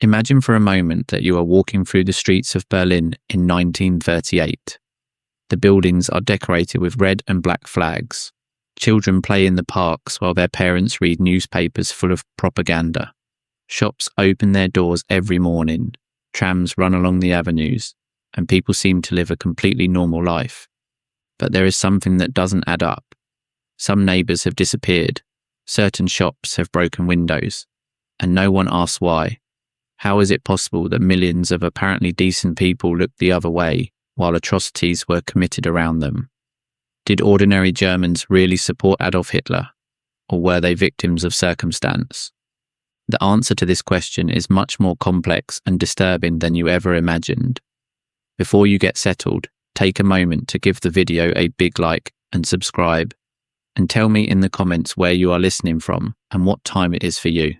Imagine for a moment that you are walking through the streets of Berlin in 1938. The buildings are decorated with red and black flags. Children play in the parks while their parents read newspapers full of propaganda. Shops open their doors every morning, trams run along the avenues, and people seem to live a completely normal life. But there is something that doesn't add up. Some neighbours have disappeared, certain shops have broken windows, and no one asks why. How is it possible that millions of apparently decent people looked the other way while atrocities were committed around them? Did ordinary Germans really support Adolf Hitler, or were they victims of circumstance? The answer to this question is much more complex and disturbing than you ever imagined. Before you get settled, take a moment to give the video a big like and subscribe, and tell me in the comments where you are listening from and what time it is for you.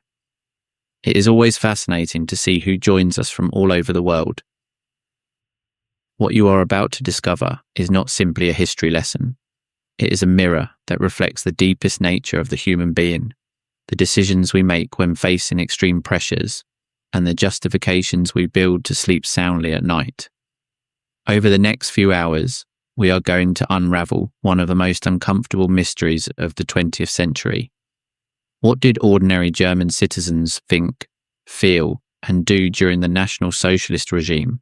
It is always fascinating to see who joins us from all over the world. What you are about to discover is not simply a history lesson. It is a mirror that reflects the deepest nature of the human being, the decisions we make when facing extreme pressures, and the justifications we build to sleep soundly at night. Over the next few hours, we are going to unravel one of the most uncomfortable mysteries of the 20th century. What did ordinary German citizens think, feel, and do during the National Socialist regime?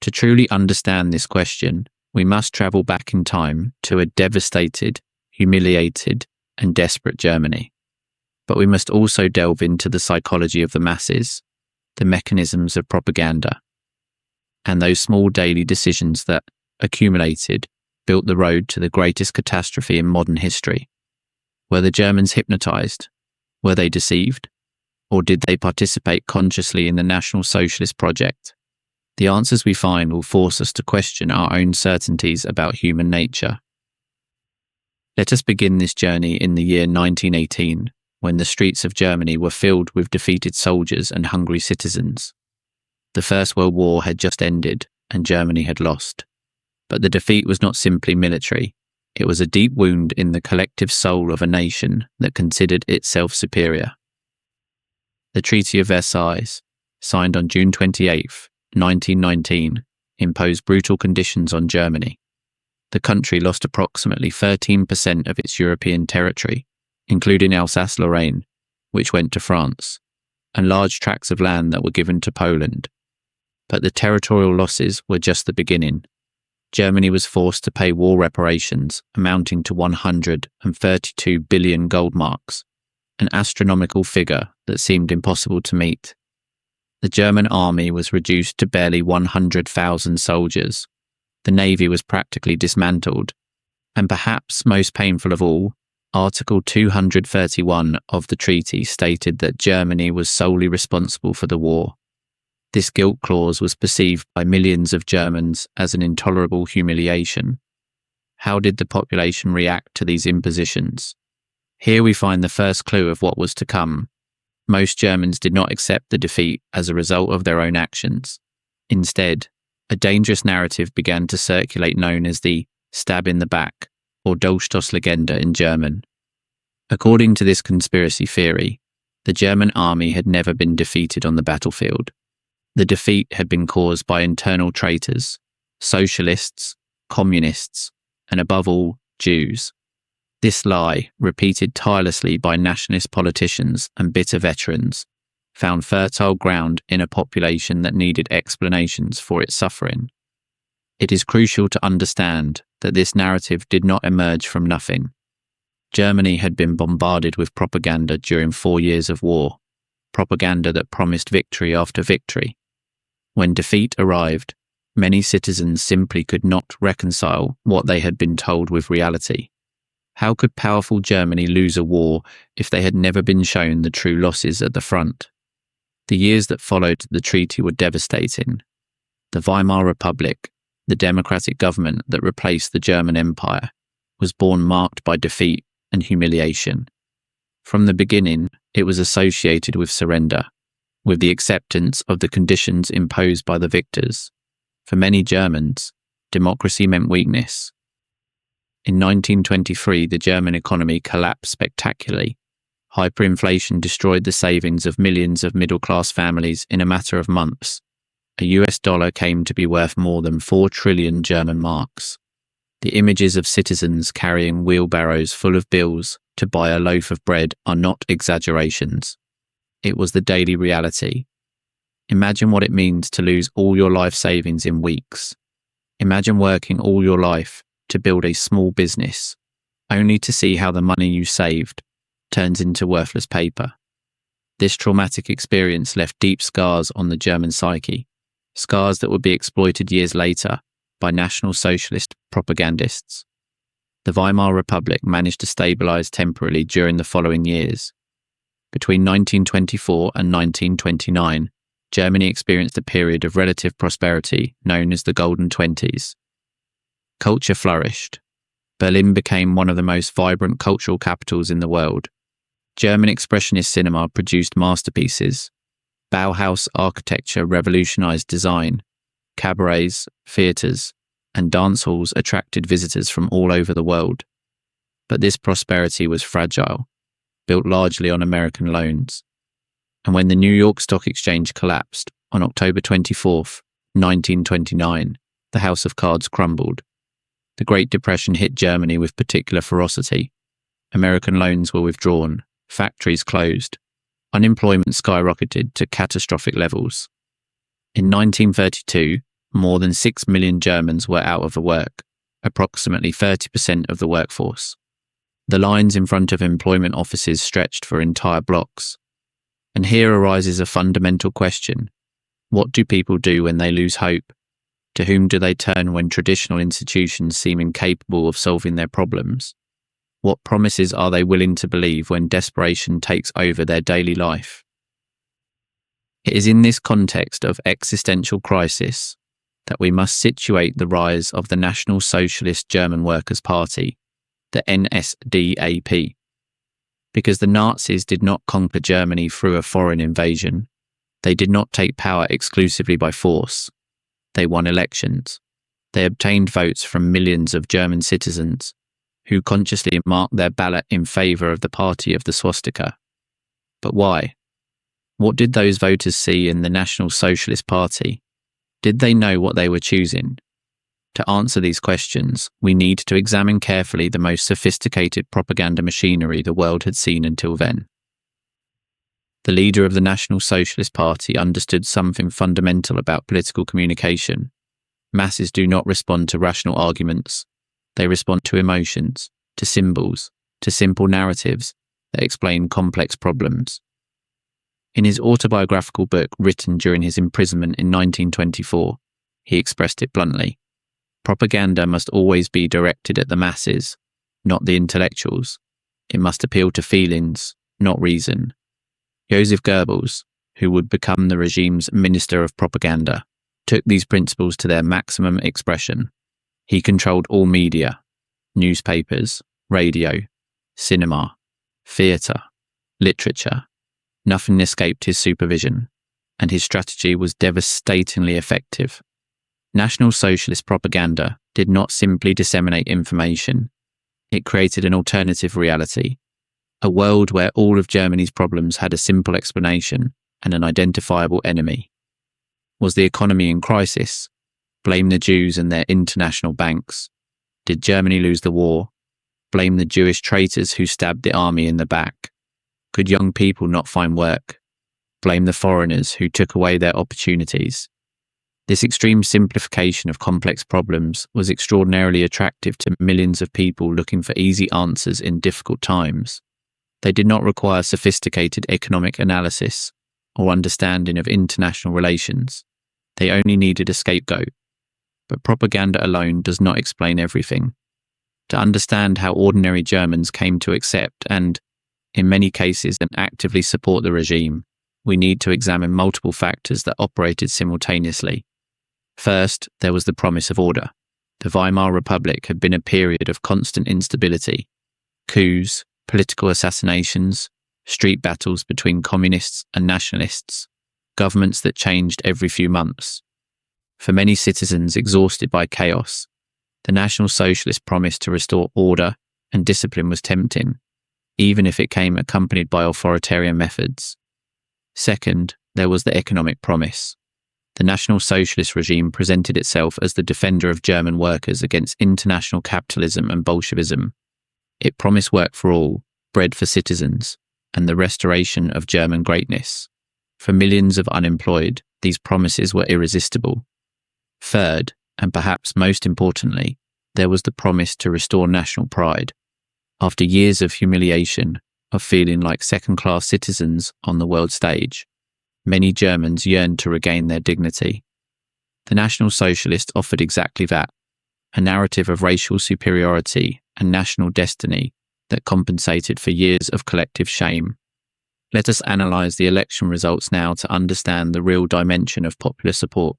To truly understand this question, we must travel back in time to a devastated, humiliated, and desperate Germany. But we must also delve into the psychology of the masses, the mechanisms of propaganda, and those small daily decisions that, accumulated, built the road to the greatest catastrophe in modern history. Were the Germans hypnotized? Were they deceived? Or did they participate consciously in the National Socialist project? The answers we find will force us to question our own certainties about human nature. Let us begin this journey in the year 1918, when the streets of Germany were filled with defeated soldiers and hungry citizens. The First World War had just ended, and Germany had lost. But the defeat was not simply military. It was a deep wound in the collective soul of a nation that considered itself superior. The Treaty of Versailles, signed on June 28, 1919, imposed brutal conditions on Germany. The country lost approximately 13% of its European territory, including Alsace-Lorraine, which went to France, and large tracts of land that were given to Poland. But the territorial losses were just the beginning. Germany was forced to pay war reparations amounting to 132 billion gold marks, an astronomical figure that seemed impossible to meet. The German army was reduced to barely 100,000 soldiers. The navy was practically dismantled, and perhaps most painful of all, Article 231 of the treaty stated that Germany was solely responsible for the war. This guilt clause was perceived by millions of Germans as an intolerable humiliation. How did the population react to these impositions? Here we find the first clue of what was to come. Most Germans did not accept the defeat as a result of their own actions. Instead, a dangerous narrative began to circulate known as the stab in the back, or Dolchstoßlegende in German. According to this conspiracy theory, the German army had never been defeated on the battlefield. The defeat had been caused by internal traitors, socialists, communists, and above all, Jews. This lie, repeated tirelessly by nationalist politicians and bitter veterans, found fertile ground in a population that needed explanations for its suffering. It is crucial to understand that this narrative did not emerge from nothing. Germany had been bombarded with propaganda during 4 years of war, propaganda that promised victory after victory. When defeat arrived, many citizens simply could not reconcile what they had been told with reality. How could powerful Germany lose a war if they had never been shown the true losses at the front? The years that followed the treaty were devastating. The Weimar Republic, the democratic government that replaced the German Empire, was born marked by defeat and humiliation. From the beginning, it was associated with surrender, with the acceptance of the conditions imposed by the victors. For many Germans, democracy meant weakness. In 1923, the German economy collapsed spectacularly. Hyperinflation destroyed the savings of millions of middle-class families in a matter of months. A US dollar came to be worth more than 4 trillion German marks. The images of citizens carrying wheelbarrows full of bills to buy a loaf of bread are not exaggerations. It was the daily reality. Imagine what it means to lose all your life savings in weeks. Imagine working all your life to build a small business, only to see how the money you saved turns into worthless paper. This traumatic experience left deep scars on the German psyche, scars that would be exploited years later by National Socialist propagandists. The Weimar Republic managed to stabilize temporarily during the following years. Between 1924 and 1929, Germany experienced a period of relative prosperity known as the Golden Twenties. Culture flourished. Berlin became one of the most vibrant cultural capitals in the world. German expressionist cinema produced masterpieces. Bauhaus architecture revolutionized design. Cabarets, theatres, and dance halls attracted visitors from all over the world. But this prosperity was fragile, built largely on American loans. And when the New York Stock Exchange collapsed on October 24th, 1929, the house of cards crumbled. The Great Depression hit Germany with particular ferocity. American loans were withdrawn, factories closed, unemployment skyrocketed to catastrophic levels. In 1932, more than 6 million Germans were out of work, approximately 30% of the workforce. The lines in front of employment offices stretched for entire blocks. And here arises a fundamental question. What do people do when they lose hope? To whom do they turn when traditional institutions seem incapable of solving their problems? What promises are they willing to believe when desperation takes over their daily life? It is in this context of existential crisis that we must situate the rise of the National Socialist German Workers' Party, the NSDAP. Because the Nazis did not conquer Germany through a foreign invasion. They did not take power exclusively by force. They won elections. They obtained votes from millions of German citizens who consciously marked their ballot in favour of the party of the swastika. But why? What did those voters see in the National Socialist Party? Did they know what they were choosing? To answer these questions, we need to examine carefully the most sophisticated propaganda machinery the world had seen until then. The leader of the National Socialist Party understood something fundamental about political communication. Masses do not respond to rational arguments. They respond to emotions, to symbols, to simple narratives that explain complex problems. In his autobiographical book written during his imprisonment in 1924, he expressed it bluntly. Propaganda must always be directed at the masses, not the intellectuals. It must appeal to feelings, not reason. Joseph Goebbels, who would become the regime's Minister of Propaganda, took these principles to their maximum expression. He controlled all media, newspapers, radio, cinema, theatre, literature. Nothing escaped his supervision, and his strategy was devastatingly effective. National Socialist propaganda did not simply disseminate information. It created an alternative reality, a world where all of Germany's problems had a simple explanation and an identifiable enemy. Was the economy in crisis? Blame the Jews and their international banks. Did Germany lose the war? Blame the Jewish traitors who stabbed the army in the back. Could young people not find work? Blame the foreigners who took away their opportunities. This extreme simplification of complex problems was extraordinarily attractive to millions of people looking for easy answers in difficult times. They did not require sophisticated economic analysis or understanding of international relations. They only needed a scapegoat. But propaganda alone does not explain everything. To understand how ordinary Germans came to accept and, in many cases, actively support the regime, we need to examine multiple factors that operated simultaneously. First, there was the promise of order. The Weimar Republic had been a period of constant instability. Coups, political assassinations, street battles between communists and nationalists, governments that changed every few months. For many citizens exhausted by chaos, the National Socialist promise to restore order and discipline was tempting. even if it came accompanied by authoritarian methods. Second, there was the economic promise. The National Socialist regime presented itself as the defender of German workers against international capitalism and Bolshevism. It promised work for all, bread for citizens, and the restoration of German greatness. For millions of unemployed, these promises were irresistible. Third, and perhaps most importantly, there was the promise to restore national pride. After years of humiliation, of feeling like second-class citizens on the world stage, many Germans yearned to regain their dignity. The National Socialists offered exactly that, a narrative of racial superiority and national destiny that compensated for years of collective shame. Let us analyse the election results now to understand the real dimension of popular support.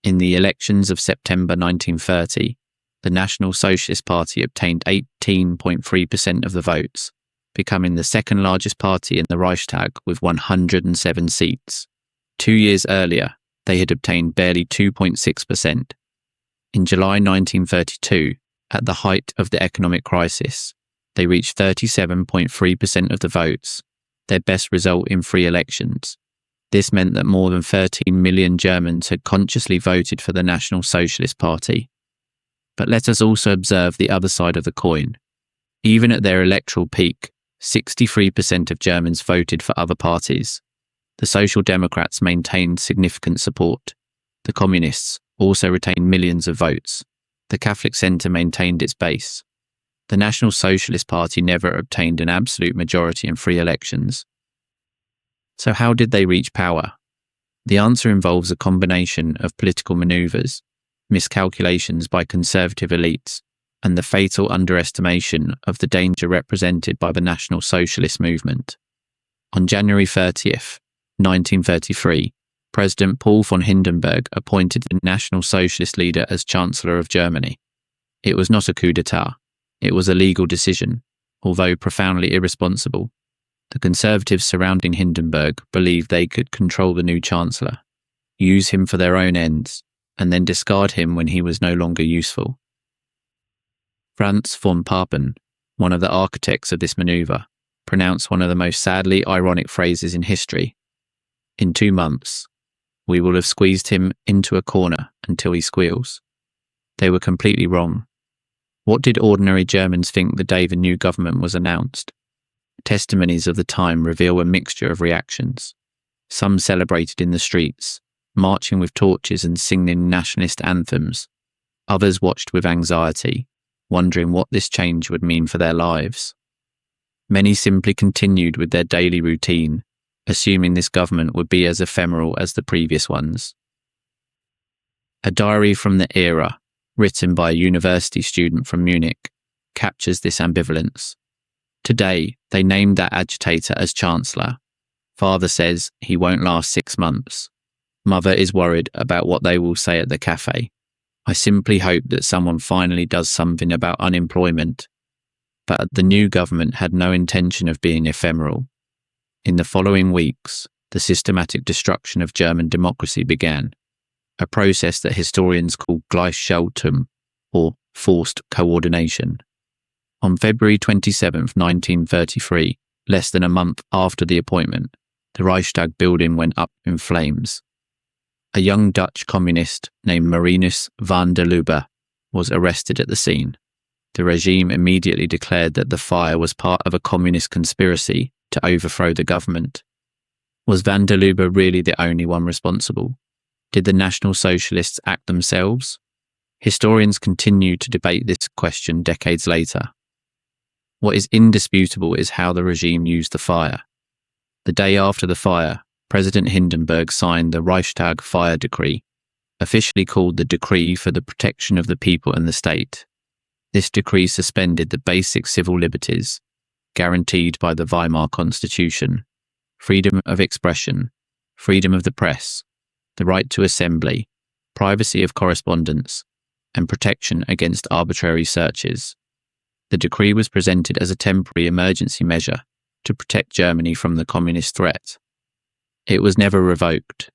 In the elections of September 1930, the National Socialist Party obtained 18.3% of the votes, becoming the second largest party in the Reichstag with 107 seats. 2 years earlier, they had obtained barely 2.6%. In July 1932, at the height of the economic crisis, they reached 37.3% of the votes, their best result in 3 elections. This meant that more than 13 million Germans had consciously voted for the National Socialist Party. But let us also observe the other side of the coin. Even at their electoral peak, 63% of Germans voted for other parties. The Social Democrats maintained significant support. The Communists also retained millions of votes. The Catholic Centre maintained its base. The National Socialist Party never obtained an absolute majority in 3 elections. So how did they reach power? The answer involves a combination of political manoeuvres, miscalculations by conservative elites, and the fatal underestimation of the danger represented by the National Socialist movement. On January 30th, 1933, President Paul von Hindenburg appointed the National Socialist leader as Chancellor of Germany. It was not a coup d'etat. It was a legal decision, although profoundly irresponsible. The conservatives surrounding Hindenburg believed they could control the new Chancellor, use him for their own ends, and then discard him when he was no longer useful. Franz von Papen, one of the architects of this manoeuvre, pronounced one of the most sadly ironic phrases in history. In 2 months, we will have squeezed him into a corner until he squeals. They were completely wrong. What did ordinary Germans think the day the new government was announced? Testimonies of the time reveal a mixture of reactions. Some celebrated in the streets, marching with torches and singing nationalist anthems. Others watched with anxiety, wondering what this change would mean for their lives. Many simply continued with their daily routine, assuming this government would be as ephemeral as the previous ones. A diary from the era, written by a university student from Munich, captures this ambivalence. Today, they named that agitator as Chancellor. Father says he won't last 6 months. Mother is worried about what they will say at the cafe. I simply hope that someone finally does something about unemployment. But the new government had no intention of being ephemeral. In the following weeks, the systematic destruction of German democracy began, a process that historians call Gleichschaltung, or forced coordination. On February 27, 1933, less than a month after the appointment, the Reichstag building went up in flames. A young Dutch communist named Marinus van der Lubbe was arrested at the scene. The regime immediately declared that the fire was part of a communist conspiracy to overthrow the government. Was van der Lubbe really the only one responsible? Did the National Socialists act themselves? Historians continue to debate this question decades later. What is indisputable is how the regime used the fire. The day after the fire, President Hindenburg signed the Reichstag Fire Decree, officially called the Decree for the Protection of the People and the State. This decree suspended the basic civil liberties, guaranteed by the Weimar Constitution: freedom of expression, freedom of the press, the right to assembly, privacy of correspondence, and protection against arbitrary searches. The decree was presented as a temporary emergency measure to protect Germany from the communist threat. It was never revoked.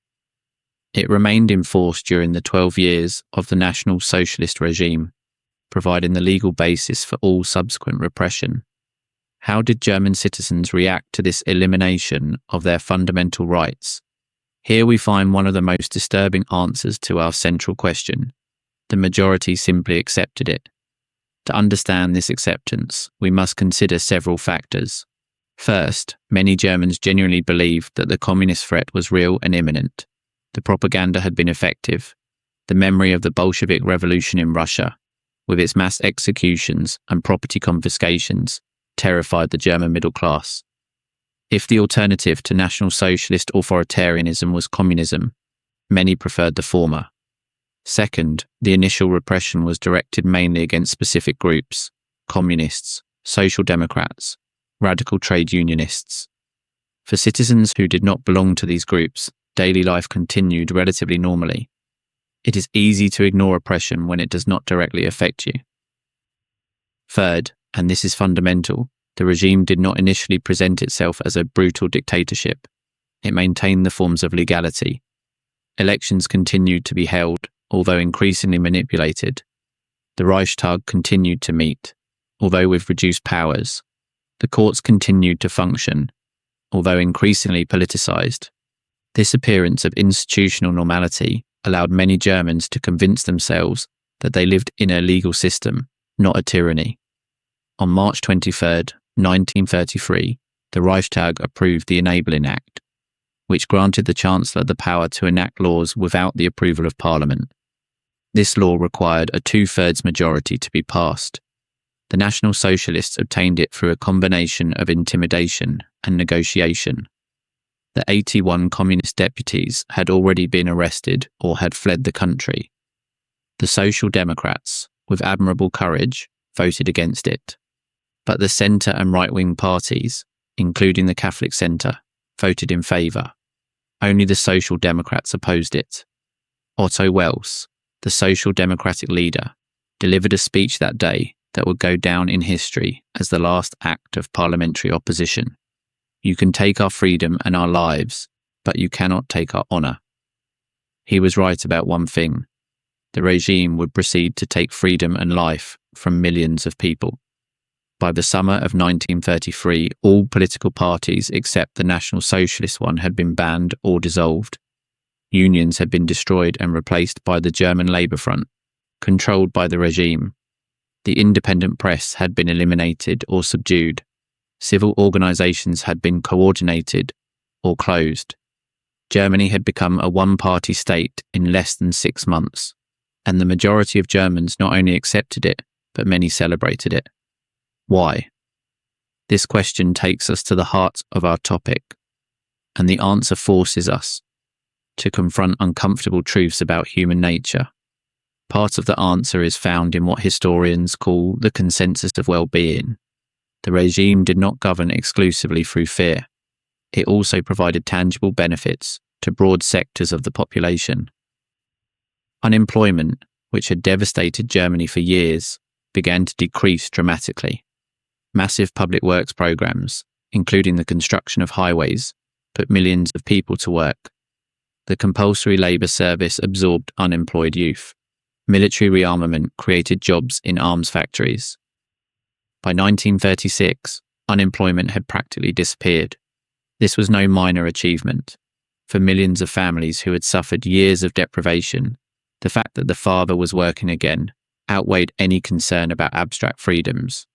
It remained in force during the 12 years of the National Socialist regime, providing the legal basis for all subsequent repression. How did German citizens react to this elimination of their fundamental rights? Here we find one of the most disturbing answers to our central question. The majority simply accepted it. To understand this acceptance, we must consider several factors. First, many Germans genuinely believed that the communist threat was real and imminent. The propaganda had been effective. The memory of the Bolshevik Revolution in Russia, with its mass executions and property confiscations, terrified the German middle class. If the alternative to National Socialist authoritarianism was communism, many preferred the former. Second, the initial repression was directed mainly against specific groups: communists, social democrats, radical trade unionists. For citizens who did not belong to these groups, daily life continued relatively normally. It is easy to ignore oppression when it does not directly affect you. Third, and this is fundamental, the regime did not initially present itself as a brutal dictatorship. It maintained the forms of legality. Elections continued to be held, although increasingly manipulated. The Reichstag continued to meet, although with reduced powers. The courts continued to function, although increasingly politicized. This appearance of institutional normality allowed many Germans to convince themselves that they lived in a legal system, not a tyranny. On March 23, 1933, the Reichstag approved the Enabling Act, which granted the Chancellor the power to enact laws without the approval of Parliament. This law required a 2/3 majority to be passed. The National Socialists obtained it through a combination of intimidation and negotiation. The 81 communist deputies had already been arrested or had fled the country. The Social Democrats, with admirable courage, voted against it. But the centre and right-wing parties, including the Catholic Centre, voted in favour. Only the Social Democrats opposed it. Otto Wels, the Social Democratic leader, delivered a speech that day that would go down in history as the last act of parliamentary opposition. You can take our freedom and our lives, but you cannot take our honour. He was right about one thing. The regime would proceed to take freedom and life from millions of people. By the summer of 1933, all political parties except the National Socialist one had been banned or dissolved. Unions had been destroyed and replaced by the German Labour Front, controlled by the regime. The independent press had been eliminated or subdued. Civil organisations had been coordinated or closed. Germany had become a one-party state in less than 6 months, and the majority of Germans not only accepted it, but many celebrated it. Why? This question takes us to the heart of our topic, and the answer forces us to confront uncomfortable truths about human nature. Part of the answer is found in what historians call the consensus of well-being. The regime did not govern exclusively through fear. It also provided tangible benefits to broad sectors of the population. Unemployment, which had devastated Germany for years, began to decrease dramatically. Massive public works programs, including the construction of highways, put millions of people to work. The compulsory labour service absorbed unemployed youth. Military rearmament created jobs in arms factories. By 1936, unemployment had practically disappeared. This was no minor achievement. For millions of families who had suffered years of deprivation, the fact that the father was working again outweighed any concern about abstract freedoms.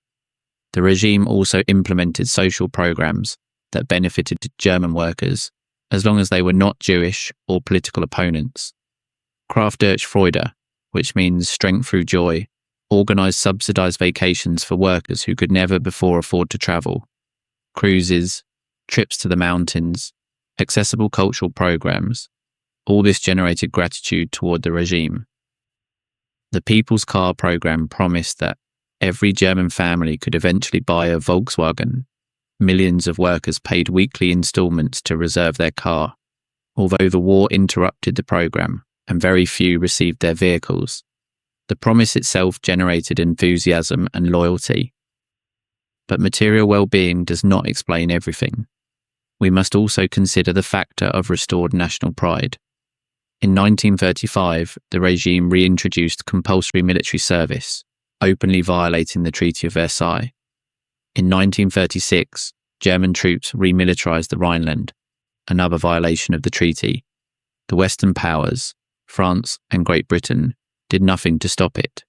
The regime also implemented social programs that benefited German workers, as long as they were not Jewish or political opponents. Kraft durch Freude, which means strength through joy, organised subsidised vacations for workers who could never before afford to travel. Cruises, trips to the mountains, accessible cultural programs, all this generated gratitude toward the regime. The People's Car program promised that every German family could eventually buy a Volkswagen. Millions of workers paid weekly installments to reserve their car. Although the war interrupted the program and very few received their vehicles, the promise itself generated enthusiasm and loyalty. But material well-being does not explain everything. We must also consider the factor of restored national pride. In 1935, the regime reintroduced compulsory military service, openly violating the Treaty of Versailles. In 1936, German troops remilitarized the Rhineland, another violation of the treaty. The Western powers, France and Great Britain, did nothing to stop it.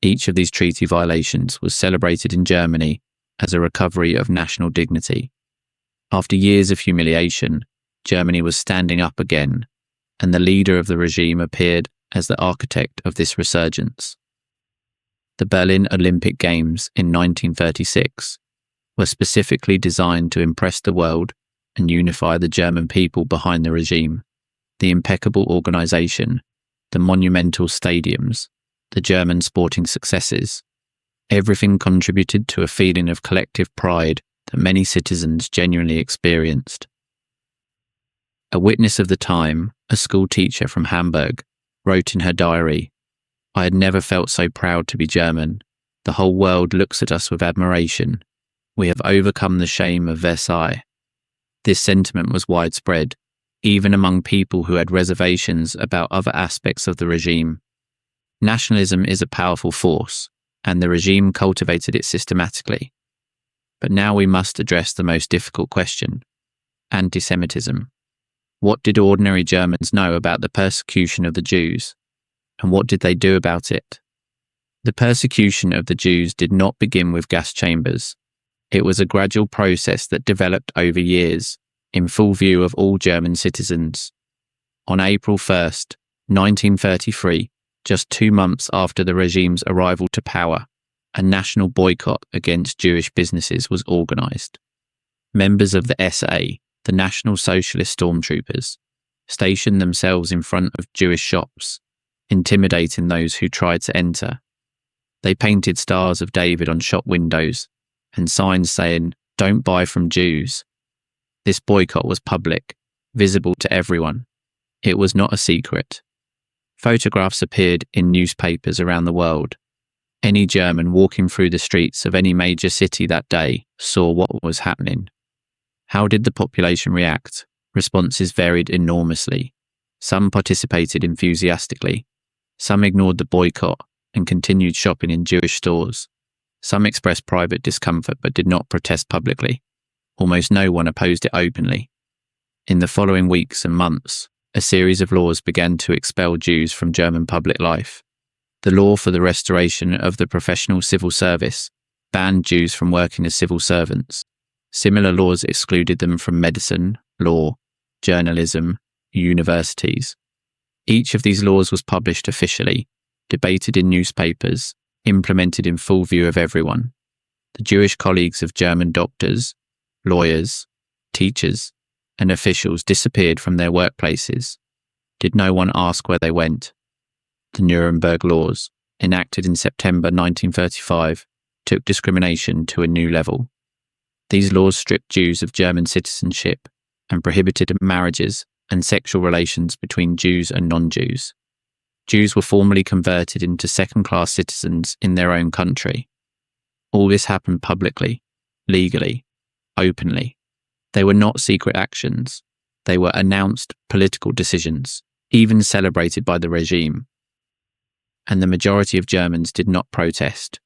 Each of these treaty violations was celebrated in Germany as a recovery of national dignity. After years of humiliation, Germany was standing up again, and the leader of the regime appeared as the architect of this resurgence. The Berlin Olympic Games in 1936 were specifically designed to impress the world and unify the German people behind the regime. The impeccable organization, the monumental stadiums, the German sporting successes, everything contributed to a feeling of collective pride that many citizens genuinely experienced. A witness of the time, a school teacher from Hamburg, wrote in her diary, "I had never felt so proud to be German. The whole world looks at us with admiration. We have overcome the shame of Versailles." This sentiment was widespread, even among people who had reservations about other aspects of the regime. Nationalism is a powerful force, and the regime cultivated it systematically. But now we must address the most difficult question: anti-Semitism. What did ordinary Germans know about the persecution of the Jews? And what did they do about it? The persecution of the Jews did not begin with gas chambers. It was a gradual process that developed over years, in full view of all German citizens. On April 1st, 1933, just 2 months after the regime's arrival to power, a national boycott against Jewish businesses was organized. Members of the SA, the National Socialist Stormtroopers, stationed themselves in front of Jewish shops, intimidating those who tried to enter. They painted stars of David on shop windows and signs saying, "Don't buy from Jews." This boycott was public, visible to everyone. It was not a secret. Photographs appeared in newspapers around the world. Any German walking through the streets of any major city that day saw what was happening. How did the population react? Responses varied enormously. Some participated enthusiastically. Some ignored the boycott and continued shopping in Jewish stores. Some expressed private discomfort but did not protest publicly. Almost no one opposed it openly. In the following weeks and months, a series of laws began to expel Jews from German public life. The law for the restoration of the professional civil service banned Jews from working as civil servants. Similar laws excluded them from medicine, law, journalism, universities. Each of these laws was published officially, debated in newspapers, implemented in full view of everyone. The Jewish colleagues of German doctors, lawyers, teachers, and officials disappeared from their workplaces. Did no one ask where they went? The Nuremberg laws, enacted in September 1935, took discrimination to a new level. These laws stripped Jews of German citizenship and prohibited marriages and sexual relations between Jews and non-Jews. Jews were formally converted into second-class citizens in their own country. All this happened publicly, legally, openly. They were not secret actions. They were announced political decisions, even celebrated by the regime. And the majority of Germans did not protest.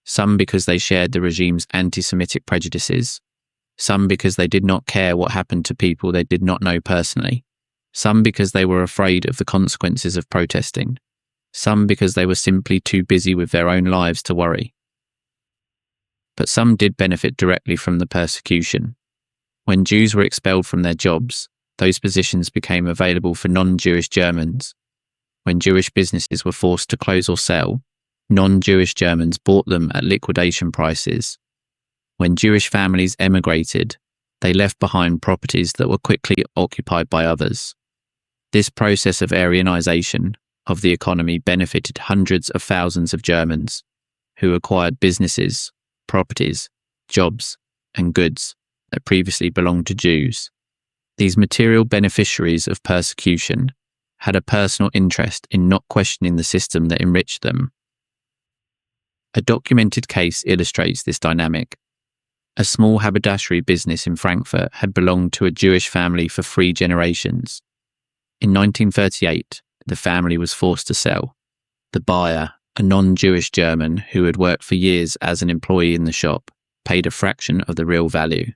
Some because they shared the regime's anti-Semitic prejudices. Some because they did not care what happened to people they did not know personally. Some because they were afraid of the consequences of protesting. Some because they were simply too busy with their own lives to worry. But some did benefit directly from the persecution. When Jews were expelled from their jobs, those positions became available for non-Jewish Germans. When Jewish businesses were forced to close or sell, non-Jewish Germans bought them at liquidation prices. When Jewish families emigrated, they left behind properties that were quickly occupied by others. This process of Aryanization of the economy benefited hundreds of thousands of Germans who acquired businesses, properties, jobs, and goods that previously belonged to Jews. These material beneficiaries of persecution had a personal interest in not questioning the system that enriched them. A documented case illustrates this dynamic. A small haberdashery business in Frankfurt had belonged to a Jewish family for 3 generations. In 1938, the family was forced to sell. The buyer, a non-Jewish German who had worked for years as an employee in the shop, paid a fraction of the real value.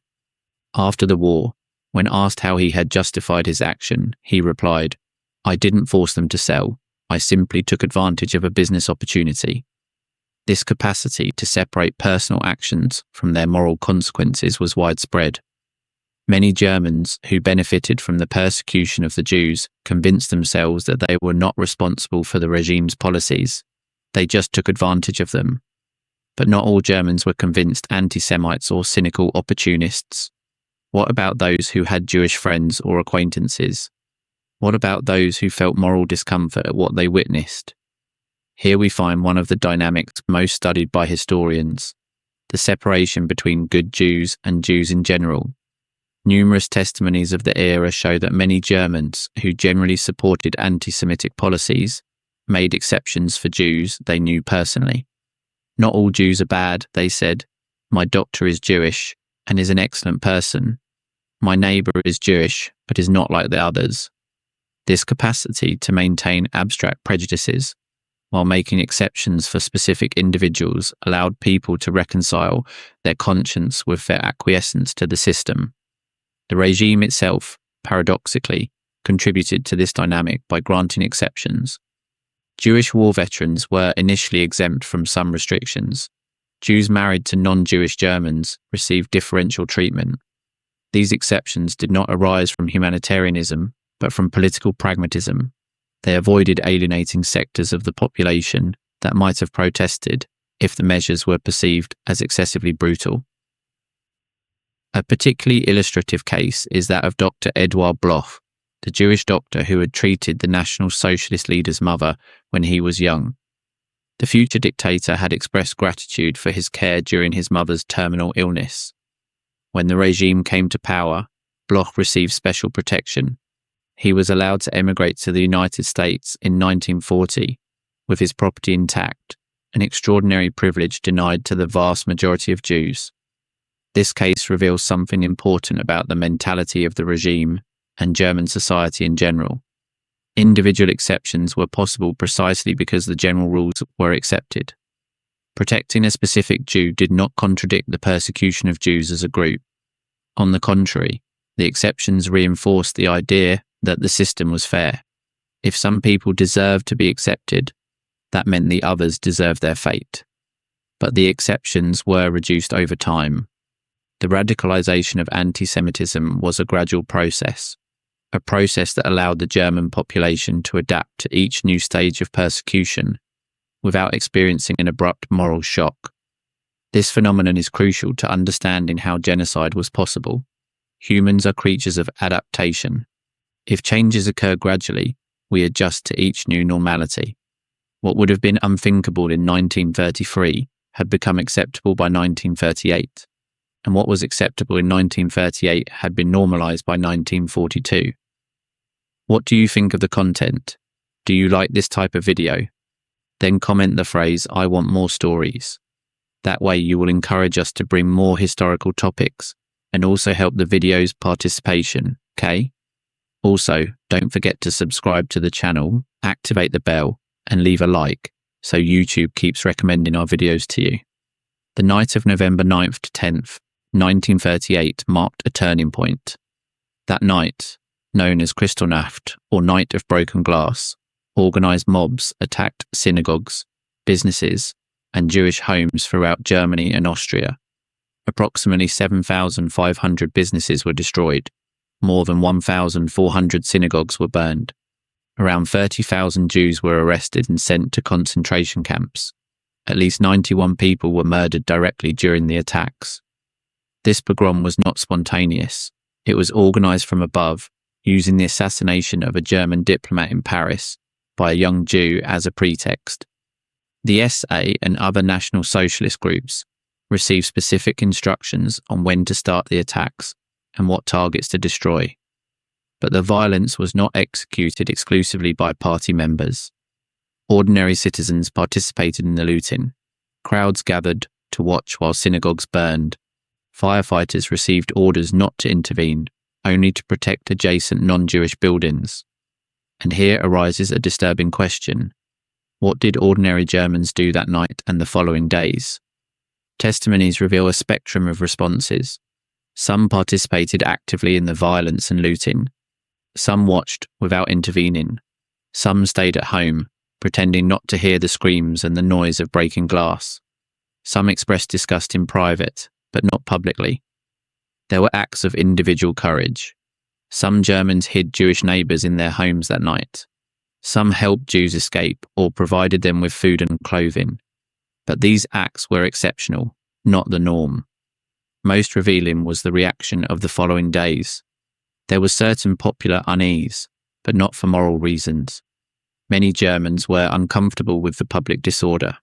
After the war, when asked how he had justified his action, he replied, "I didn't force them to sell. I simply took advantage of a business opportunity." This capacity to separate personal actions from their moral consequences was widespread. Many Germans who benefited from the persecution of the Jews convinced themselves that they were not responsible for the regime's policies. They just took advantage of them. But not all Germans were convinced anti-Semites or cynical opportunists. What about those who had Jewish friends or acquaintances? What about those who felt moral discomfort at what they witnessed? Here we find one of the dynamics most studied by historians, the separation between good Jews and Jews in general. Numerous testimonies of the era show that many Germans, who generally supported anti-Semitic policies, made exceptions for Jews they knew personally. "Not all Jews are bad," they said. "My doctor is Jewish and is an excellent person. My neighbour is Jewish but is not like the others." This capacity to maintain abstract prejudices while making exceptions for specific individuals allowed people to reconcile their conscience with their acquiescence to the system. The regime itself, paradoxically, contributed to this dynamic by granting exceptions. Jewish war veterans were initially exempt from some restrictions. Jews married to non-Jewish Germans received differential treatment. These exceptions did not arise from humanitarianism, but from political pragmatism. They avoided alienating sectors of the population that might have protested if the measures were perceived as excessively brutal. A particularly illustrative case is that of Dr. Eduard Bloch, the Jewish doctor who had treated the National Socialist leader's mother when he was young. The future dictator had expressed gratitude for his care during his mother's terminal illness. When the regime came to power, Bloch received special protection. He was allowed to emigrate to the United States in 1940, with his property intact, an extraordinary privilege denied to the vast majority of Jews. This case reveals something important about the mentality of the regime and German society in general. Individual exceptions were possible precisely because the general rules were accepted. Protecting a specific Jew did not contradict the persecution of Jews as a group. On the contrary, the exceptions reinforced the idea that the system was fair. If some people deserved to be accepted, that meant the others deserved their fate. But the exceptions were reduced over time. The radicalization of anti-Semitism was a gradual process, a process that allowed the German population to adapt to each new stage of persecution without experiencing an abrupt moral shock. This phenomenon is crucial to understanding how genocide was possible. Humans are creatures of adaptation. If changes occur gradually, we adjust to each new normality. What would have been unthinkable in 1933 had become acceptable by 1938, and what was acceptable in 1938 had been normalized by 1942. What do you think of the content? Do you like this type of video? Then comment the phrase, "I want more stories." That way you will encourage us to bring more historical topics and also help the video's participation, okay? Also, don't forget to subscribe to the channel, activate the bell, and leave a like so YouTube keeps recommending our videos to you. The night of November 9th to 10th, 1938 marked a turning point. That night, known as Kristallnacht or Night of Broken Glass, organized mobs attacked synagogues, businesses, and Jewish homes throughout Germany and Austria. Approximately 7,500 businesses were destroyed. More than 1,400 synagogues were burned. Around 30,000 Jews were arrested and sent to concentration camps. At least 91 people were murdered directly during the attacks. This pogrom was not spontaneous. It was organized from above, using the assassination of a German diplomat in Paris by a young Jew as a pretext. The SA and other National Socialist groups received specific instructions on when to start the attacks and what targets to destroy. But the violence was not executed exclusively by party members. Ordinary citizens participated in the looting. Crowds gathered to watch while synagogues burned. Firefighters received orders not to intervene, only to protect adjacent non-Jewish buildings. And here arises a disturbing question. What did ordinary Germans do that night and the following days? Testimonies reveal a spectrum of responses. Some participated actively in the violence and looting. Some watched without intervening. Some stayed at home, pretending not to hear the screams and the noise of breaking glass. Some expressed disgust in private, but not publicly. There were acts of individual courage. Some Germans hid Jewish neighbours in their homes that night. Some helped Jews escape or provided them with food and clothing. But these acts were exceptional, not the norm. Most revealing was the reaction of the following days. There was certain popular unease, but not for moral reasons. Many Germans were uncomfortable with the public disorder,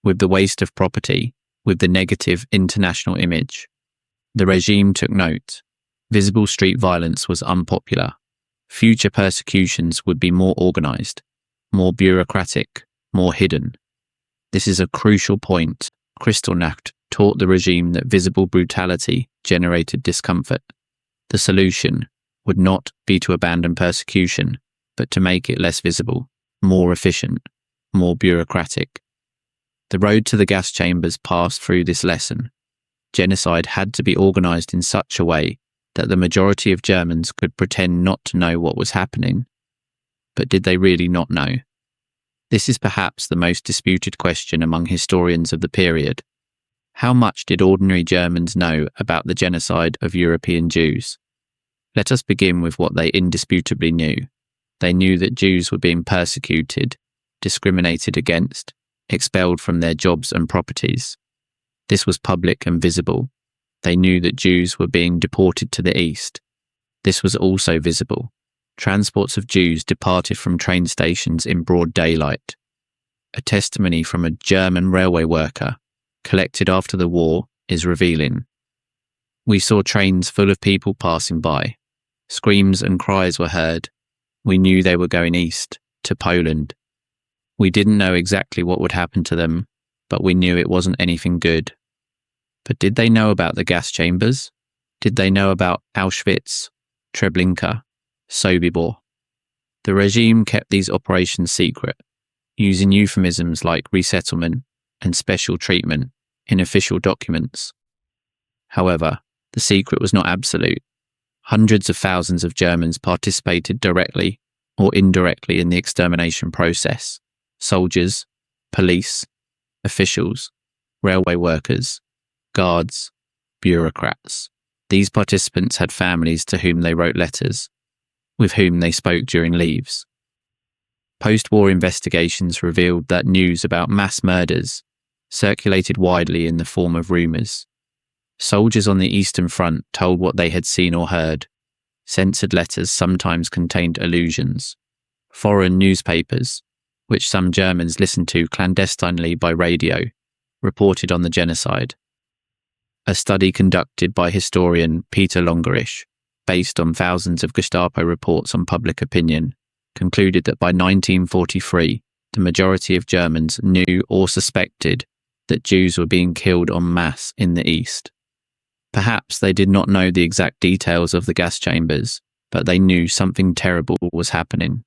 with the waste of property, with the negative international image. The regime took note. Visible street violence was unpopular. Future persecutions would be more organised, more bureaucratic, more hidden. This is a crucial point. Kristallnacht taught the regime that visible brutality generated discomfort. The solution would not be to abandon persecution, but to make it less visible, more efficient, more bureaucratic. The road to the gas chambers passed through this lesson. Genocide had to be organised in such a way that the majority of Germans could pretend not to know what was happening. But did they really not know? This is perhaps the most disputed question among historians of the period. How much did ordinary Germans know about the genocide of European Jews? Let us begin with what they indisputably knew. They knew that Jews were being persecuted, discriminated against, expelled from their jobs and properties. This was public and visible. They knew that Jews were being deported to the east. This was also visible. Transports of Jews departed from train stations in broad daylight. A testimony from a German railway worker, collected after the war, is revealing. We saw trains full of people passing by. Screams and cries were heard. We knew they were going east, to Poland. We didn't know exactly what would happen to them, but we knew it wasn't anything good. But did they know about the gas chambers? Did they know about Auschwitz, Treblinka, Sobibor? The regime kept these operations secret, using euphemisms like resettlement and special treatment in official documents. However, the secret was not absolute. Hundreds of thousands of Germans participated directly or indirectly in the extermination process. Soldiers, police, officials, railway workers, guards, bureaucrats. These participants had families to whom they wrote letters, with whom they spoke during leaves. Post-war investigations revealed that news about mass murders circulated widely in the form of rumours. Soldiers on the Eastern Front told what they had seen or heard. Censored letters sometimes contained allusions. Foreign newspapers, which some Germans listened to clandestinely by radio, reported on the genocide. A study conducted by historian Peter Longerich, based on thousands of Gestapo reports on public opinion, concluded that by 1943, the majority of Germans knew or suspected that Jews were being killed en masse in the East. Perhaps they did not know the exact details of the gas chambers, but they knew something terrible was happening.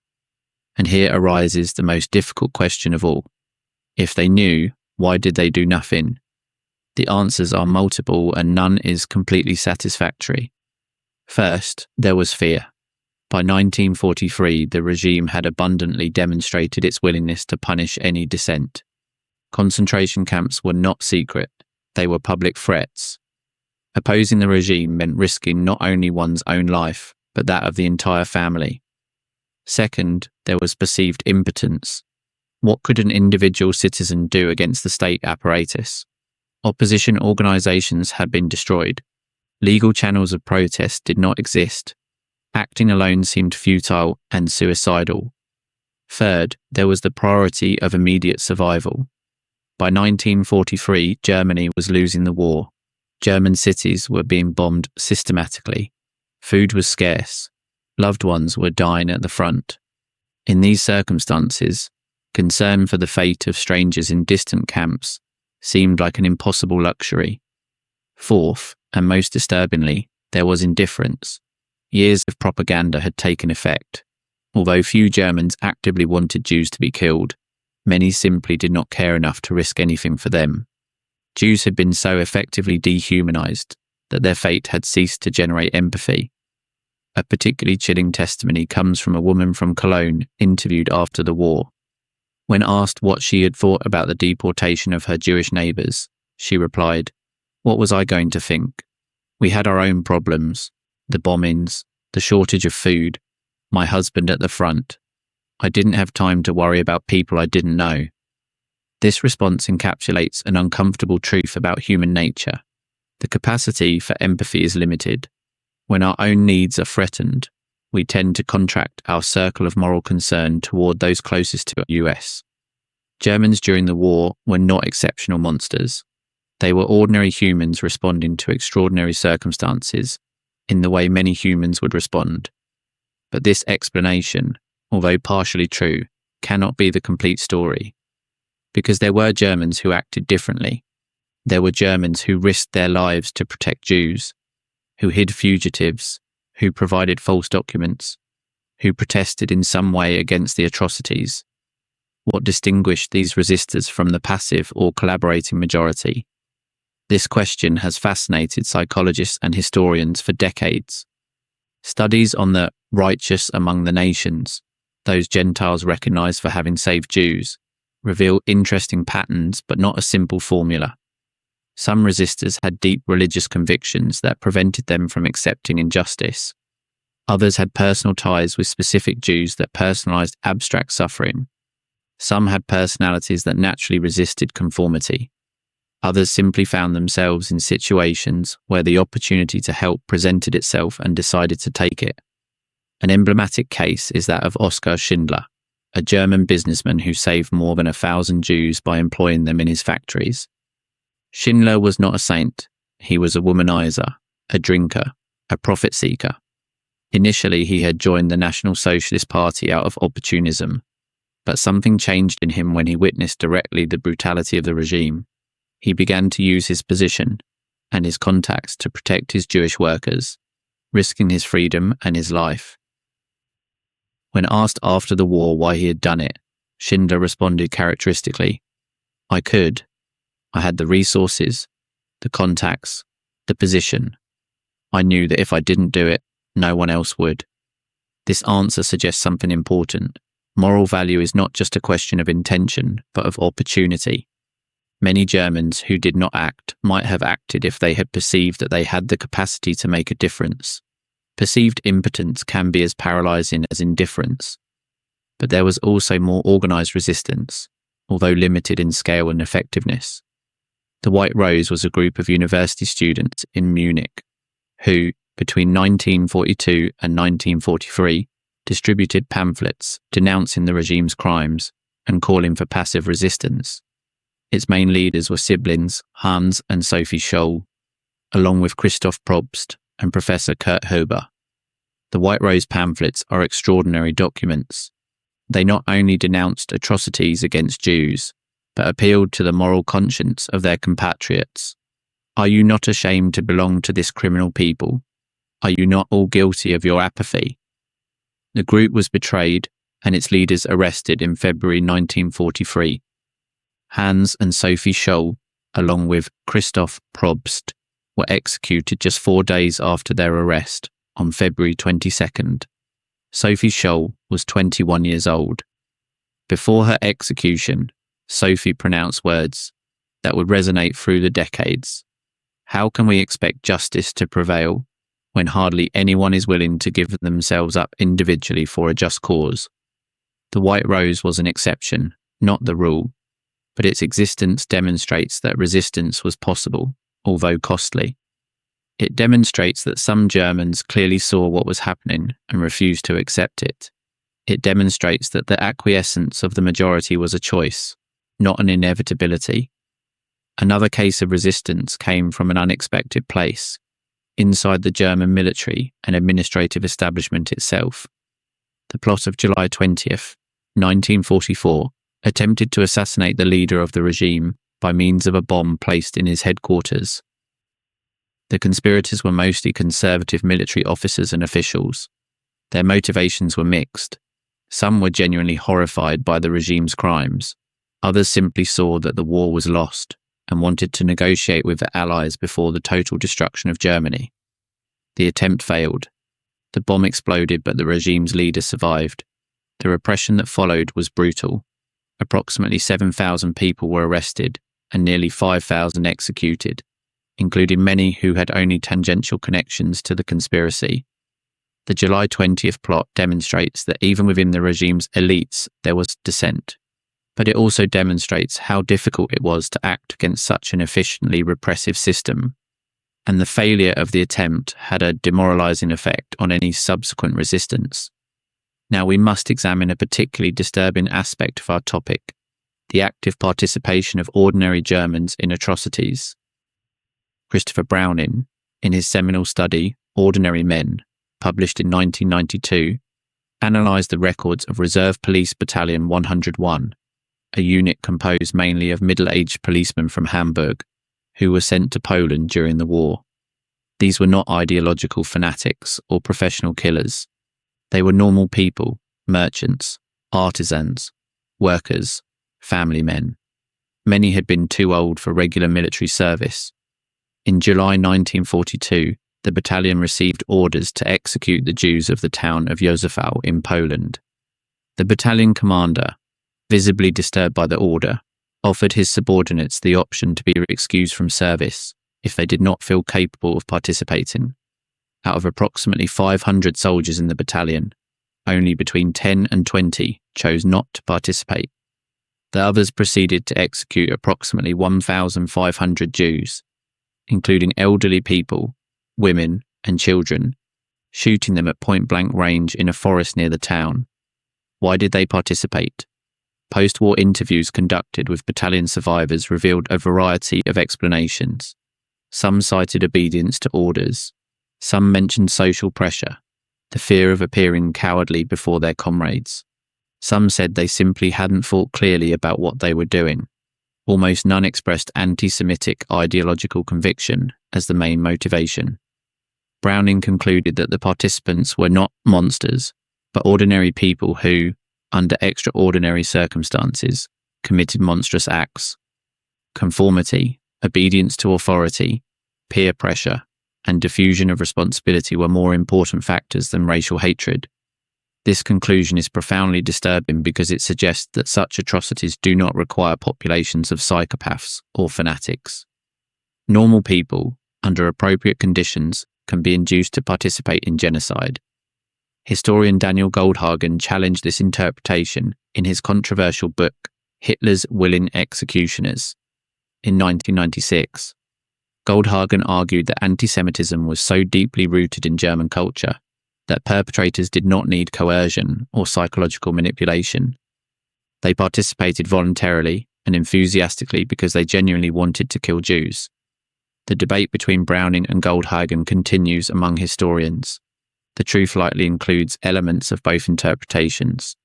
And here arises the most difficult question of all. If they knew, why did they do nothing? The answers are multiple and none is completely satisfactory. First, there was fear. By 1943, the regime had abundantly demonstrated its willingness to punish any dissent. Concentration camps were not secret, they were public threats. Opposing the regime meant risking not only one's own life, but that of the entire family. Second, there was perceived impotence. What could an individual citizen do against the state apparatus? Opposition organisations had been destroyed. Legal channels of protest did not exist. Acting alone seemed futile and suicidal. Third, there was the priority of immediate survival. By 1943, Germany was losing the war. German cities were being bombed systematically. Food was scarce. Loved ones were dying at the front. In these circumstances, concern for the fate of strangers in distant camps seemed like an impossible luxury. Fourth, and most disturbingly, there was indifference. Years of propaganda had taken effect. Although few Germans actively wanted Jews to be killed, many simply did not care enough to risk anything for them. Jews had been so effectively dehumanized that their fate had ceased to generate empathy. A particularly chilling testimony comes from a woman from Cologne interviewed after the war. When asked what she had thought about the deportation of her Jewish neighbours, she replied, "What was I going to think? We had our own problems, the bombings, the shortage of food, my husband at the front. I didn't have time to worry about people I didn't know." This response encapsulates an uncomfortable truth about human nature. The capacity for empathy is limited. When our own needs are threatened, we tend to contract our circle of moral concern toward those closest to us. Germans during the war were not exceptional monsters. They were ordinary humans responding to extraordinary circumstances in the way many humans would respond. But this explanation, although partially true, cannot be the complete story. Because there were Germans who acted differently. There were Germans who risked their lives to protect Jews, who hid fugitives, who provided false documents, who protested in some way against the atrocities. What distinguished these resistors from the passive or collaborating majority? This question has fascinated psychologists and historians for decades. Studies on the righteous among the nations, those Gentiles recognized for having saved Jews, reveal interesting patterns but not a simple formula. Some resistors had deep religious convictions that prevented them from accepting injustice. Others had personal ties with specific Jews that personalized abstract suffering. Some had personalities that naturally resisted conformity. Others simply found themselves in situations where the opportunity to help presented itself and decided to take it. An emblematic case is that of Oskar Schindler, a German businessman who saved more than 1,000 Jews by employing them in his factories. Schindler was not a saint. He was a womanizer, a drinker, a profit seeker. Initially, he had joined the National Socialist Party out of opportunism, but something changed in him when he witnessed directly the brutality of the regime. He began to use his position and his contacts to protect his Jewish workers, risking his freedom and his life. When asked after the war why he had done it, Schindler responded characteristically, "I could. I had the resources, the contacts, the position. I knew that if I didn't do it, no one else would." This answer suggests something important. Moral value is not just a question of intention, but of opportunity. Many Germans who did not act might have acted if they had perceived that they had the capacity to make a difference. Perceived impotence can be as paralyzing as indifference. But there was also more organized resistance, although limited in scale and effectiveness. The White Rose was a group of university students in Munich who, between 1942 and 1943, distributed pamphlets denouncing the regime's crimes and calling for passive resistance. Its main leaders were siblings Hans and Sophie Scholl, along with Christoph Probst and Professor Kurt Huber. The White Rose pamphlets are extraordinary documents. They not only denounced atrocities against Jews, but appealed to the moral conscience of their compatriots. Are you not ashamed to belong to this criminal people? Are you not all guilty of your apathy? The group was betrayed and its leaders arrested in February 1943. Hans and Sophie Scholl, along with Christoph Probst, were executed just 4 days after their arrest on February 22nd. Sophie Scholl was 21 years old. Before her execution, Sophie pronounced words that would resonate through the decades. How can we expect justice to prevail when hardly anyone is willing to give themselves up individually for a just cause? The White Rose was an exception, not the rule, but its existence demonstrates that resistance was possible, although costly. It demonstrates that some Germans clearly saw what was happening and refused to accept it. It demonstrates that the acquiescence of the majority was a choice, not an inevitability. Another case of resistance came from an unexpected place, inside the German military and administrative establishment itself. The plot of July 20th, 1944, attempted to assassinate the leader of the regime by means of a bomb placed in his headquarters. The conspirators were mostly conservative military officers and officials. Their motivations were mixed. Some were genuinely horrified by the regime's crimes. Others simply saw that the war was lost. and wanted to negotiate with the Allies before the total destruction of Germany. The attempt failed. The bomb exploded, but the regime's leader survived. The repression that followed was brutal. Approximately 7,000 people were arrested and nearly 5,000 executed, including many who had only tangential connections to the conspiracy. The July 20th plot demonstrates that even within the regime's elites there was dissent, but it also demonstrates how difficult it was to act against such an efficiently repressive system, and the failure of the attempt had a demoralizing effect on any subsequent resistance. Now we must examine a particularly disturbing aspect of our topic: the active participation of ordinary Germans in atrocities. Christopher Browning, in his seminal study Ordinary Men, published in 1992, analysed the records of Reserve Police Battalion 101, a unit composed mainly of middle-aged policemen from Hamburg, who were sent to Poland during the war. These were not ideological fanatics or professional killers. They were normal people, merchants, artisans, workers, family men. Many had been too old for regular military service. In July 1942, the battalion received orders to execute the Jews of the town of Józefów in Poland. The battalion commander, visibly disturbed by the order, offered his subordinates the option to be excused from service if they did not feel capable of participating. Out of approximately 500 soldiers in the battalion, only between 10 and 20 chose not to participate. The others proceeded to execute approximately 1,500 Jews, including elderly people, women, and children, shooting them at point-blank range in a forest near the town. Why did they participate? Post-war interviews conducted with battalion survivors revealed a variety of explanations. Some cited obedience to orders. Some mentioned social pressure, the fear of appearing cowardly before their comrades. Some said they simply hadn't thought clearly about what they were doing. Almost none expressed anti-Semitic ideological conviction as the main motivation. Browning concluded that the participants were not monsters, but ordinary people who, under extraordinary circumstances, committed monstrous acts. Conformity, obedience to authority, peer pressure, and diffusion of responsibility were more important factors than racial hatred. This conclusion is profoundly disturbing because it suggests that such atrocities do not require populations of psychopaths or fanatics. Normal people, under appropriate conditions, can be induced to participate in genocide. Historian Daniel Goldhagen challenged this interpretation in his controversial book, Hitler's Willing Executioners. In 1996, Goldhagen argued that anti-Semitism was so deeply rooted in German culture that perpetrators did not need coercion or psychological manipulation. They participated voluntarily and enthusiastically because they genuinely wanted to kill Jews. The debate between Browning and Goldhagen continues among historians. The truth likely includes elements of both interpretations.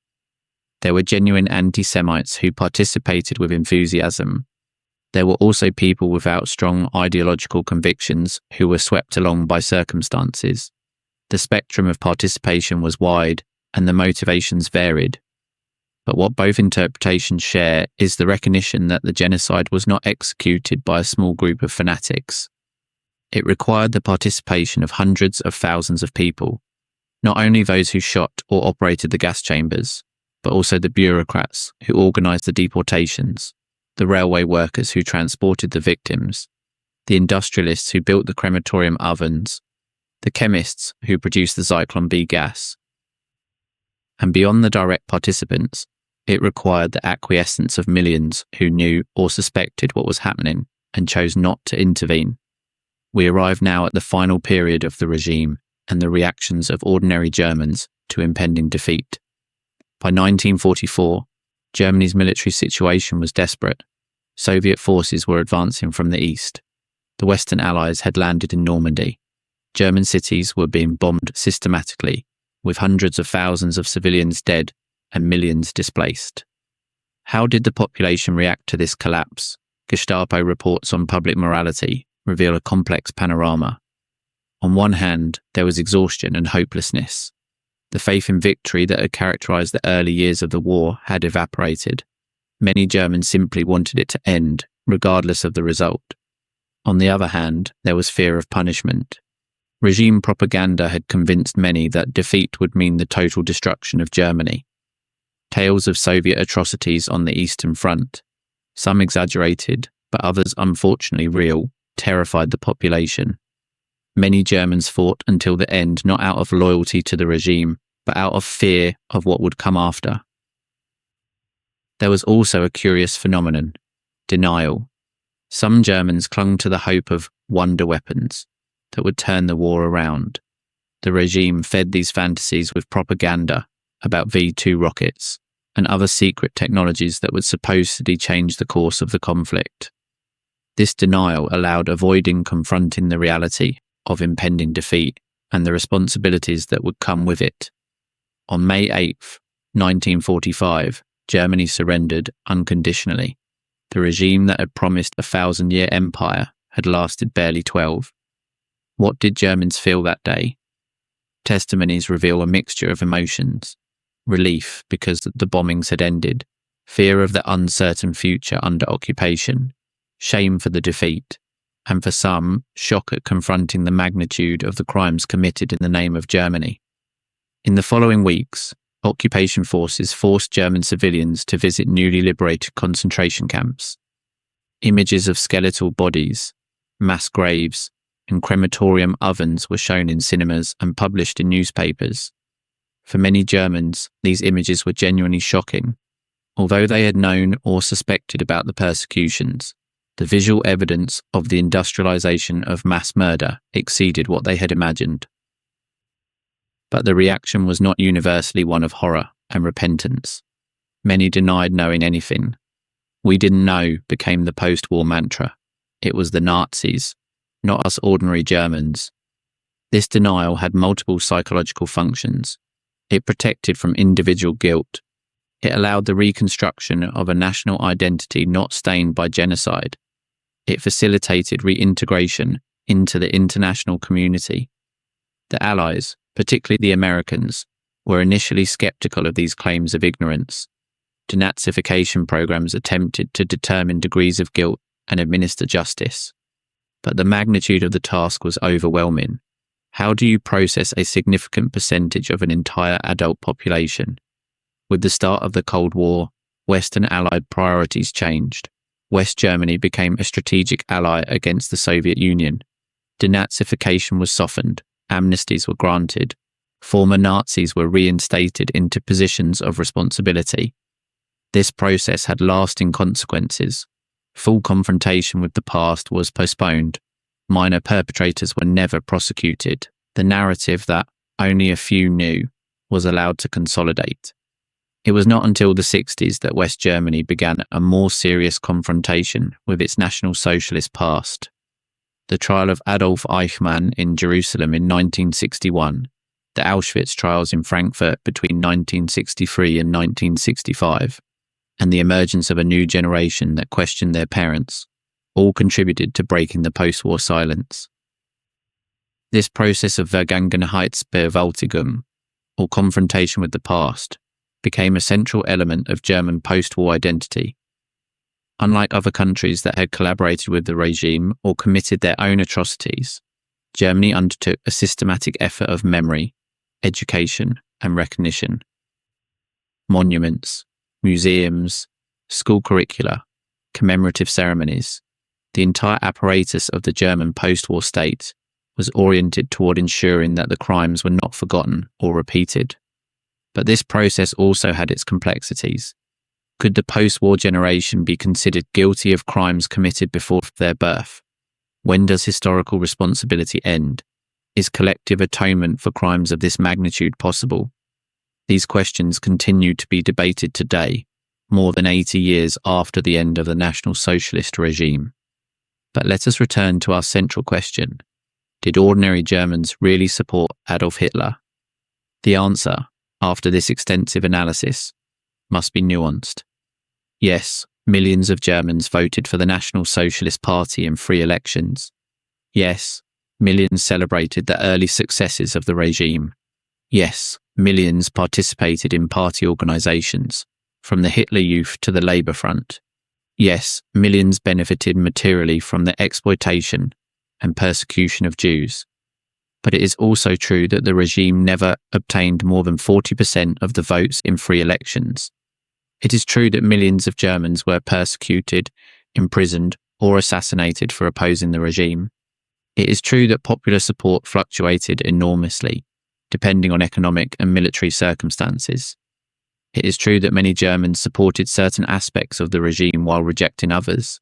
There were genuine anti-Semites who participated with enthusiasm. There were also people without strong ideological convictions who were swept along by circumstances. The spectrum of participation was wide and the motivations varied. But what both interpretations share is the recognition that the genocide was not executed by a small group of fanatics. It required the participation of hundreds of thousands of people, not only those who shot or operated the gas chambers, but also the bureaucrats who organised the deportations, the railway workers who transported the victims, the industrialists who built the crematorium ovens, the chemists who produced the Zyklon B gas. And beyond the direct participants, it required the acquiescence of millions who knew or suspected what was happening and chose not to intervene. We arrive now at the final period of the regime and the reactions of ordinary Germans to impending defeat. By 1944, Germany's military situation was desperate. Soviet forces were advancing from the east. The Western Allies had landed in Normandy. German cities were being bombed systematically, with hundreds of thousands of civilians dead and millions displaced. How did the population react to this collapse? Gestapo reports on public morality reveal a complex panorama. On one hand, there was exhaustion and hopelessness. The faith in victory that had characterized the early years of the war had evaporated. Many Germans simply wanted it to end regardless of the result. On the other hand, there was fear of punishment. Regime propaganda had convinced many that defeat would mean the total destruction of Germany. Tales of Soviet atrocities on the Eastern Front, some exaggerated, but others unfortunately real, terrified the population. Many Germans fought until the end not out of loyalty to the regime, but out of fear of what would come after. There was also a curious phenomenon: denial. Some Germans clung to the hope of wonder weapons that would turn the war around. The regime fed these fantasies with propaganda about V-2 rockets and other secret technologies that would supposedly change the course of the conflict. This denial allowed avoiding confronting the reality of impending defeat and the responsibilities that would come with it. On May 8th, 1945, Germany surrendered unconditionally. The regime that had promised a 1,000-year empire had lasted barely 12. What did Germans feel that day? Testimonies reveal a mixture of emotions: relief because the bombings had ended, fear of the uncertain future under occupation, shame for the defeat, and for some, shock at confronting the magnitude of the crimes committed in the name of Germany. In the following weeks, occupation forces forced German civilians to visit newly liberated concentration camps. Images of skeletal bodies, mass graves, and crematorium ovens were shown in cinemas and published in newspapers. For many Germans, these images were genuinely shocking. Although they had known or suspected about the persecutions, the visual evidence of the industrialization of mass murder exceeded what they had imagined. But the reaction was not universally one of horror and repentance. Many denied knowing anything. "We didn't know" became the post-war mantra. It was the Nazis, not us ordinary Germans. This denial had multiple psychological functions. It protected from individual guilt. It allowed the reconstruction of a national identity not stained by genocide. It facilitated reintegration into the international community. The Allies, particularly the Americans, were initially skeptical of these claims of ignorance. Denazification programs attempted to determine degrees of guilt and administer justice. But the magnitude of the task was overwhelming. How do you process a significant percentage of an entire adult population? With the start of the Cold War, Western Allied priorities changed. West Germany became a strategic ally against the Soviet Union. Denazification was softened, amnesties were granted, former Nazis were reinstated into positions of responsibility. This process had lasting consequences. Full confrontation with the past was postponed. Minor perpetrators were never prosecuted. The narrative that only a few knew was allowed to consolidate. It was not until the 60s that West Germany began a more serious confrontation with its National Socialist past. The trial of Adolf Eichmann in Jerusalem in 1961, the Auschwitz trials in Frankfurt between 1963 and 1965, and the emergence of a new generation that questioned their parents, all contributed to breaking the post-war silence. This process of Vergangenheitsbewältigung, or confrontation with the past, became a central element of German post-war identity. Unlike other countries that had collaborated with the regime or committed their own atrocities, Germany undertook a systematic effort of memory, education, and recognition. Monuments, museums, school curricula, commemorative ceremonies, the entire apparatus of the German post-war state was oriented toward ensuring that the crimes were not forgotten or repeated. But this process also had its complexities. Could the post-war generation be considered guilty of crimes committed before their birth? When does historical responsibility end? Is collective atonement for crimes of this magnitude possible? These questions continue to be debated today, more than 80 years after the end of the National Socialist regime. But let us return to our central question. Did ordinary Germans really support Adolf Hitler? The answer, after this extensive analysis, must be nuanced. Yes, millions of Germans voted for the National Socialist Party in free elections. Yes, millions celebrated the early successes of the regime. Yes, millions participated in party organizations, from the Hitler Youth to the Labour Front. Yes, millions benefited materially from the exploitation and persecution of Jews. But it is also true that the regime never obtained more than 40% of the votes in free elections. It is true that millions of Germans were persecuted, imprisoned, or assassinated for opposing the regime. It is true that popular support fluctuated enormously, depending on economic and military circumstances. It is true that many Germans supported certain aspects of the regime while rejecting others.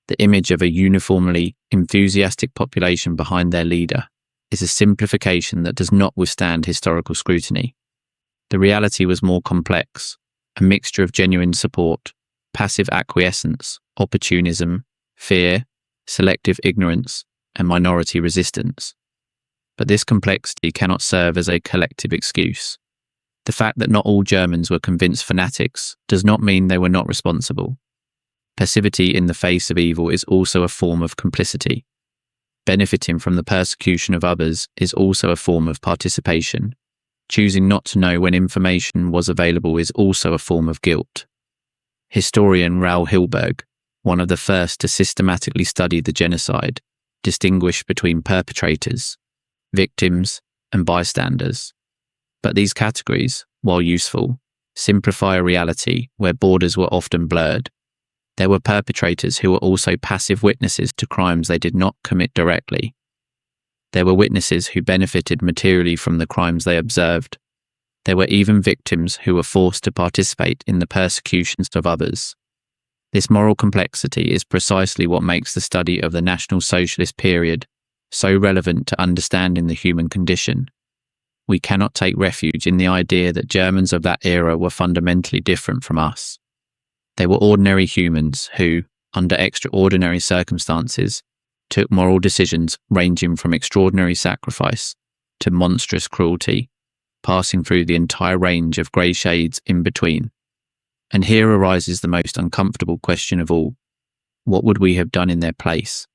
The image of a uniformly enthusiastic population behind their leader is a simplification that does not withstand historical scrutiny. The reality was more complex, a mixture of genuine support, passive acquiescence, opportunism, fear, selective ignorance, and minority resistance. But this complexity cannot serve as a collective excuse. The fact that not all Germans were convinced fanatics does not mean they were not responsible. Passivity in the face of evil is also a form of complicity. Benefiting from the persecution of others is also a form of participation. Choosing not to know when information was available is also a form of guilt. Historian Raoul Hilberg, one of the first to systematically study the genocide, distinguished between perpetrators, victims, and bystanders. But these categories, while useful, simplify a reality where borders were often blurred. There were perpetrators who were also passive witnesses to crimes they did not commit directly. There were witnesses who benefited materially from the crimes they observed. There were even victims who were forced to participate in the persecutions of others. This moral complexity is precisely what makes the study of the National Socialist period so relevant to understanding the human condition. We cannot take refuge in the idea that Germans of that era were fundamentally different from us. They were ordinary humans who, under extraordinary circumstances, took moral decisions ranging from extraordinary sacrifice to monstrous cruelty, passing through the entire range of grey shades in between. And here arises the most uncomfortable question of all. What would we have done in their place?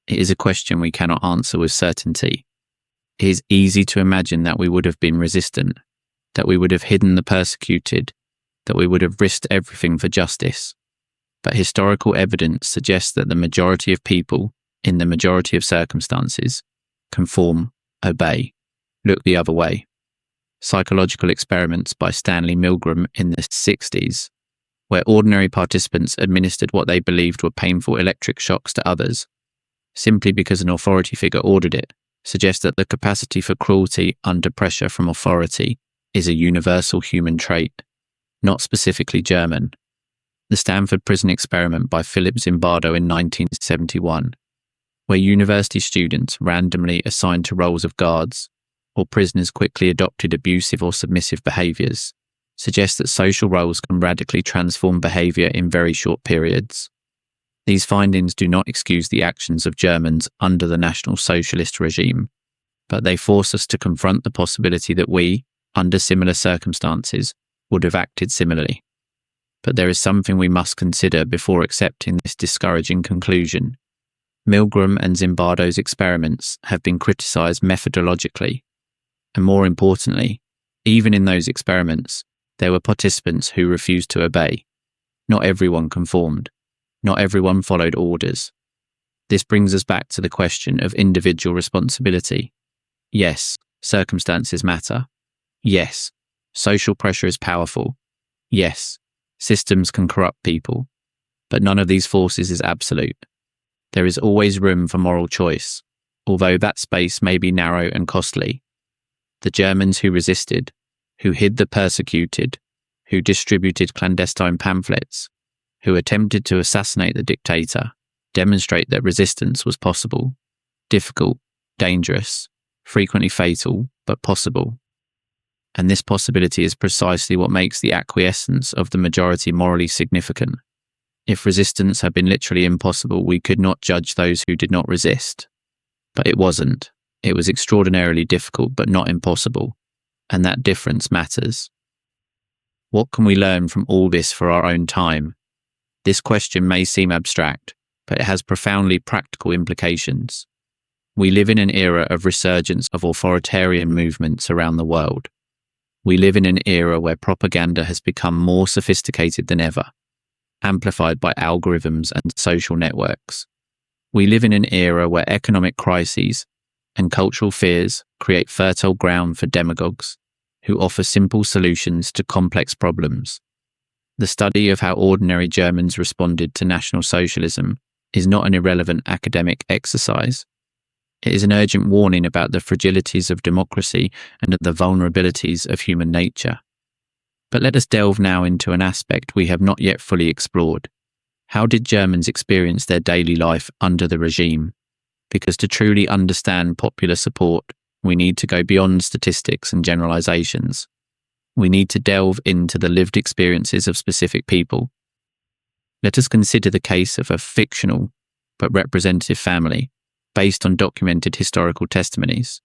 It is a question we cannot answer with certainty. It is easy to imagine that we would have been resistant, that we would have hidden the persecuted, that we would have risked everything for justice. But historical evidence suggests that the majority of people, in the majority of circumstances, conform, obey, look the other way. Psychological experiments by Stanley Milgram in the 60s, where ordinary participants administered what they believed were painful electric shocks to others, simply because an authority figure ordered it, suggest that the capacity for cruelty under pressure from authority is a universal human trait, not specifically German. The Stanford Prison Experiment by Philip Zimbardo in 1971, where university students randomly assigned to roles of guards, or prisoners quickly adopted abusive or submissive behaviours, suggests that social roles can radically transform behaviour in very short periods. These findings do not excuse the actions of Germans under the National Socialist regime, but they force us to confront the possibility that we, under similar circumstances, would have acted similarly. But there is something we must consider before accepting this discouraging conclusion. Milgram and Zimbardo's experiments have been criticised methodologically, and more importantly, even in those experiments, there were participants who refused to obey. Not everyone conformed. Not everyone followed orders. This brings us back to the question of individual responsibility. Yes, circumstances matter. Yes, social pressure is powerful. Yes, systems can corrupt people. But none of these forces is absolute. There is always room for moral choice, although that space may be narrow and costly. The Germans who resisted, who hid the persecuted, who distributed clandestine pamphlets, who attempted to assassinate the dictator, demonstrate that resistance was possible, difficult, dangerous, frequently fatal, but possible. And this possibility is precisely what makes the acquiescence of the majority morally significant. If resistance had been literally impossible, we could not judge those who did not resist. But it wasn't. It was extraordinarily difficult, but not impossible. And that difference matters. What can we learn from all this for our own time? This question may seem abstract, but it has profoundly practical implications. We live in an era of resurgence of authoritarian movements around the world. We live in an era where propaganda has become more sophisticated than ever. amplified by algorithms and social networks. We live in an era where economic crises and cultural fears create fertile ground for demagogues who offer simple solutions to complex problems. The study of how ordinary Germans responded to National Socialism is not an irrelevant academic exercise. It is an urgent warning about the fragilities of democracy and the vulnerabilities of human nature. But let us delve now into an aspect we have not yet fully explored. How did Germans experience their daily life under the regime? Because to truly understand popular support, we need to go beyond statistics and generalizations. We need to delve into the lived experiences of specific people. Let us consider the case of a fictional but representative family based on documented historical testimonies.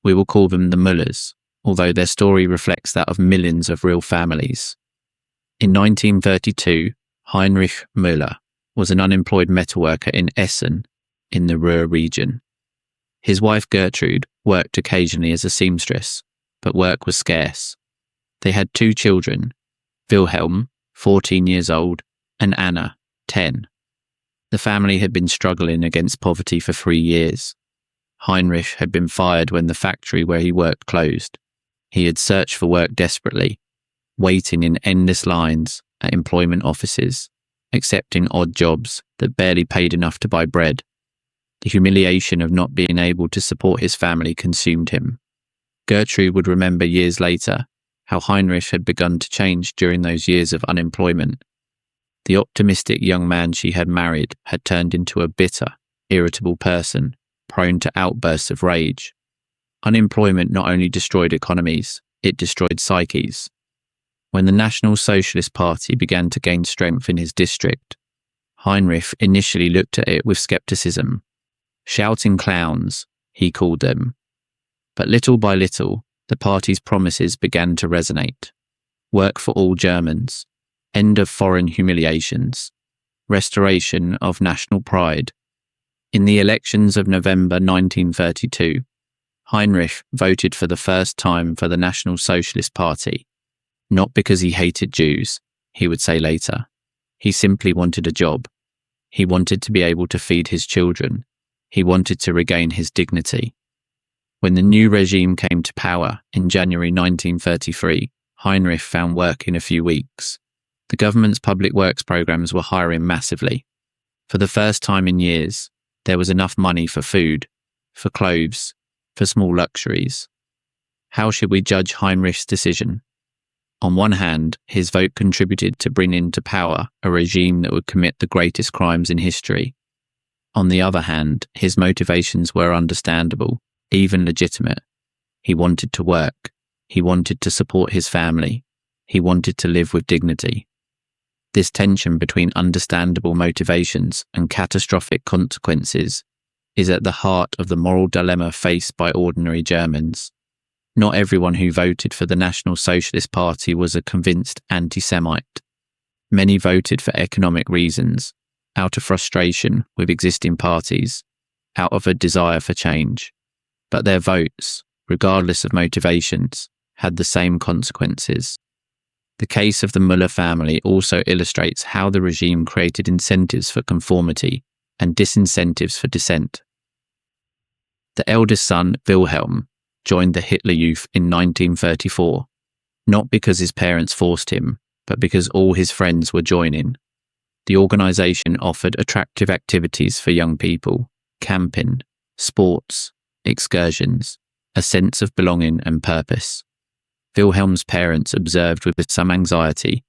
We will call them the Müllers, although their story reflects that of millions of real families. In 1932, Heinrich Müller was an unemployed metalworker in Essen, in the Ruhr region. His wife Gertrude worked occasionally as a seamstress, but work was scarce. They had 2 children, Wilhelm, 14 years old, and Anna, 10. The family had been struggling against poverty for 3 years. Heinrich had been fired when the factory where he worked closed. He had searched for work desperately, waiting in endless lines at employment offices, accepting odd jobs that barely paid enough to buy bread. The humiliation of not being able to support his family consumed him. Gertrude would remember years later how Heinrich had begun to change during those years of unemployment. The optimistic young man she had married had turned into a bitter, irritable person, prone to outbursts of rage. Unemployment not only destroyed economies, it destroyed psyches. When the National Socialist Party began to gain strength in his district, Heinrich initially looked at it with skepticism. Shouting clowns, he called them. But little by little, the party's promises began to resonate. Work for all Germans, end of foreign humiliations, restoration of national pride. In the elections of November 1932, Heinrich voted for the first time for the National Socialist Party, not because he hated Jews, he would say later. He simply wanted a job. He wanted to be able to feed his children. He wanted to regain his dignity. When the new regime came to power in January 1933, Heinrich found work in a few weeks. The government's public works programs were hiring massively. For the first time in years, there was enough money for food, for clothes, for small luxuries. How should we judge Heinrich's decision? On one hand, his vote contributed to bring into power a regime that would commit the greatest crimes in history. On the other hand, his motivations were understandable, even legitimate. He wanted to work. He wanted to support his family. He wanted to live with dignity. This tension between understandable motivations and catastrophic consequences is at the heart of the moral dilemma faced by ordinary Germans. Not everyone who voted for the National Socialist Party was a convinced anti-Semite. Many voted for economic reasons, out of frustration with existing parties, out of a desire for change. But their votes, regardless of motivations, had the same consequences. The case of the Müller family also illustrates how the regime created incentives for conformity and disincentives for dissent. The eldest son, Wilhelm, joined the Hitler Youth in 1934, not because his parents forced him, but because all his friends were joining. The organisation offered attractive activities for young people, camping, sports, excursions, a sense of belonging and purpose. Wilhelm's parents observed with some anxiety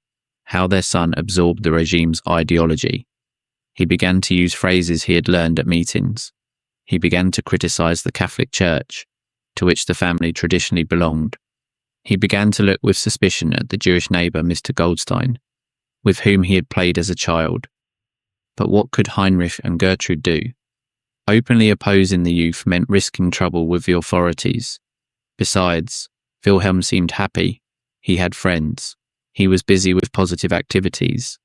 how their son absorbed the regime's ideology. He began to use phrases he had learned at meetings. He began to criticise the Catholic Church, to which the family traditionally belonged. He began to look with suspicion at the Jewish neighbour Mr. Goldstein, with whom he had played as a child. But what could Heinrich and Gertrude do? Openly opposing the youth meant risking trouble with the authorities. Besides, Wilhelm seemed happy. He had friends. He was busy with positive activities.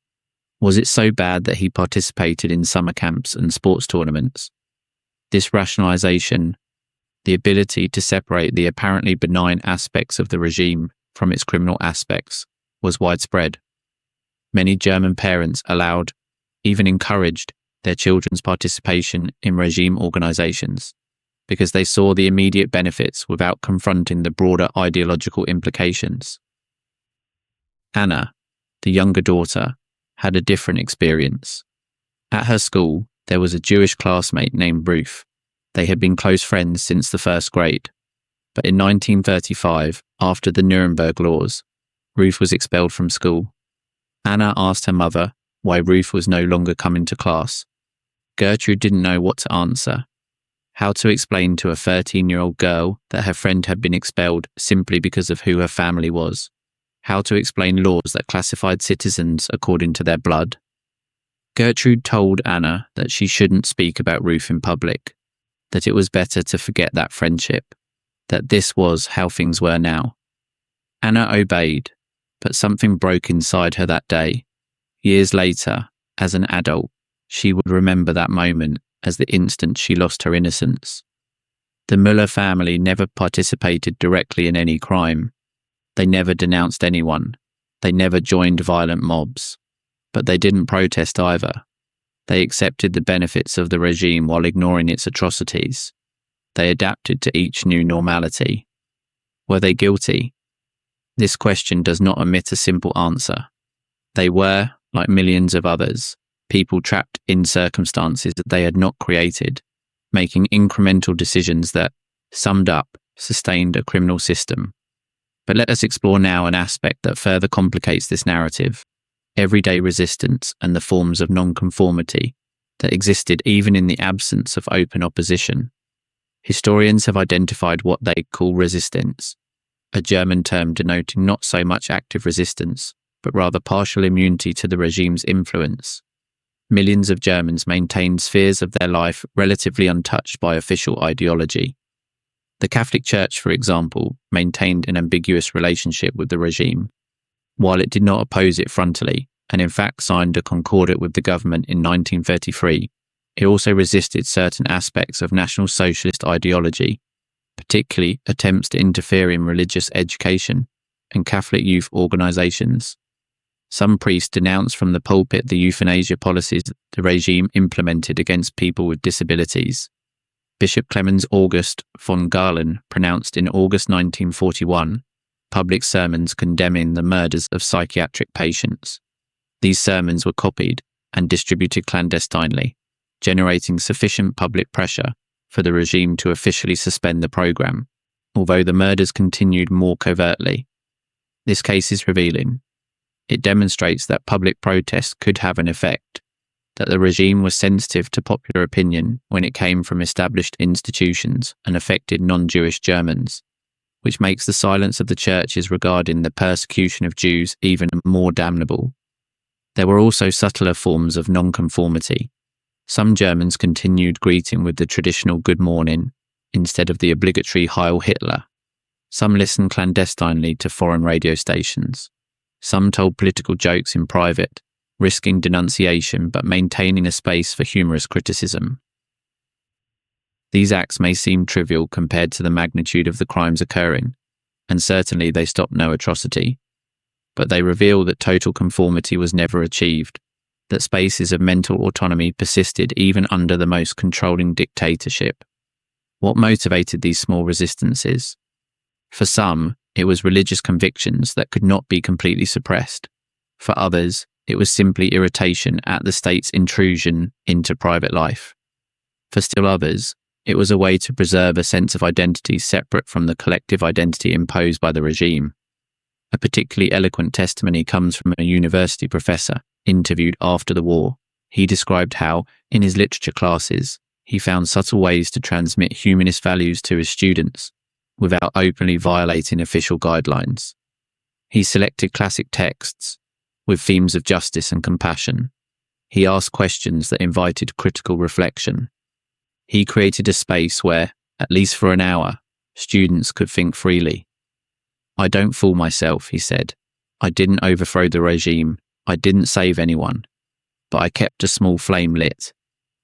Was it so bad that he participated in summer camps and sports tournaments? This rationalization, the ability to separate the apparently benign aspects of the regime from its criminal aspects, was widespread. Many German parents allowed, even encouraged, their children's participation in regime organizations because they saw the immediate benefits without confronting the broader ideological implications. Anna, the younger daughter, had a different experience. At her school, there was a Jewish classmate named Ruth. They had been close friends since the first grade. But in 1935, after the Nuremberg laws, Ruth was expelled from school. Anna asked her mother why Ruth was no longer coming to class. Gertrude didn't know what to answer. How to explain to a 13-year-old girl that her friend had been expelled simply because of who her family was. How to explain laws that classified citizens according to their blood. Gertrude told Anna that she shouldn't speak about Ruth in public, that it was better to forget that friendship, that this was how things were now. Anna obeyed, but something broke inside her that day. Years later, as an adult, she would remember that moment as the instant she lost her innocence. The Müller family never participated directly in any crime. They never denounced anyone. They never joined violent mobs. But they didn't protest either. They accepted the benefits of the regime while ignoring its atrocities. They adapted to each new normality. Were they guilty? This question does not omit a simple answer. They were, like millions of others, people trapped in circumstances that they had not created, making incremental decisions that, summed up, sustained a criminal system. But let us explore now an aspect that further complicates this narrative: everyday resistance and the forms of nonconformity that existed even in the absence of open opposition. Historians have identified what they call resistance, a German term denoting not so much active resistance, but rather partial immunity to the regime's influence. Millions of Germans maintained spheres of their life relatively untouched by official ideology. The Catholic Church, for example, maintained an ambiguous relationship with the regime. While it did not oppose it frontally, and in fact signed a concordat with the government in 1933, it also resisted certain aspects of National Socialist ideology, particularly attempts to interfere in religious education and Catholic youth organizations. Some priests denounced from the pulpit the euthanasia policies the regime implemented against people with disabilities. Bishop Clemens August von Galen pronounced in August 1941 public sermons condemning the murders of psychiatric patients. These sermons were copied and distributed clandestinely, generating sufficient public pressure for the regime to officially suspend the program, although the murders continued more covertly. This case is revealing. It demonstrates that public protest could have an effect, that the regime was sensitive to popular opinion when it came from established institutions and affected non-Jewish Germans, which makes the silence of the churches regarding the persecution of Jews even more damnable. There were also subtler forms of nonconformity. Some Germans continued greeting with the traditional good morning instead of the obligatory Heil Hitler. Some listened clandestinely to foreign radio stations. Some told political jokes in private, risking denunciation but maintaining a space for humorous criticism. These acts may seem trivial compared to the magnitude of the crimes occurring, and certainly they stop no atrocity. But they reveal that total conformity was never achieved, that spaces of mental autonomy persisted even under the most controlling dictatorship. What motivated these small resistances? For some, it was religious convictions that could not be completely suppressed. For others, it was simply irritation at the state's intrusion into private life. For still others, it was a way to preserve a sense of identity separate from the collective identity imposed by the regime. A particularly eloquent testimony comes from a university professor interviewed after the war. He described how, in his literature classes, he found subtle ways to transmit humanist values to his students, without openly violating official guidelines. He selected classic texts with themes of justice and compassion. He asked questions that invited critical reflection. He created a space where, at least for an hour, students could think freely. "I don't fool myself," he said. "I didn't overthrow the regime. I didn't save anyone. But I kept a small flame lit.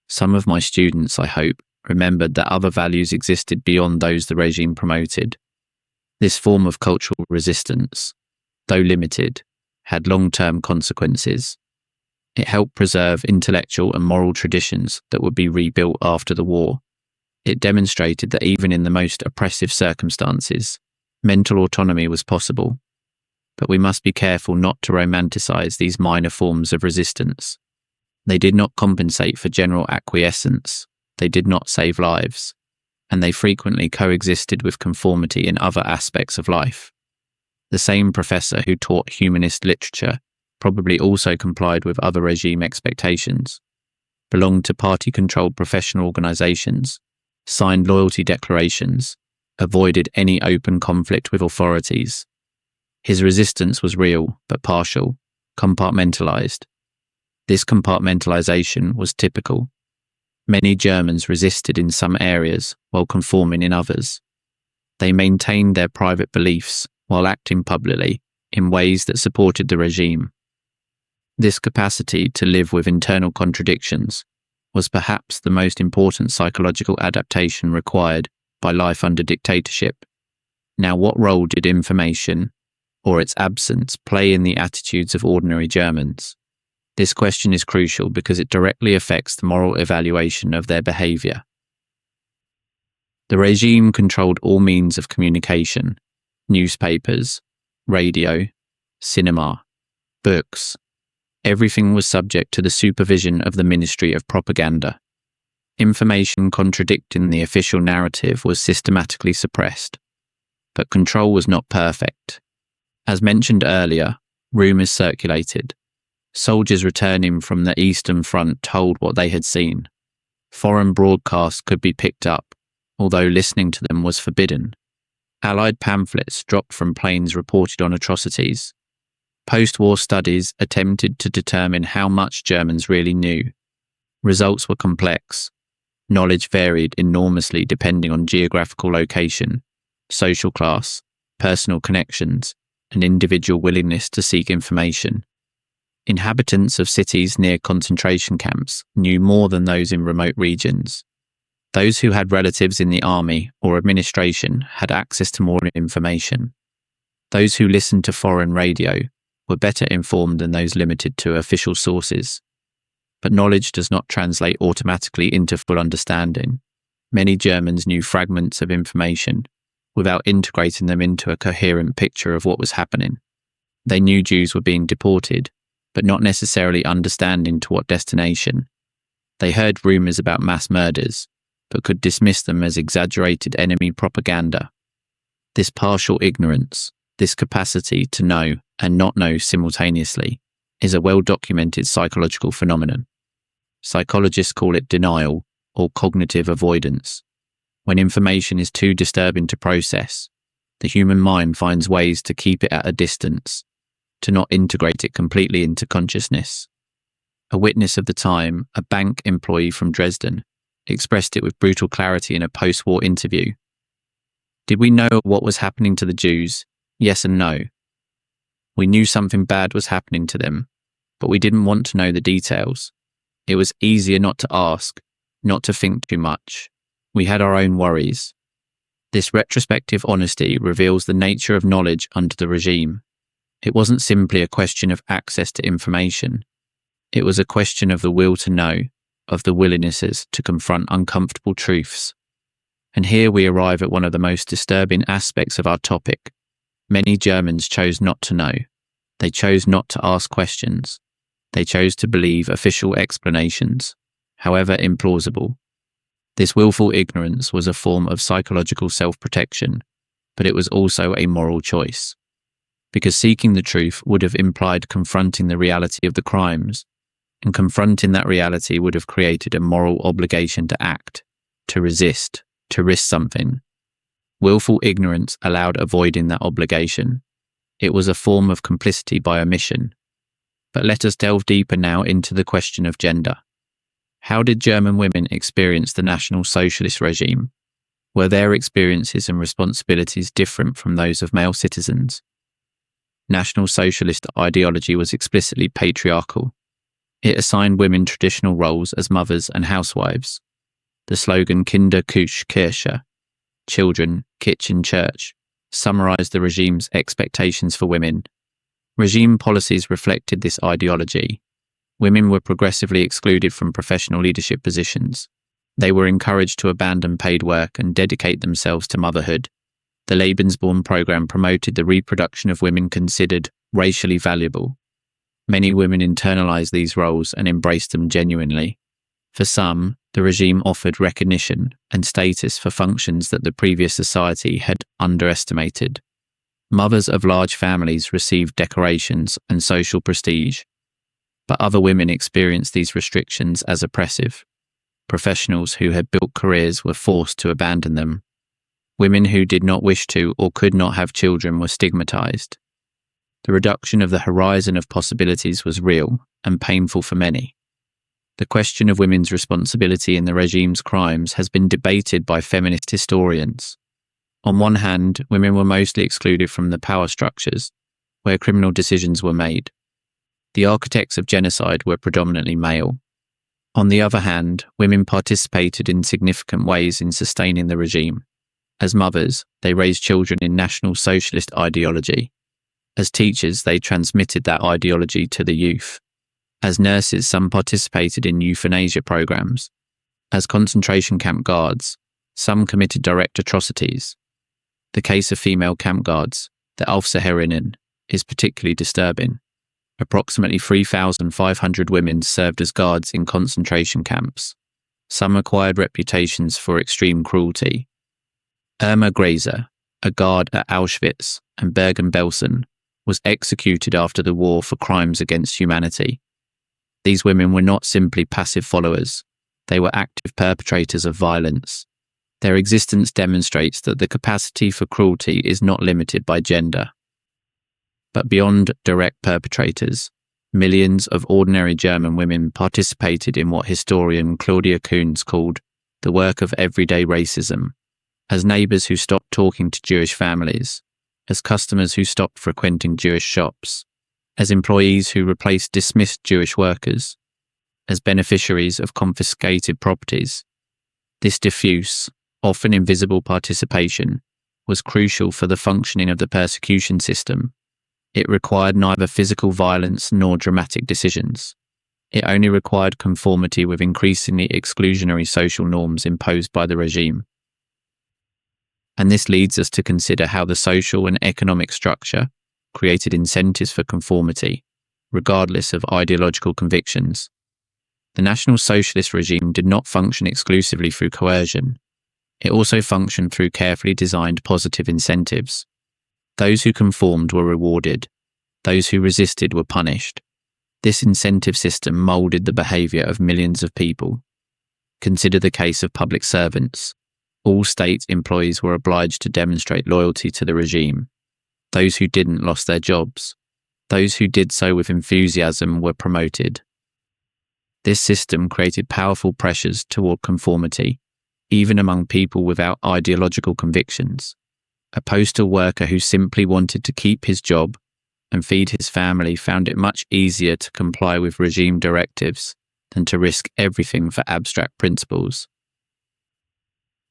Some of my students, I hope, remembered that other values existed beyond those the regime promoted." This form of cultural resistance, though limited, had long-term consequences. It helped preserve intellectual and moral traditions that would be rebuilt after the war. It demonstrated that even in the most oppressive circumstances, mental autonomy was possible. But we must be careful not to romanticize these minor forms of resistance. They did not compensate for general acquiescence, they did not save lives, and they frequently coexisted with conformity in other aspects of life. The same professor who taught humanist literature probably also complied with other regime expectations, belonged to party-controlled professional organizations, signed loyalty declarations, avoided any open conflict with authorities. His resistance was real, but partial, compartmentalized. This compartmentalization was typical. Many Germans resisted in some areas while conforming in others. They maintained their private beliefs while acting publicly in ways that supported the regime. This capacity to live with internal contradictions was perhaps the most important psychological adaptation required by life under dictatorship. Now, what role did information, or its absence, play in the attitudes of ordinary Germans? This question is crucial because it directly affects the moral evaluation of their behavior. The regime controlled all means of communication: newspapers, radio, cinema, books. Everything was subject to the supervision of the Ministry of Propaganda. Information contradicting the official narrative was systematically suppressed. But control was not perfect. As mentioned earlier, rumours circulated. Soldiers returning from the Eastern Front told what they had seen. Foreign broadcasts could be picked up, although listening to them was forbidden. Allied pamphlets dropped from planes reported on atrocities. Post-war studies attempted to determine how much Germans really knew. Results were complex. Knowledge varied enormously depending on geographical location, social class, personal connections, and individual willingness to seek information. Inhabitants of cities near concentration camps knew more than those in remote regions. Those who had relatives in the army or administration had access to more information. Those who listened to foreign radio were better informed than those limited to official sources. But knowledge does not translate automatically into full understanding. Many Germans knew fragments of information without integrating them into a coherent picture of what was happening. They knew Jews were being deported, but not necessarily understanding to what destination. They heard rumours about mass murders, but could dismiss them as exaggerated enemy propaganda. This partial ignorance, this capacity to know and not know simultaneously, is a well-documented psychological phenomenon. Psychologists call it denial or cognitive avoidance. When information is too disturbing to process, the human mind finds ways to keep it at a distance, to not integrate it completely into consciousness. A witness of the time, a bank employee from Dresden, expressed it with brutal clarity in a post-war interview. Did we know what was happening to the Jews? Yes and no. We knew something bad was happening to them, but we didn't want to know the details. It was easier not to ask, not to think too much. We had our own worries. This retrospective honesty reveals the nature of knowledge under the regime. It wasn't simply a question of access to information. It was a question of the will to know, of the willingness to confront uncomfortable truths. And here we arrive at one of the most disturbing aspects of our topic. Many Germans chose not to know. They chose not to ask questions. They chose to believe official explanations, however implausible. This willful ignorance was a form of psychological self-protection, but it was also a moral choice. Because seeking the truth would have implied confronting the reality of the crimes, and confronting that reality would have created a moral obligation to act, to resist, to risk something. Willful ignorance allowed avoiding that obligation. It was a form of complicity by omission. But let us delve deeper now into the question of gender. How did German women experience the National Socialist regime? Were their experiences and responsibilities different from those of male citizens? National Socialist ideology was explicitly patriarchal. It assigned women traditional roles as mothers and housewives. The slogan Kinder, Küche, Kirche, children, kitchen, church, summarized the regime's expectations for women. Regime policies reflected this ideology. Women were progressively excluded from professional leadership positions. They were encouraged to abandon paid work and dedicate themselves to motherhood. The Lebensborn program promoted the reproduction of women considered racially valuable. Many women internalized these roles and embraced them genuinely. For some, the regime offered recognition and status for functions that the previous society had underestimated. Mothers of large families received decorations and social prestige, but other women experienced these restrictions as oppressive. Professionals who had built careers were forced to abandon them. Women who did not wish to or could not have children were stigmatized. The reduction of the horizon of possibilities was real and painful for many. The question of women's responsibility in the regime's crimes has been debated by feminist historians. On one hand, women were mostly excluded from the power structures, where criminal decisions were made. The architects of genocide were predominantly male. On the other hand, women participated in significant ways in sustaining the regime. As mothers, they raised children in National Socialist ideology. As teachers, they transmitted that ideology to the youth. As nurses, some participated in euthanasia programs. As concentration camp guards, some committed direct atrocities. The case of female camp guards, the Aufseherinnen, is particularly disturbing. Approximately 3,500 women served as guards in concentration camps. Some acquired reputations for extreme cruelty. Irma Greiser, a guard at Auschwitz and Bergen-Belsen, was executed after the war for crimes against humanity. These women were not simply passive followers, they were active perpetrators of violence. Their existence demonstrates that the capacity for cruelty is not limited by gender. But beyond direct perpetrators, millions of ordinary German women participated in what historian Claudia Kuhns called the work of everyday racism, as neighbours who stopped talking to Jewish families, as customers who stopped frequenting Jewish shops, as employees who replaced dismissed Jewish workers, as beneficiaries of confiscated properties. This diffuse, often invisible participation was crucial for the functioning of the persecution system. It required neither physical violence nor dramatic decisions. It only required conformity with increasingly exclusionary social norms imposed by the regime. And this leads us to consider how the social and economic structure created incentives for conformity, regardless of ideological convictions. The National Socialist regime did not function exclusively through coercion. It also functioned through carefully designed positive incentives. Those who conformed were rewarded. Those who resisted were punished. This incentive system moulded the behaviour of millions of people. Consider the case of public servants. All state employees were obliged to demonstrate loyalty to the regime. Those who didn't lost their jobs. Those who did so with enthusiasm were promoted. This system created powerful pressures toward conformity, even among people without ideological convictions. A postal worker who simply wanted to keep his job and feed his family found it much easier to comply with regime directives than to risk everything for abstract principles.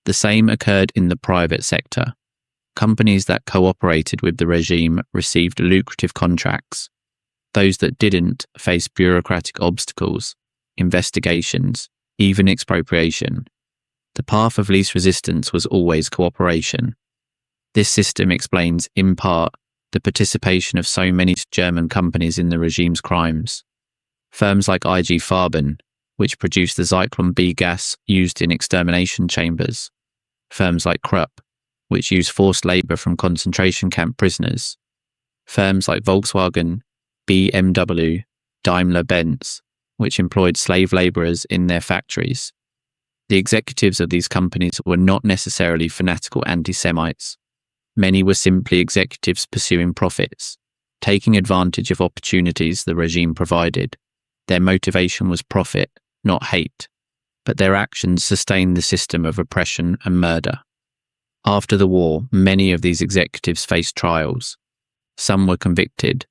The same occurred in the private sector. Companies that cooperated with the regime received lucrative contracts. Those that didn't faced bureaucratic obstacles, investigations, even expropriation. The path of least resistance was always cooperation. This system explains, in part, the participation of so many German companies in the regime's crimes. Firms like IG Farben, which produced the Zyklon B gas used in extermination chambers. Firms like Krupp, which used forced labour from concentration camp prisoners. Firms like Volkswagen, BMW, Daimler-Benz, which employed slave labourers in their factories. The executives of these companies were not necessarily fanatical anti-Semites. Many were simply executives pursuing profits, taking advantage of opportunities the regime provided. Their motivation was profit, not hate, but their actions sustained the system of oppression and murder. After the war, many of these executives faced trials. Some were convicted,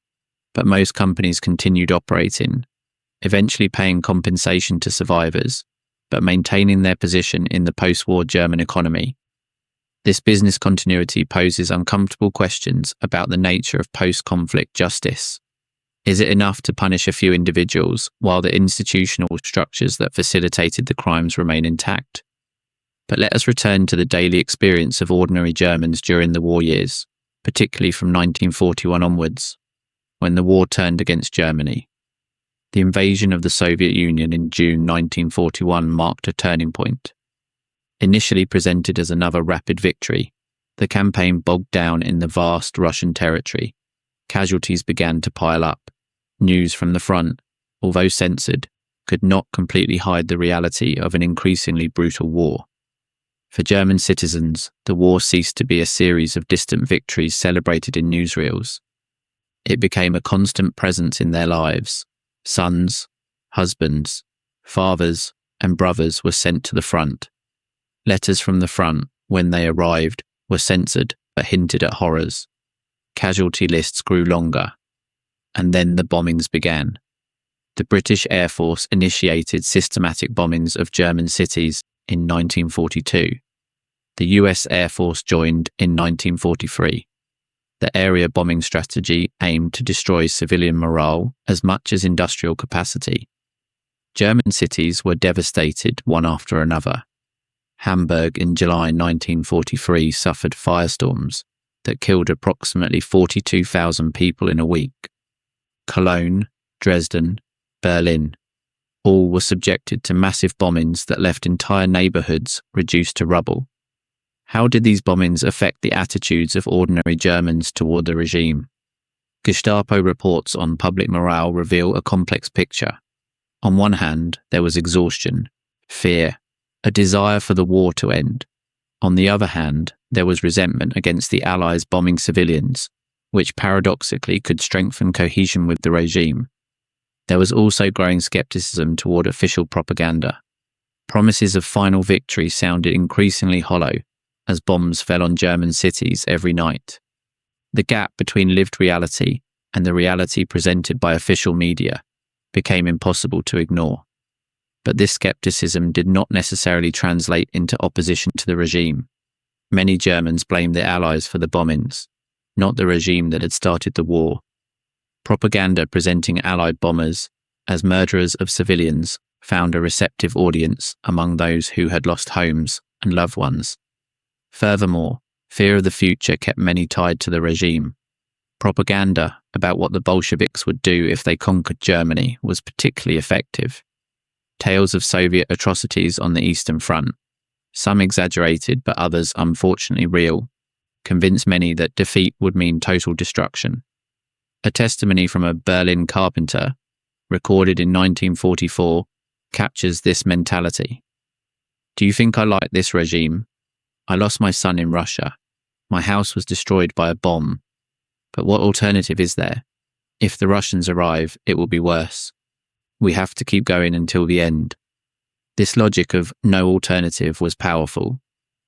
but most companies continued operating, eventually paying compensation to survivors, but maintaining their position in the post-war German economy. This business continuity poses uncomfortable questions about the nature of post-conflict justice. Is it enough to punish a few individuals while the institutional structures that facilitated the crimes remain intact? But let us return to the daily experience of ordinary Germans during the war years, particularly from 1941 onwards, when the war turned against Germany. The invasion of the Soviet Union in June 1941 marked a turning point. Initially presented as another rapid victory, the campaign bogged down in the vast Russian territory. Casualties began to pile up. News from the front, although censored, could not completely hide the reality of an increasingly brutal war. For German citizens, the war ceased to be a series of distant victories celebrated in newsreels. It became a constant presence in their lives. Sons, husbands, fathers, and brothers were sent to the front. Letters from the front, when they arrived, were censored but hinted at horrors. Casualty lists grew longer. And then the bombings began. The British Air Force initiated systematic bombings of German cities in 1942. The US Air Force joined in 1943. The area bombing strategy aimed to destroy civilian morale as much as industrial capacity. German cities were devastated one after another. Hamburg in July 1943 suffered firestorms that killed approximately 42,000 people in a week. Cologne, Dresden, Berlin, all were subjected to massive bombings that left entire neighbourhoods reduced to rubble. How did these bombings affect the attitudes of ordinary Germans toward the regime? Gestapo reports on public morale reveal a complex picture. On one hand, there was exhaustion, fear, a desire for the war to end. On the other hand, there was resentment against the Allies bombing civilians, which paradoxically could strengthen cohesion with the regime. There was also growing skepticism toward official propaganda. Promises of final victory sounded increasingly hollow as bombs fell on German cities every night. The gap between lived reality and the reality presented by official media became impossible to ignore. But this skepticism did not necessarily translate into opposition to the regime. Many Germans blamed the Allies for the bombings, not the regime that had started the war. Propaganda presenting Allied bombers as murderers of civilians found a receptive audience among those who had lost homes and loved ones. Furthermore, fear of the future kept many tied to the regime. Propaganda about what the Bolsheviks would do if they conquered Germany was particularly effective. Tales of Soviet atrocities on the Eastern Front, some exaggerated but others unfortunately real, convinced many that defeat would mean total destruction. A testimony from a Berlin carpenter, recorded in 1944, captures this mentality. "Do you think I like this regime? I lost my son in Russia. My house was destroyed by a bomb. But what alternative is there? If the Russians arrive, it will be worse. We have to keep going until the end." This logic of no alternative was powerful.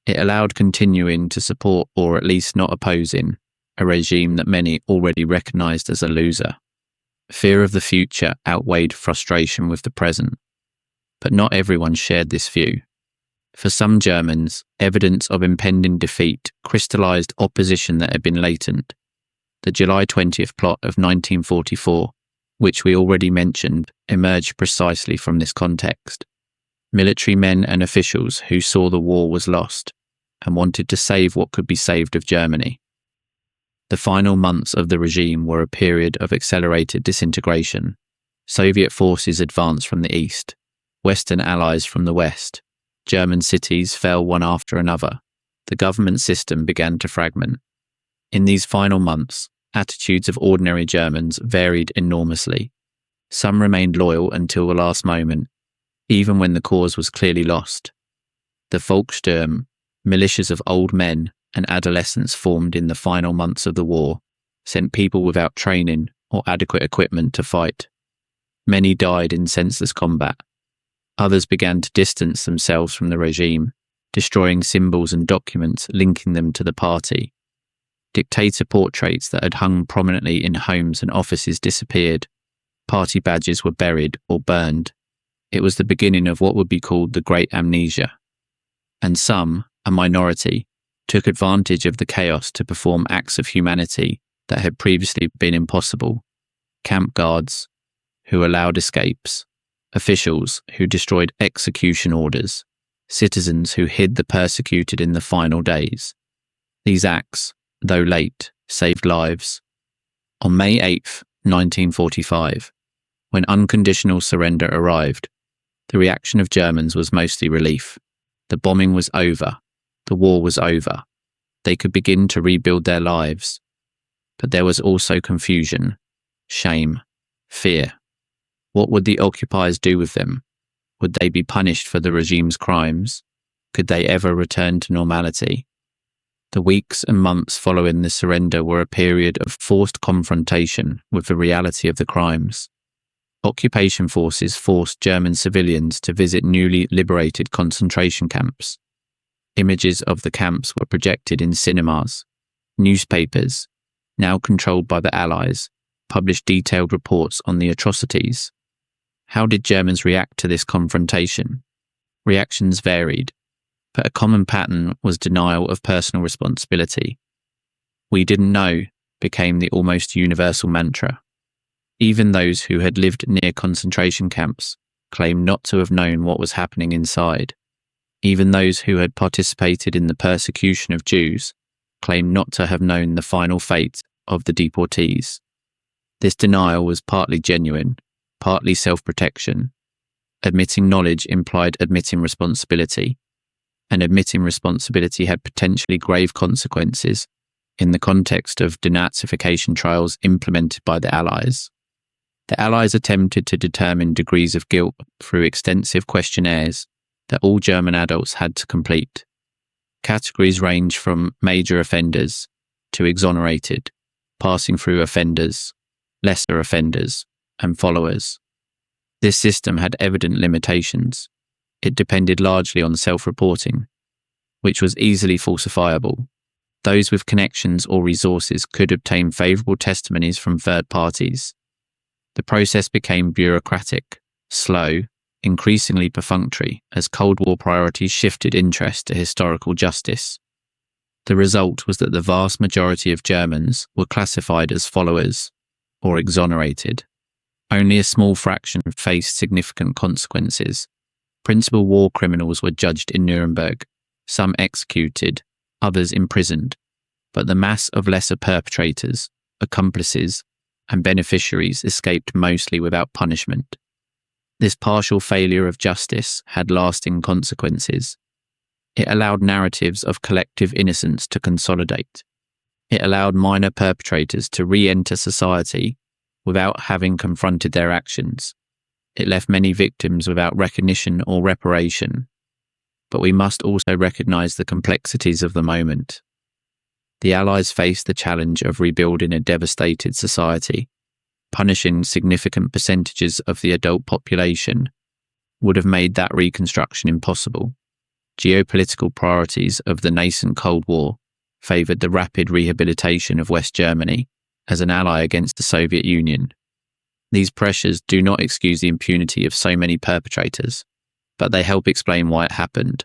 It allowed continuing to support, or at least not opposing, a regime that many already recognized as a loser. Fear of the future outweighed frustration with the present. But not everyone shared this view. For some Germans, evidence of impending defeat crystallized opposition that had been latent. The July 20th plot of 1944, which we already mentioned, emerged precisely from this context. Military men and officials who saw the war was lost and wanted to save what could be saved of Germany. The final months of the regime were a period of accelerated disintegration. Soviet forces advanced from the east, Western allies from the west. German cities fell one after another. The government system began to fragment. In these final months, attitudes of ordinary Germans varied enormously. Some remained loyal until the last moment, even when the cause was clearly lost. The Volkssturm, militias of old men and adolescents formed in the final months of the war, sent people without training or adequate equipment to fight. Many died in senseless combat. Others began to distance themselves from the regime, destroying symbols and documents linking them to the party. Dictator portraits that had hung prominently in homes and offices disappeared. Party badges were buried or burned. It was the beginning of what would be called the Great Amnesia. And some, a minority, took advantage of the chaos to perform acts of humanity that had previously been impossible. camp guards who allowed escapes, officials who destroyed execution orders, citizens who hid the persecuted in the final days. These acts, though late, saved lives. On May 8, 1945, when unconditional surrender arrived, the reaction of Germans was mostly relief. The bombing was over. The war was over. They could begin to rebuild their lives. But there was also confusion, shame, fear. What would the occupiers do with them? Would they be punished for the regime's crimes? Could they ever return to normality? The weeks and months following the surrender were a period of forced confrontation with the reality of the crimes. Occupation forces forced German civilians to visit newly liberated concentration camps. Images of the camps were projected in cinemas. Newspapers, now controlled by the Allies, published detailed reports on the atrocities. How did Germans react to this confrontation? Reactions varied, but a common pattern was denial of personal responsibility. "We didn't know" became the almost universal mantra. Even those who had lived near concentration camps claimed not to have known what was happening inside. Even those who had participated in the persecution of Jews claimed not to have known the final fate of the deportees. This denial was partly genuine, partly self-protection. Admitting knowledge implied admitting responsibility, and admitting responsibility had potentially grave consequences in the context of denazification trials implemented by the Allies. The Allies attempted to determine degrees of guilt through extensive questionnaires that all German adults had to complete. Categories range from major offenders to exonerated, passing through offenders, lesser offenders, and followers. This system had evident limitations. It depended largely on self-reporting, which was easily falsifiable. Those with connections or resources could obtain favourable testimonies from third parties. The process became bureaucratic, slow, increasingly perfunctory as Cold War priorities shifted interest to historical justice. The result was that the vast majority of Germans were classified as followers or exonerated. Only a small fraction faced significant consequences. Principal war criminals were judged in Nuremberg, some executed, others imprisoned, but the mass of lesser perpetrators, accomplices, and beneficiaries escaped mostly without punishment. This partial failure of justice had lasting consequences. It allowed narratives of collective innocence to consolidate. It allowed minor perpetrators to re-enter society without having confronted their actions. It left many victims without recognition or reparation. But we must also recognize the complexities of the moment. The Allies faced the challenge of rebuilding a devastated society. Punishing significant percentages of the adult population would have made that reconstruction impossible. Geopolitical priorities of the nascent Cold War favoured the rapid rehabilitation of West Germany as an ally against the Soviet Union. These pressures do not excuse the impunity of so many perpetrators, but they help explain why it happened.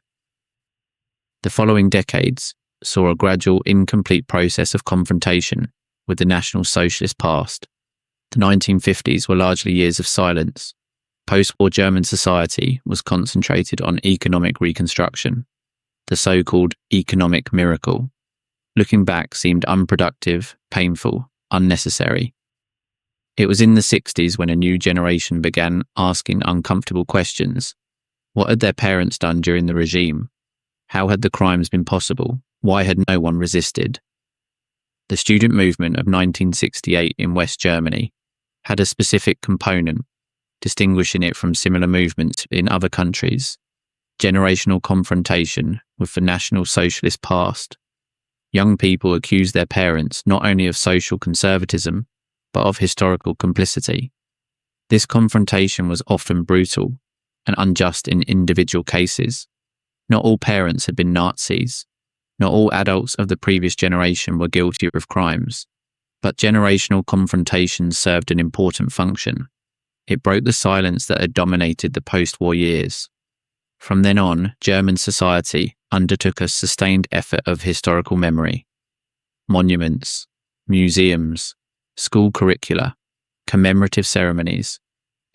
The following decades saw a gradual, incomplete process of confrontation with the National Socialist past. The 1950s were largely years of silence. Post-war German society was concentrated on economic reconstruction, the so-called economic miracle. Looking back seemed unproductive, painful, unnecessary. It was in the 60s when a new generation began asking uncomfortable questions. What had their parents done during the regime? How had the crimes been possible? Why had no one resisted? The student movement of 1968 in West Germany had a specific component, distinguishing it from similar movements in other countries: generational confrontation with the National Socialist past. Young people accused their parents not only of social conservatism, but of historical complicity. This confrontation was often brutal and unjust in individual cases. Not all parents had been Nazis. Not all adults of the previous generation were guilty of crimes. But generational confrontation served an important function. It broke the silence that had dominated the post-war years. From then on, German society undertook a sustained effort of historical memory. Monuments, museums, school curricula, commemorative ceremonies.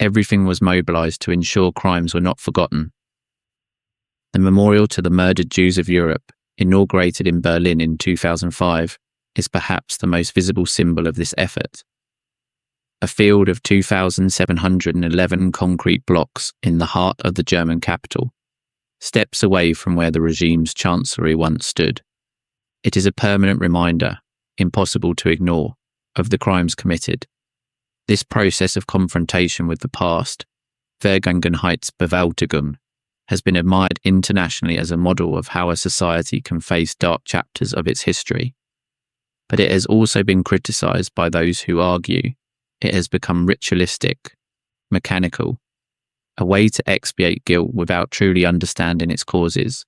Everything was mobilized to ensure crimes were not forgotten. The memorial to the murdered Jews of Europe, inaugurated in Berlin in 2005, is perhaps the most visible symbol of this effort. A field of 2,711 concrete blocks in the heart of the German capital, steps away from where the regime's chancellery once stood. It is a permanent reminder, impossible to ignore, of the crimes committed. This process of confrontation with the past, Vergangenheitsbewältigung, has been admired internationally as a model of how a society can face dark chapters of its history. But it has also been criticised by those who argue it has become ritualistic, mechanical, a way to expiate guilt without truly understanding its causes.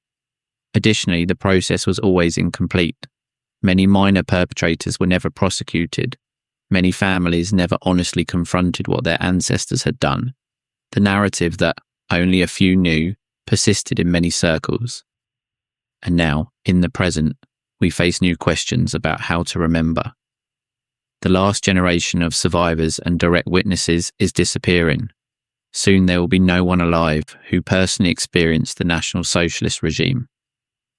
Additionally, the process was always incomplete. Many minor perpetrators were never prosecuted. Many families never honestly confronted what their ancestors had done. The narrative that only a few knew persisted in many circles. And now, in the present, we face new questions about how to remember. The last generation of survivors and direct witnesses is disappearing. Soon there will be no one alive who personally experienced the National Socialist regime.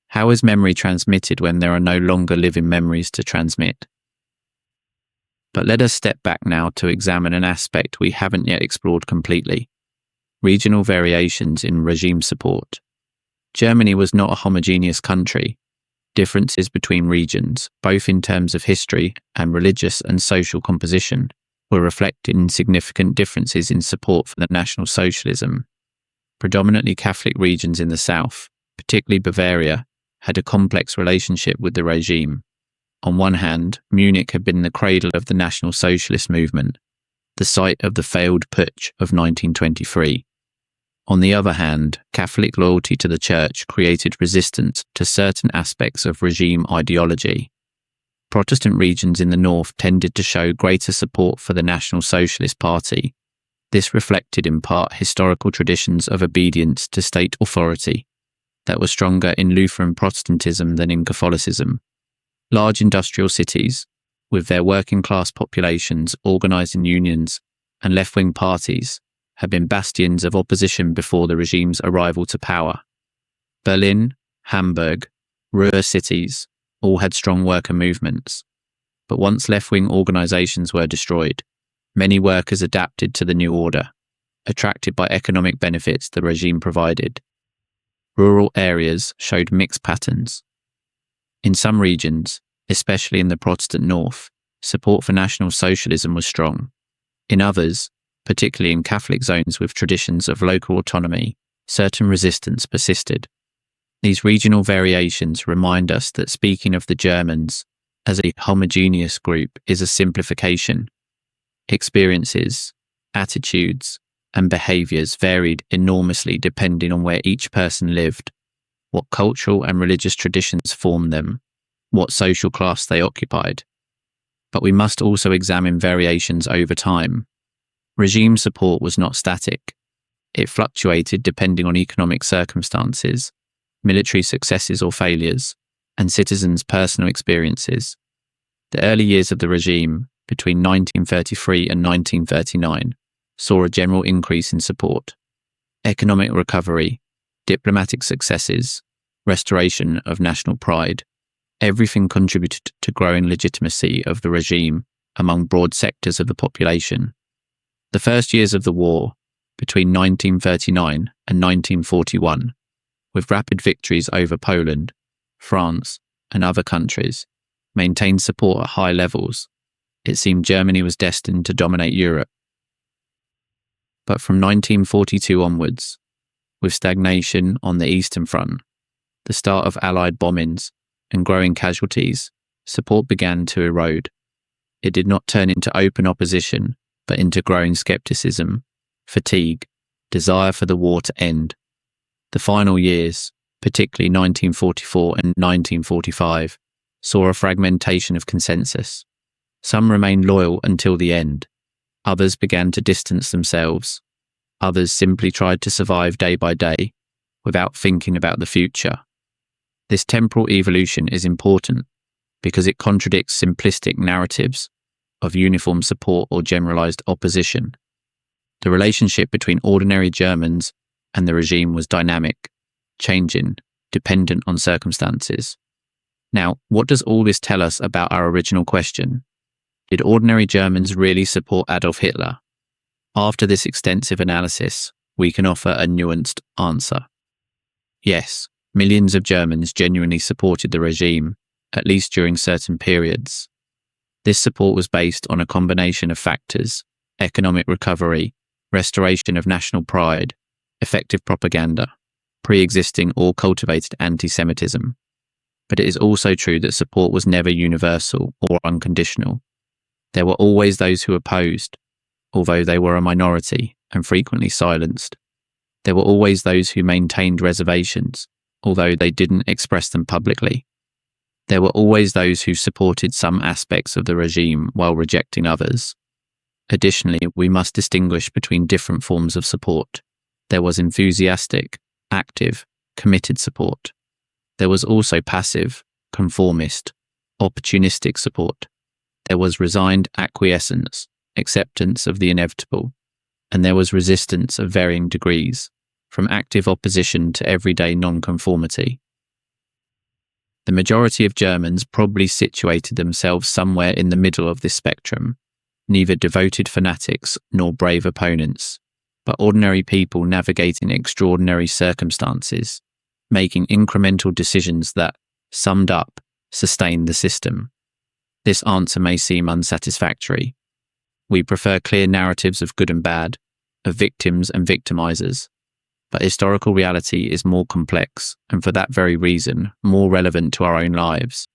How is memory transmitted when there are no longer living memories to transmit? But let us step back now to examine an aspect we haven't yet explored completely: regional variations in regime support. Germany was not a homogeneous country. Differences between regions, both in terms of history and religious and social composition, were reflected in significant differences in support for the National Socialism. Predominantly Catholic regions in the south, particularly Bavaria, had a complex relationship with the regime. On one hand, Munich had been the cradle of the National Socialist movement, the site of the failed putsch of 1923. On the other hand, Catholic loyalty to the Church created resistance to certain aspects of regime ideology. Protestant regions in the north tended to show greater support for the National Socialist Party. This reflected in part historical traditions of obedience to state authority that were stronger in Lutheran Protestantism than in Catholicism. Large industrial cities, with their working-class populations organised in unions and left-wing parties, had been bastions of opposition before the regime's arrival to power. Berlin, Hamburg, Ruhr cities all had strong worker movements. But once left-wing organisations were destroyed, many workers adapted to the new order, attracted by economic benefits the regime provided. Rural areas showed mixed patterns. In some regions, especially in the Protestant north, support for National Socialism was strong. In others, particularly in Catholic zones with traditions of local autonomy, certain resistance persisted. These regional variations remind us that speaking of the Germans as a homogeneous group is a simplification. Experiences, attitudes, and behaviours varied enormously depending on where each person lived, what cultural and religious traditions formed them, what social class they occupied. But we must also examine variations over time. Regime support was not static. It fluctuated depending on economic circumstances, military successes or failures, and citizens' personal experiences. The early years of the regime, between 1933 and 1939, saw a general increase in support. Economic recovery, diplomatic successes, restoration of national pride, everything contributed to growing legitimacy of the regime among broad sectors of the population. The first years of the war, between 1939 and 1941, with rapid victories over Poland, France, and other countries, maintained support at high levels. It seemed Germany was destined to dominate Europe. But from 1942 onwards, with stagnation on the Eastern Front, the start of Allied bombings, and growing casualties, support began to erode. It did not turn into open opposition, but into growing skepticism, fatigue, desire for the war to end. The final years, particularly 1944 and 1945, saw a fragmentation of consensus. Some remained loyal until the end. Others began to distance themselves. Others simply tried to survive day by day, without thinking about the future. This temporal evolution is important because it contradicts simplistic narratives. of uniform support or generalized opposition. The relationship between ordinary Germans and the regime was dynamic, changing, dependent on circumstances. Now, what does all this tell us about our original question? Did ordinary Germans really support Adolf Hitler? After this extensive analysis, we can offer a nuanced answer. Yes, millions of Germans genuinely supported the regime, at least during certain periods. This support was based on a combination of factors: economic recovery, restoration of national pride, effective propaganda, pre-existing or cultivated anti-Semitism. But it is also true that support was never universal or unconditional. There were always those who opposed, although they were a minority and frequently silenced. There were always those who maintained reservations, although they didn't express them publicly. There were always those who supported some aspects of the regime while rejecting others. Additionally, we must distinguish between different forms of support. There was enthusiastic, active, committed support. There was also passive, conformist, opportunistic support. There was resigned acquiescence, acceptance of the inevitable, and there was resistance of varying degrees, from active opposition to everyday nonconformity. The majority of Germans probably situated themselves somewhere in the middle of this spectrum, neither devoted fanatics nor brave opponents, but ordinary people navigating extraordinary circumstances, making incremental decisions that, summed up, sustained the system. This answer may seem unsatisfactory. We prefer clear narratives of good and bad, of victims and victimizers. But historical reality is more complex, and for that very reason, more relevant to our own lives.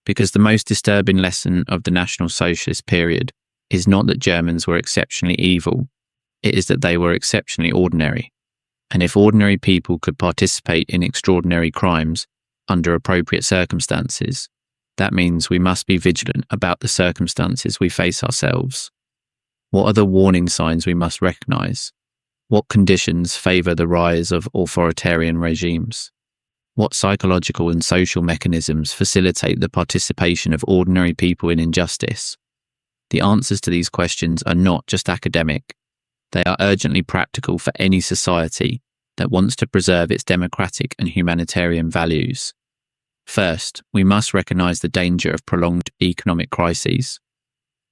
Because the most disturbing lesson of the National Socialist period is not that Germans were exceptionally evil, it is that they were exceptionally ordinary. And if ordinary people could participate in extraordinary crimes under appropriate circumstances, that means we must be vigilant about the circumstances we face ourselves. What are the warning signs we must recognize? What conditions favor the rise of authoritarian regimes? What psychological and social mechanisms facilitate the participation of ordinary people in injustice? The answers to these questions are not just academic. They are urgently practical for any society that wants to preserve its democratic and humanitarian values. First, we must recognize the danger of prolonged economic crises.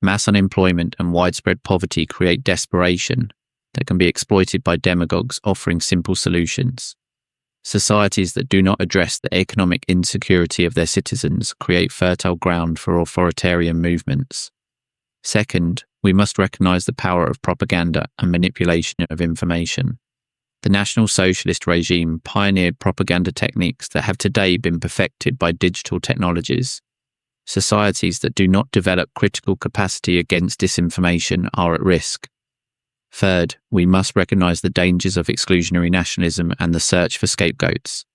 Mass unemployment and widespread poverty create desperation that can be exploited by demagogues offering simple solutions. Societies that do not address the economic insecurity of their citizens create fertile ground for authoritarian movements. Second, we must recognize the power of propaganda and manipulation of information. The National Socialist regime pioneered propaganda techniques that have today been perfected by digital technologies. Societies that do not develop critical capacity against disinformation are at risk. Third, we must recognize the dangers of exclusionary nationalism and the search for scapegoats.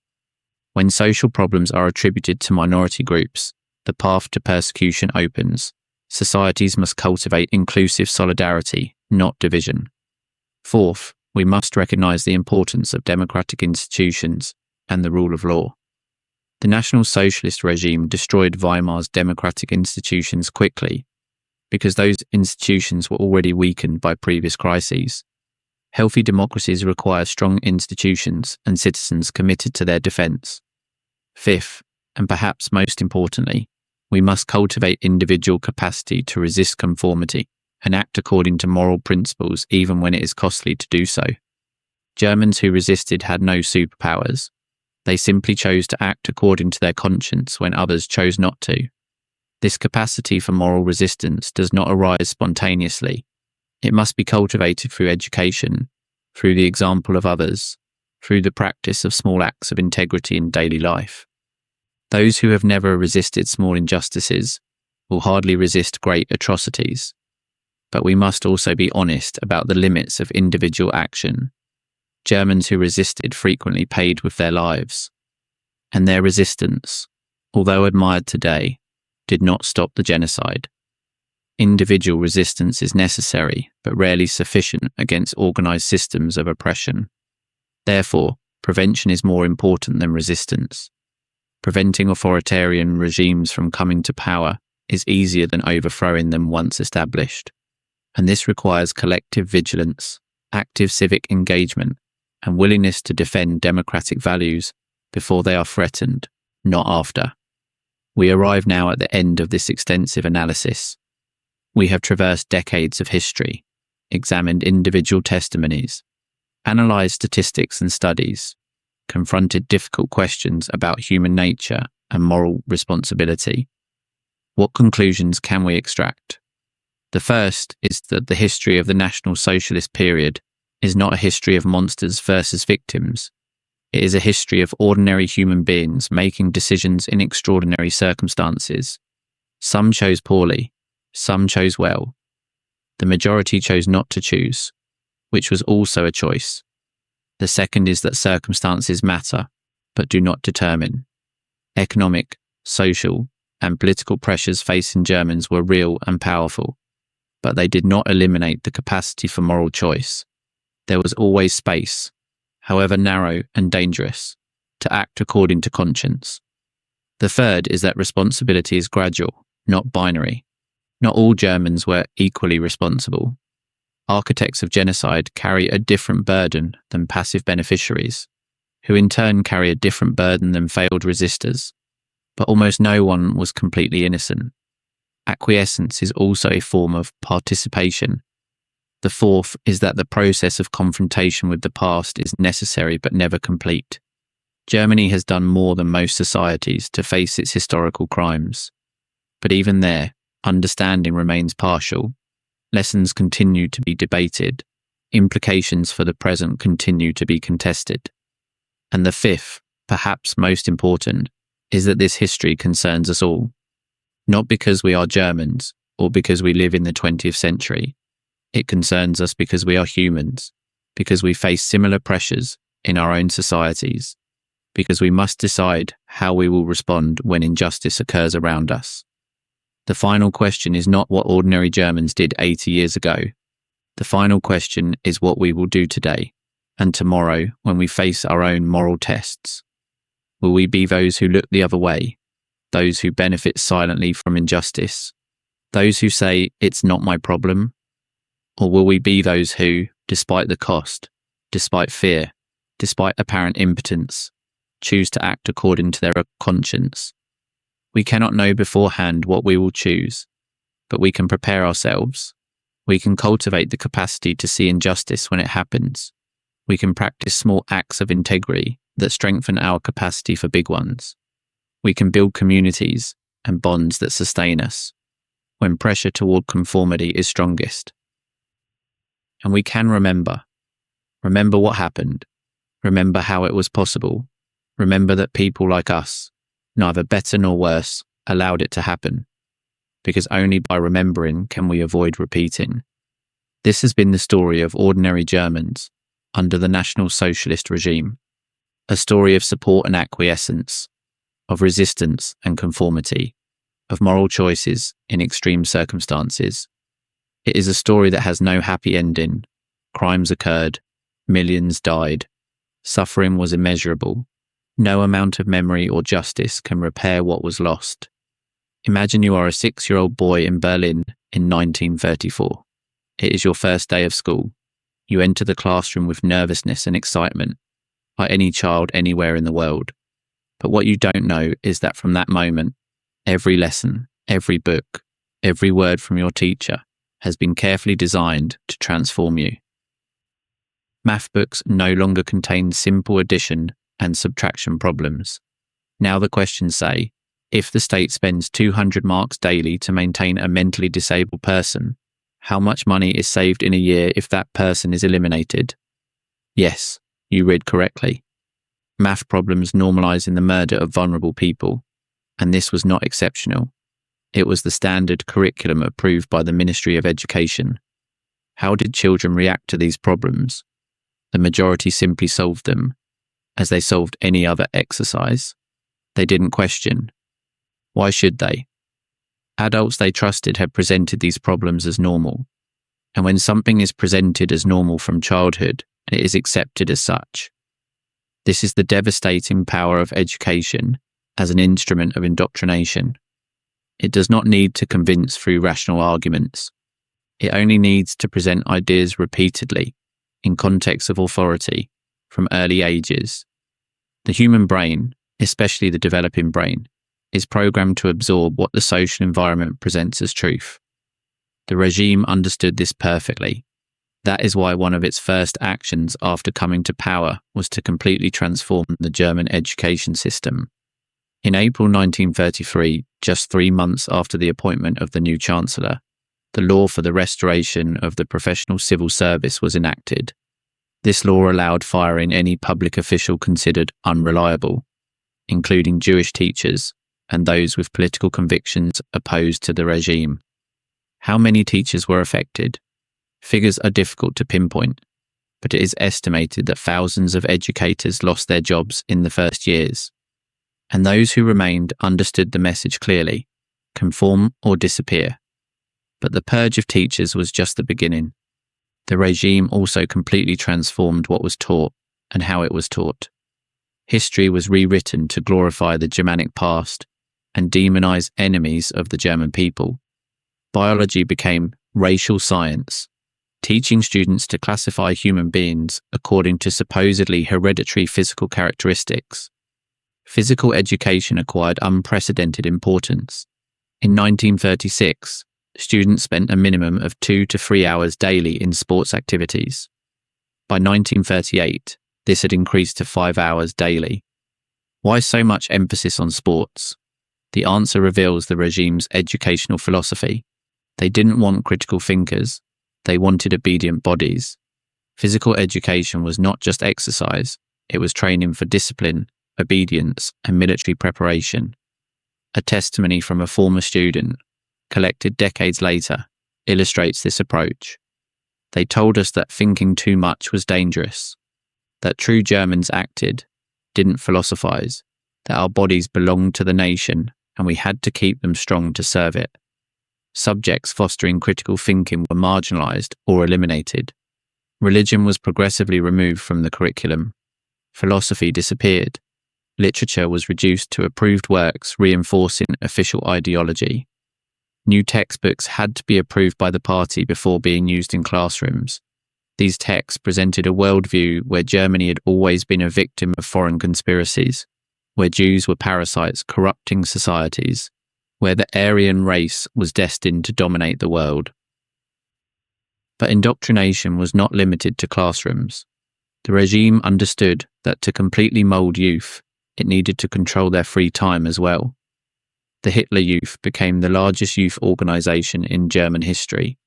When social problems are attributed to minority groups, the path to persecution opens. Societies must cultivate inclusive solidarity, not division. Fourth, we must recognize the importance of democratic institutions and the rule of law. The National Socialist regime destroyed Weimar's democratic institutions quickly because those institutions were already weakened by previous crises. Healthy democracies require strong institutions and citizens committed to their defense. Fifth, and perhaps most importantly, we must cultivate individual capacity to resist conformity and act according to moral principles even when it is costly to do so. Germans who resisted had no superpowers. They simply chose to act according to their conscience when others chose not to. This capacity for moral resistance does not arise spontaneously. It must be cultivated through education, through the example of others, through the practice of small acts of integrity in daily life. Those who have never resisted small injustices will hardly resist great atrocities. But we must also be honest about the limits of individual action. Germans who resisted frequently paid with their lives. And their resistance, although admired today, did not stop the genocide. Individual resistance is necessary, but rarely sufficient against organized systems of oppression. Therefore, prevention is more important than resistance. Preventing authoritarian regimes from coming to power is easier than overthrowing them once established. And this requires collective vigilance, active civic engagement, and willingness to defend democratic values before they are threatened, not after. We arrive now at the end of this extensive analysis. We have traversed decades of history, examined individual testimonies, analysed statistics and studies, confronted difficult questions about human nature and moral responsibility. What conclusions can we extract? The first is that the history of the National Socialist period is not a history of monsters versus victims. It is a history of ordinary human beings making decisions in extraordinary circumstances. Some chose poorly, some chose well. The majority chose not to choose, which was also a choice. The second is that circumstances matter, but do not determine. Economic, social, and political pressures facing Germans were real and powerful, but they did not eliminate the capacity for moral choice. There was always space, however narrow and dangerous, to act according to conscience. The third is that responsibility is gradual, not binary. Not all Germans were equally responsible. Architects of genocide carry a different burden than passive beneficiaries, who in turn carry a different burden than failed resistors. But almost no one was completely innocent. Acquiescence is also a form of participation. The fourth is that the process of confrontation with the past is necessary but never complete. Germany has done more than most societies to face its historical crimes. But even there, understanding remains partial. Lessons continue to be debated. Implications for the present continue to be contested. And the fifth, perhaps most important, is that this history concerns us all. Not because we are Germans or because we live in the 20th century. It concerns us because we are humans, because we face similar pressures in our own societies, because we must decide how we will respond when injustice occurs around us. The final question is not what ordinary Germans did 80 years ago. The final question is what we will do today and tomorrow when we face our own moral tests. Will we be those who look the other way, those who benefit silently from injustice, those who say it's not my problem? Or will we be those who, despite the cost, despite fear, despite apparent impotence, choose to act according to their conscience? We cannot know beforehand what we will choose, but we can prepare ourselves. We can cultivate the capacity to see injustice when it happens. We can practice small acts of integrity that strengthen our capacity for big ones. We can build communities and bonds that sustain us when pressure toward conformity is strongest. And we can remember what happened, remember how it was possible, remember that people like us, neither better nor worse, allowed it to happen, because only by remembering can we avoid repeating. This has been the story of ordinary Germans under the National Socialist regime, a story of support and acquiescence, of resistance and conformity, of moral choices in extreme circumstances. It is a story that has no happy ending. Crimes occurred, millions died, suffering was immeasurable. No amount of memory or justice can repair what was lost. Imagine you are a 6-year-old boy in Berlin in 1934. It is your first day of school. You enter the classroom with nervousness and excitement, like any child anywhere in the world. But what you don't know is that from that moment, every lesson, every book, every word from your teacher has been carefully designed to transform you. Math books no longer contain simple addition and subtraction problems. Now the questions say, if the state spends 200 marks daily to maintain a mentally disabled person, how much money is saved in a year if that person is eliminated? Yes, you read correctly. Math problems normalising the murder of vulnerable people, and this was not exceptional. It was the standard curriculum approved by the Ministry of Education. How did children react to these problems? The majority simply solved them, as they solved any other exercise. They didn't question. Why should they? Adults they trusted had presented these problems as normal, and when something is presented as normal from childhood, it is accepted as such. This is the devastating power of education as an instrument of indoctrination. It does not need to convince through rational arguments. It only needs to present ideas repeatedly, in context of authority, from early ages. The human brain, especially the developing brain, is programmed to absorb what the social environment presents as truth. The regime understood this perfectly. That is why one of its first actions after coming to power was to completely transform the German education system. In April 1933, just 3 months after the appointment of the new Chancellor, the law for the restoration of the professional civil service was enacted. This law allowed firing any public official considered unreliable, including Jewish teachers and those with political convictions opposed to the regime. How many teachers were affected? Figures are difficult to pinpoint, but it is estimated that thousands of educators lost their jobs in the first years. And those who remained understood the message clearly: conform or disappear. But the purge of teachers was just the beginning. The regime also completely transformed what was taught and how it was taught. History was rewritten to glorify the Germanic past and demonize enemies of the German people. Biology became racial science, teaching students to classify human beings according to supposedly hereditary physical characteristics. Physical education acquired unprecedented importance. In 1936, students spent a minimum of 2 to 3 hours daily in sports activities. By 1938, this had increased to 5 hours daily. Why so much emphasis on sports? The answer reveals the regime's educational philosophy. They didn't want critical thinkers. They wanted obedient bodies. Physical education was not just exercise. It was training for discipline, obedience, and military preparation. A testimony from a former student, collected decades later, illustrates this approach. They told us that thinking too much was dangerous, that true Germans acted, didn't philosophize, that our bodies belonged to the nation and we had to keep them strong to serve it. Subjects fostering critical thinking were marginalized or eliminated. Religion was progressively removed from the curriculum. Philosophy disappeared. Literature was reduced to approved works reinforcing official ideology. New textbooks had to be approved by the party before being used in classrooms. These texts presented a worldview where Germany had always been a victim of foreign conspiracies, where Jews were parasites corrupting societies, where the Aryan race was destined to dominate the world. But indoctrination was not limited to classrooms. The regime understood that to completely mold youth, it needed to control their free time as well. The Hitler Youth became the largest youth organization in German history.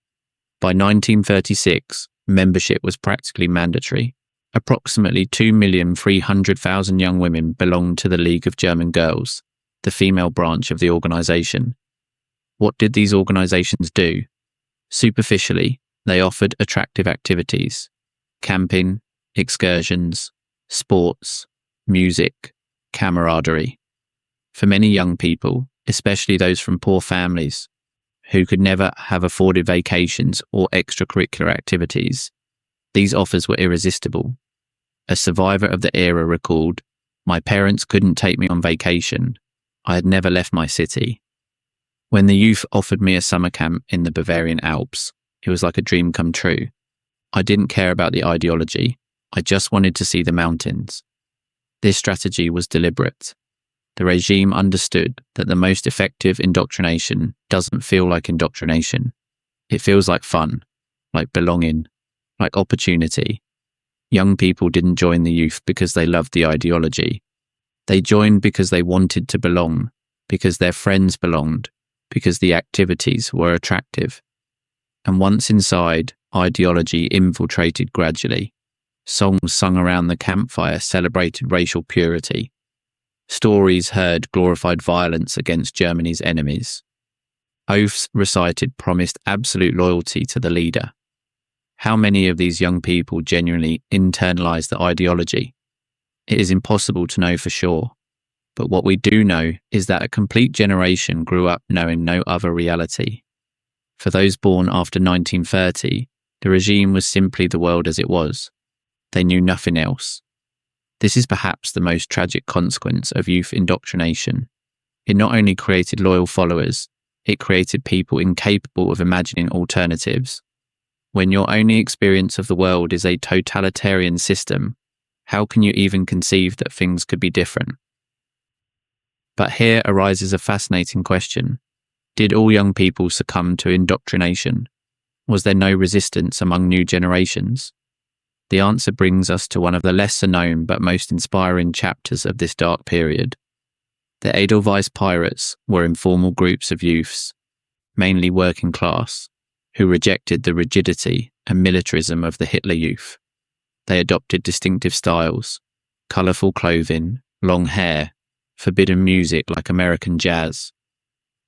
By 1936, membership was practically mandatory. Approximately 2,300,000 young women belonged to the League of German Girls, the female branch of the organization. What did these organizations do? Superficially, they offered attractive activities: camping, excursions, sports, music, camaraderie. For many young people, especially those from poor families, who could never have afforded vacations or extracurricular activities, these offers were irresistible. A survivor of the era recalled, "My parents couldn't take me on vacation. I had never left my city. When the youth offered me a summer camp in the Bavarian Alps, it was like a dream come true. I didn't care about the ideology. I just wanted to see the mountains." This strategy was deliberate. The regime understood that the most effective indoctrination doesn't feel like indoctrination. It feels like fun, like belonging, like opportunity. Young people didn't join the youth because they loved the ideology. They joined because they wanted to belong, because their friends belonged, because the activities were attractive. And once inside, ideology infiltrated gradually. Songs sung around the campfire celebrated racial purity. Stories heard glorified violence against Germany's enemies. Oaths recited promised absolute loyalty to the leader. How many of these young people genuinely internalized the ideology? It is impossible to know for sure. But what we do know is that a complete generation grew up knowing no other reality. For those born after 1930, the regime was simply the world as it was. They knew nothing else. This is perhaps the most tragic consequence of youth indoctrination. It not only created loyal followers, It created people incapable of imagining alternatives. When your only experience of the world is a totalitarian system, how can you even conceive that things could be different? But here arises a fascinating question. Did all young people succumb to indoctrination? Was there no resistance among new generations? The answer brings us to one of the lesser known but most inspiring chapters of this dark period. The Edelweiss Pirates were informal groups of youths, mainly working class, who rejected the rigidity and militarism of the Hitler Youth. They adopted distinctive styles, colourful clothing, long hair, forbidden music like American jazz.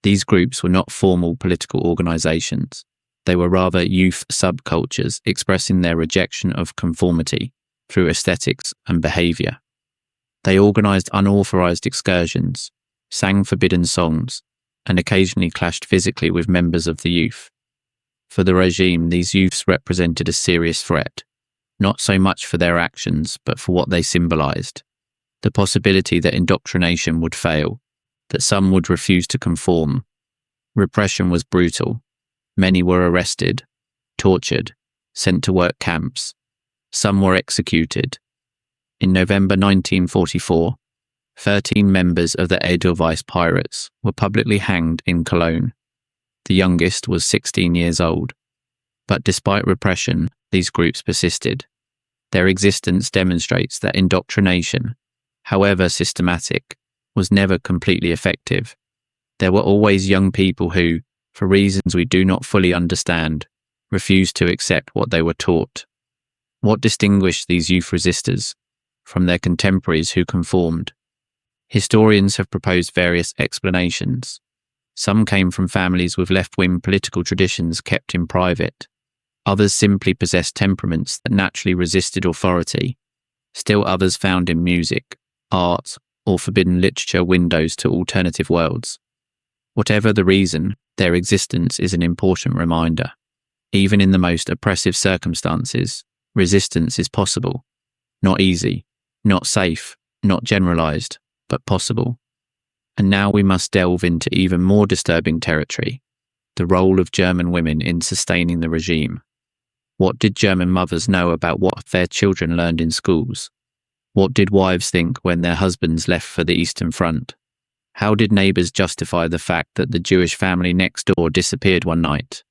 These groups were not formal political organisations. They were rather youth subcultures expressing their rejection of conformity through aesthetics and behaviour. They organised unauthorised excursions, sang forbidden songs, and occasionally clashed physically with members of the youth. For the regime, these youths represented a serious threat, not so much for their actions, but for what they symbolised. The possibility that indoctrination would fail, that some would refuse to conform. Repression was brutal. Many were arrested, tortured, sent to work camps. Some were executed. In November 1944, 13 members of the Edelweiss Pirates were publicly hanged in Cologne. The youngest was 16 years old. But despite repression, these groups persisted. Their existence demonstrates that indoctrination, however systematic, was never completely effective. There were always young people who, for reasons we do not fully understand, refused to accept what they were taught. What distinguished these youth resistors from their contemporaries who conformed? Historians have proposed various explanations. Some came from families with left-wing political traditions kept in private. Others simply possessed temperaments that naturally resisted authority. Still others found in music, art, or forbidden literature windows to alternative worlds. Whatever the reason, their existence is an important reminder. Even in the most oppressive circumstances, resistance is possible. Not easy, not safe, not generalized, but possible. And now we must delve into even more disturbing territory, the role of German women in sustaining the regime. What did German mothers know about what their children learned in schools? What did wives think when their husbands left for the Eastern Front? How did neighbours justify the fact that the Jewish family next door disappeared one night?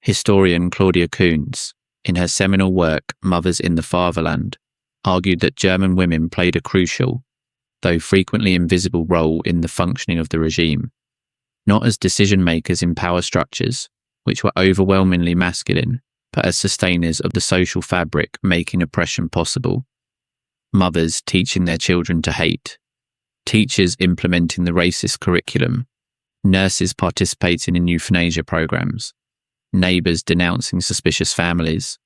Historian Claudia Kuhns, in her seminal work Mothers in the Fatherland, argued that German women played a crucial, though frequently invisible, role in the functioning of the regime, not as decision-makers in power structures, which were overwhelmingly masculine, but as sustainers of the social fabric making oppression possible. Mothers teaching their children to hate, teachers implementing the racist curriculum, nurses participating in euthanasia programs, neighbours denouncing suspicious families,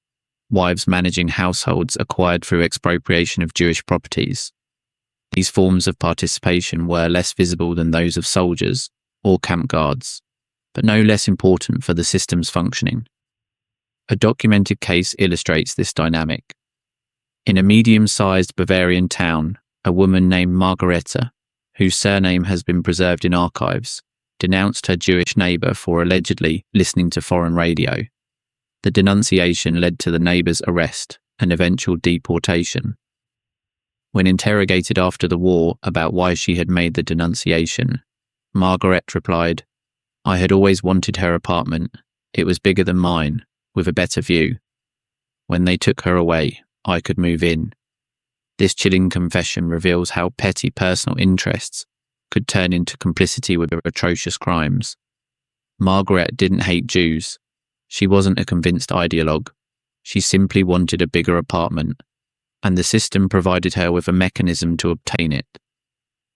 wives managing households acquired through expropriation of Jewish properties. These forms of participation were less visible than those of soldiers or camp guards, but no less important for the system's functioning. A documented case illustrates this dynamic. In a medium-sized Bavarian town, a woman named Margareta, whose surname has been preserved in archives, denounced her Jewish neighbour for allegedly listening to foreign radio. The denunciation led to the neighbour's arrest and eventual deportation. When interrogated after the war about why she had made the denunciation, Margaret replied, "I had always wanted her apartment. It was bigger than mine, with a better view. When they took her away, I could move in." This chilling confession reveals how petty personal interests could turn into complicity with atrocious crimes. Margaret didn't hate Jews. She wasn't a convinced ideologue. She simply wanted a bigger apartment, and the system provided her with a mechanism to obtain it.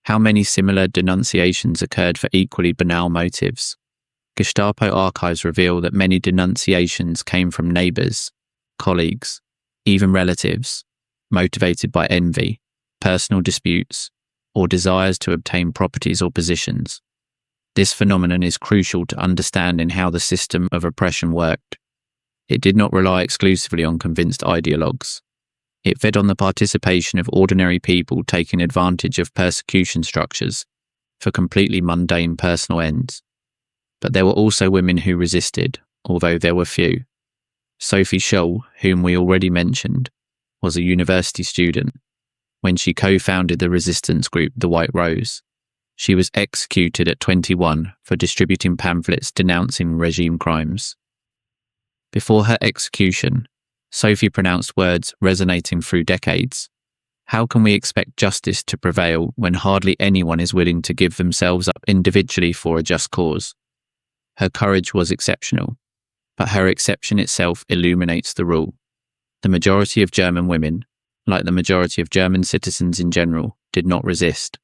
How many similar denunciations occurred for equally banal motives? Gestapo archives reveal that many denunciations came from neighbours, colleagues, even relatives, motivated by envy, personal disputes, or desires to obtain properties or positions. This phenomenon is crucial to understanding how the system of oppression worked. It did not rely exclusively on convinced ideologues. It fed on the participation of ordinary people taking advantage of persecution structures for completely mundane personal ends. But there were also women who resisted, although there were few. Sophie Scholl, whom we already mentioned, was a university student. When she co-founded the resistance group The White Rose, she was executed at 21 for distributing pamphlets denouncing regime crimes. Before her execution, Sophie pronounced words resonating through decades. How can we expect justice to prevail when hardly anyone is willing to give themselves up individually for a just cause? Her courage was exceptional, but her exception itself illuminates the rule. The majority of German women, like the majority of German citizens in general, did not resist.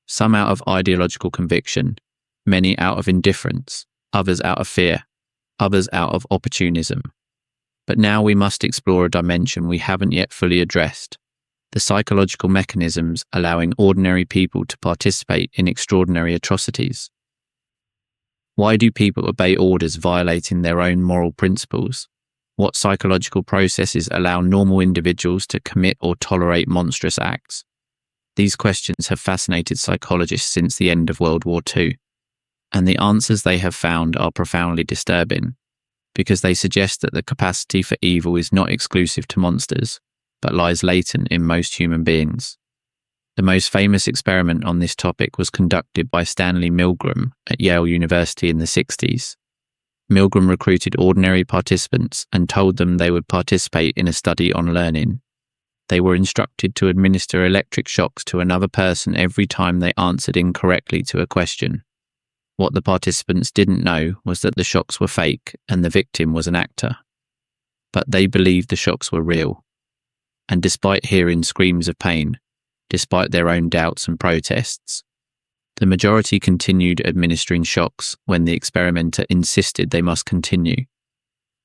Some out of ideological conviction, many out of indifference, others out of fear, others out of opportunism. But now we must explore a dimension we haven't yet fully addressed: the psychological mechanisms allowing ordinary people to participate in extraordinary atrocities. Why do people obey orders violating their own moral principles? What psychological processes allow normal individuals to commit or tolerate monstrous acts? These questions have fascinated psychologists since the end of World War II, and the answers they have found are profoundly disturbing, because they suggest that the capacity for evil is not exclusive to monsters, but lies latent in most human beings. The most famous experiment on this topic was conducted by Stanley Milgram at Yale University in the 60s. Milgram recruited ordinary participants and told them they would participate in a study on learning. They were instructed to administer electric shocks to another person every time they answered incorrectly to a question. What the participants didn't know was that the shocks were fake and the victim was an actor. But they believed the shocks were real. And despite hearing screams of pain, despite their own doubts and protests, the majority continued administering shocks when the experimenter insisted they must continue.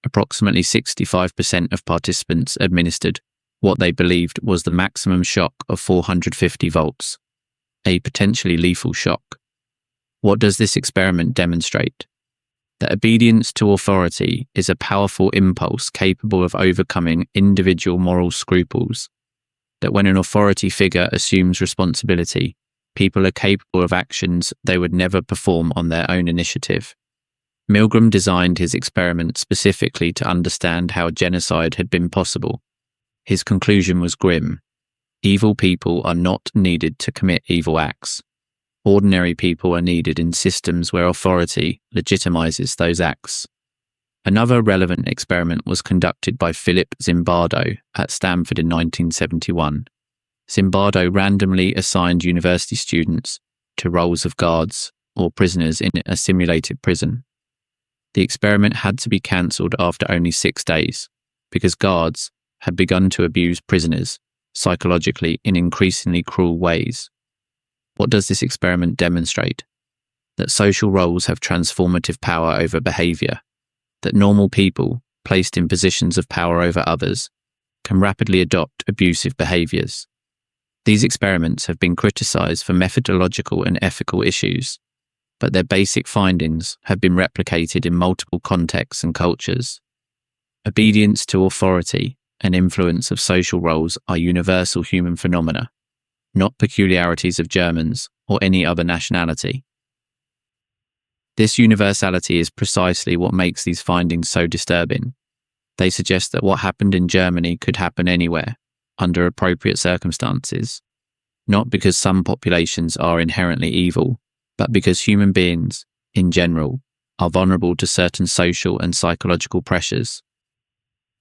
Approximately 65% of participants administered what they believed was the maximum shock of 450 volts, a potentially lethal shock. What does this experiment demonstrate? That obedience to authority is a powerful impulse capable of overcoming individual moral scruples. That when an authority figure assumes responsibility, people are capable of actions they would never perform on their own initiative. Milgram designed his experiment specifically to understand how genocide had been possible. His conclusion was grim. Evil people are not needed to commit evil acts. Ordinary people are needed in systems where authority legitimizes those acts. Another relevant experiment was conducted by Philip Zimbardo at Stanford in 1971. Zimbardo randomly assigned university students to roles of guards or prisoners in a simulated prison. The experiment had to be cancelled after only 6 days because guards had begun to abuse prisoners psychologically in increasingly cruel ways. What does this experiment demonstrate? That social roles have transformative power over behaviour, that normal people, placed in positions of power over others, can rapidly adopt abusive behaviours. These experiments have been criticised for methodological and ethical issues, but their basic findings have been replicated in multiple contexts and cultures. Obedience to authority and influence of social roles are universal human phenomena, not peculiarities of Germans or any other nationality. This universality is precisely what makes these findings so disturbing. They suggest that what happened in Germany could happen anywhere, under appropriate circumstances, not because some populations are inherently evil, but because human beings, in general, are vulnerable to certain social and psychological pressures.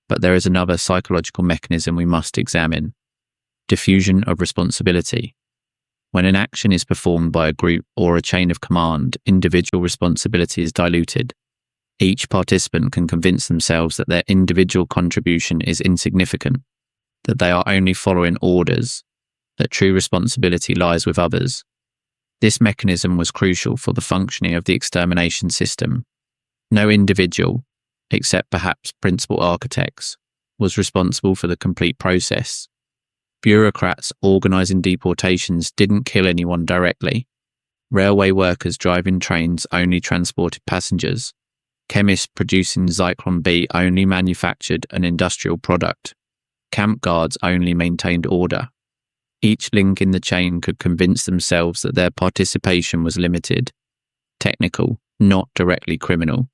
But there is another psychological mechanism we must examine: diffusion of responsibility. When an action is performed by a group or a chain of command, individual responsibility is diluted. Each participant can convince themselves that their individual contribution is insignificant, that they are only following orders, that true responsibility lies with others. This mechanism was crucial for the functioning of the extermination system. No individual, except perhaps principal architects, was responsible for the complete process. Bureaucrats organising deportations didn't kill anyone directly. Railway workers driving trains only transported passengers. Chemists producing Zyklon B only manufactured an industrial product. Camp guards only maintained order. Each link in the chain could convince themselves that their participation was limited, technical, not directly criminal.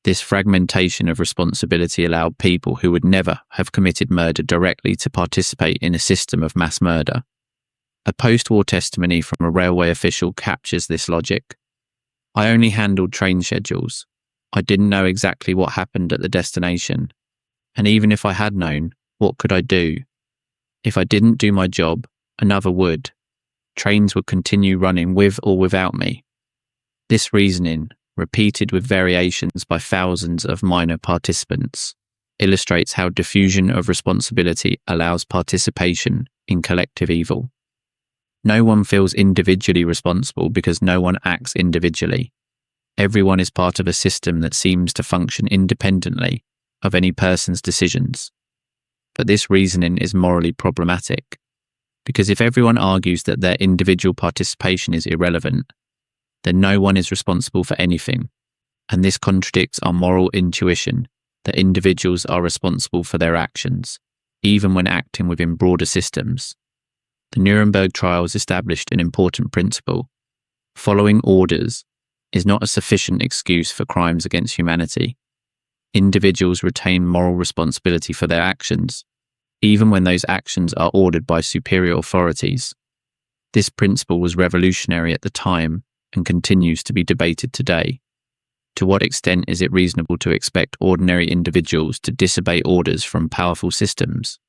This fragmentation of responsibility allowed people who would never have committed murder directly to participate in a system of mass murder. A post-war testimony from a railway official captures this logic. "I only handled train schedules. I didn't know exactly what happened at the destination. And even if I had known, what could I do? If I didn't do my job, another would. Trains would continue running with or without me." This reasoning, repeated with variations by thousands of minor participants, illustrates how diffusion of responsibility allows participation in collective evil. No one feels individually responsible because no one acts individually. Everyone is part of a system that seems to function independently of any person's decisions. But this reasoning is morally problematic, because if everyone argues that their individual participation is irrelevant, then no one is responsible for anything, and this contradicts our moral intuition that individuals are responsible for their actions, even when acting within broader systems. The Nuremberg trials established an important principle. Following orders is not a sufficient excuse for crimes against humanity. Individuals retain moral responsibility for their actions, even when those actions are ordered by superior authorities. This principle was revolutionary at the time and continues to be debated today. To what extent is it reasonable to expect ordinary individuals to disobey orders from powerful systems?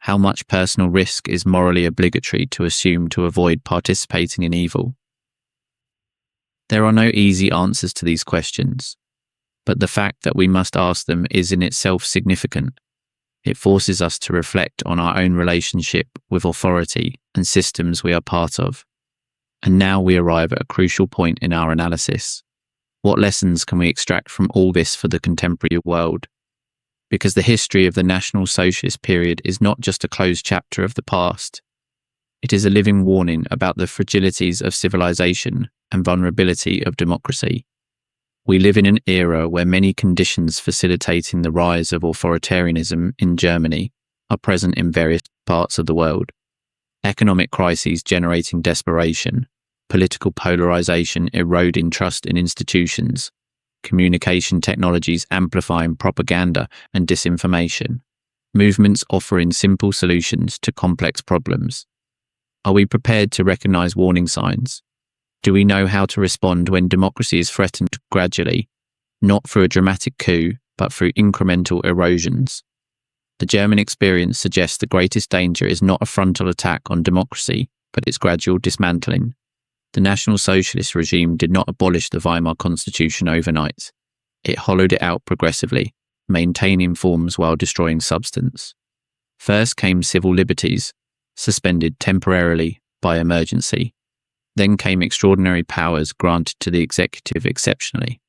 How much personal risk is morally obligatory to assume to avoid participating in evil? There are no easy answers to these questions, but the fact that we must ask them is in itself significant. It forces us to reflect on our own relationship with authority and systems we are part of. And now we arrive at a crucial point in our analysis. What lessons can we extract from all this for the contemporary world? Because the history of the National Socialist period is not just a closed chapter of the past. It is a living warning about the fragilities of civilization and vulnerability of democracy. We live in an era where many conditions facilitating the rise of authoritarianism in Germany are present in various parts of the world. Economic crises generating desperation, political polarization eroding trust in institutions, communication technologies amplifying propaganda and disinformation, movements offering simple solutions to complex problems. Are we prepared to recognize warning signs? Do we know how to respond when democracy is threatened gradually, not through a dramatic coup, but through incremental erosions? The German experience suggests the greatest danger is not a frontal attack on democracy, but its gradual dismantling. The National Socialist regime did not abolish the Weimar Constitution overnight. It hollowed it out progressively, maintaining forms while destroying substance. First came civil liberties, suspended temporarily by emergency. Then came extraordinary powers granted to the executive exceptionally.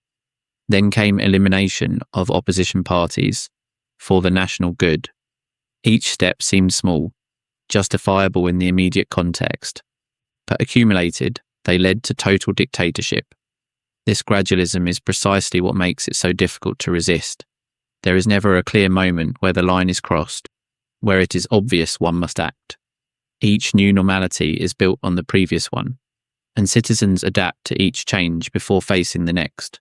Then came elimination of opposition parties for the national good. Each step seemed small, justifiable in the immediate context, but accumulated, they led to total dictatorship. This gradualism is precisely what makes it so difficult to resist. There is never a clear moment where the line is crossed, where it is obvious one must act. Each new normality is built on the previous one, and citizens adapt to each change before facing the next.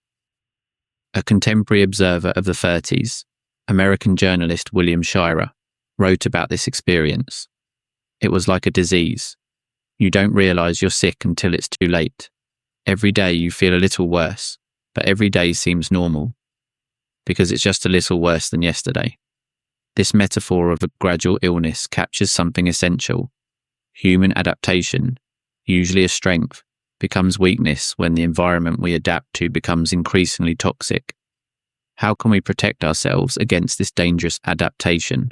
A contemporary observer of the 30s, American journalist William Shirer, wrote about this experience. It was like a disease. You don't realize you're sick until it's too late. Every day you feel a little worse, but every day seems normal, because it's just a little worse than yesterday. This metaphor of a gradual illness captures something essential. Human adaptation, usually a strength, becomes weakness when the environment we adapt to becomes increasingly toxic. How can we protect ourselves against this dangerous adaptation?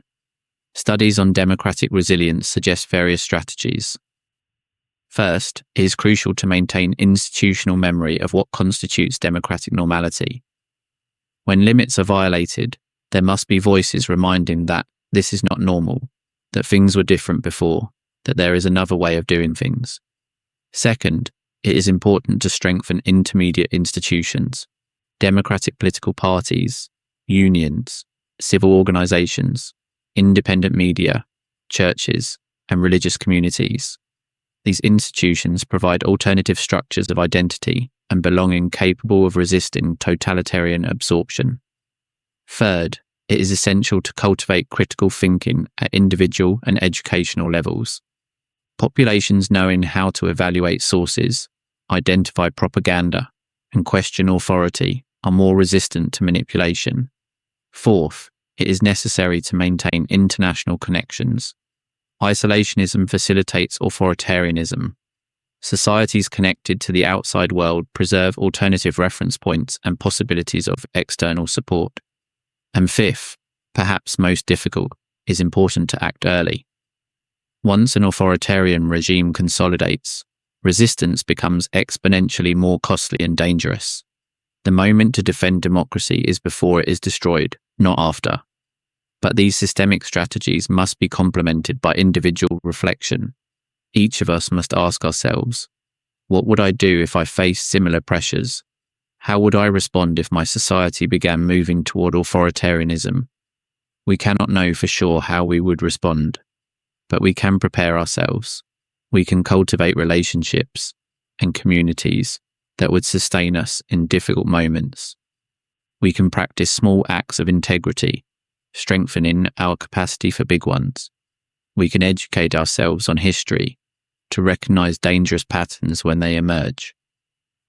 Studies on democratic resilience suggest various strategies. First, it is crucial to maintain institutional memory of what constitutes democratic normality. When limits are violated, there must be voices reminding that this is not normal, that things were different before, that there is another way of doing things. Second, it is important to strengthen intermediate institutions, democratic political parties, unions, civil organizations, independent media, churches, and religious communities. These institutions provide alternative structures of identity and belonging capable of resisting totalitarian absorption. Third, it is essential to cultivate critical thinking at individual and educational levels. Populations knowing how to evaluate sources, identify propaganda, and question authority are more resistant to manipulation. Fourth, it is necessary to maintain international connections. Isolationism facilitates authoritarianism. Societies connected to the outside world preserve alternative reference points and possibilities of external support. And fifth, perhaps most difficult, is important to act early. Once an authoritarian regime consolidates, resistance becomes exponentially more costly and dangerous. The moment to defend democracy is before it is destroyed, not after. But these systemic strategies must be complemented by individual reflection. Each of us must ask ourselves, what would I do if I faced similar pressures? How would I respond if my society began moving toward authoritarianism? We cannot know for sure how we would respond, but we can prepare ourselves. We can cultivate relationships and communities that would sustain us in difficult moments. We can practice small acts of integrity, strengthening our capacity for big ones. We can educate ourselves on history to recognize dangerous patterns when they emerge.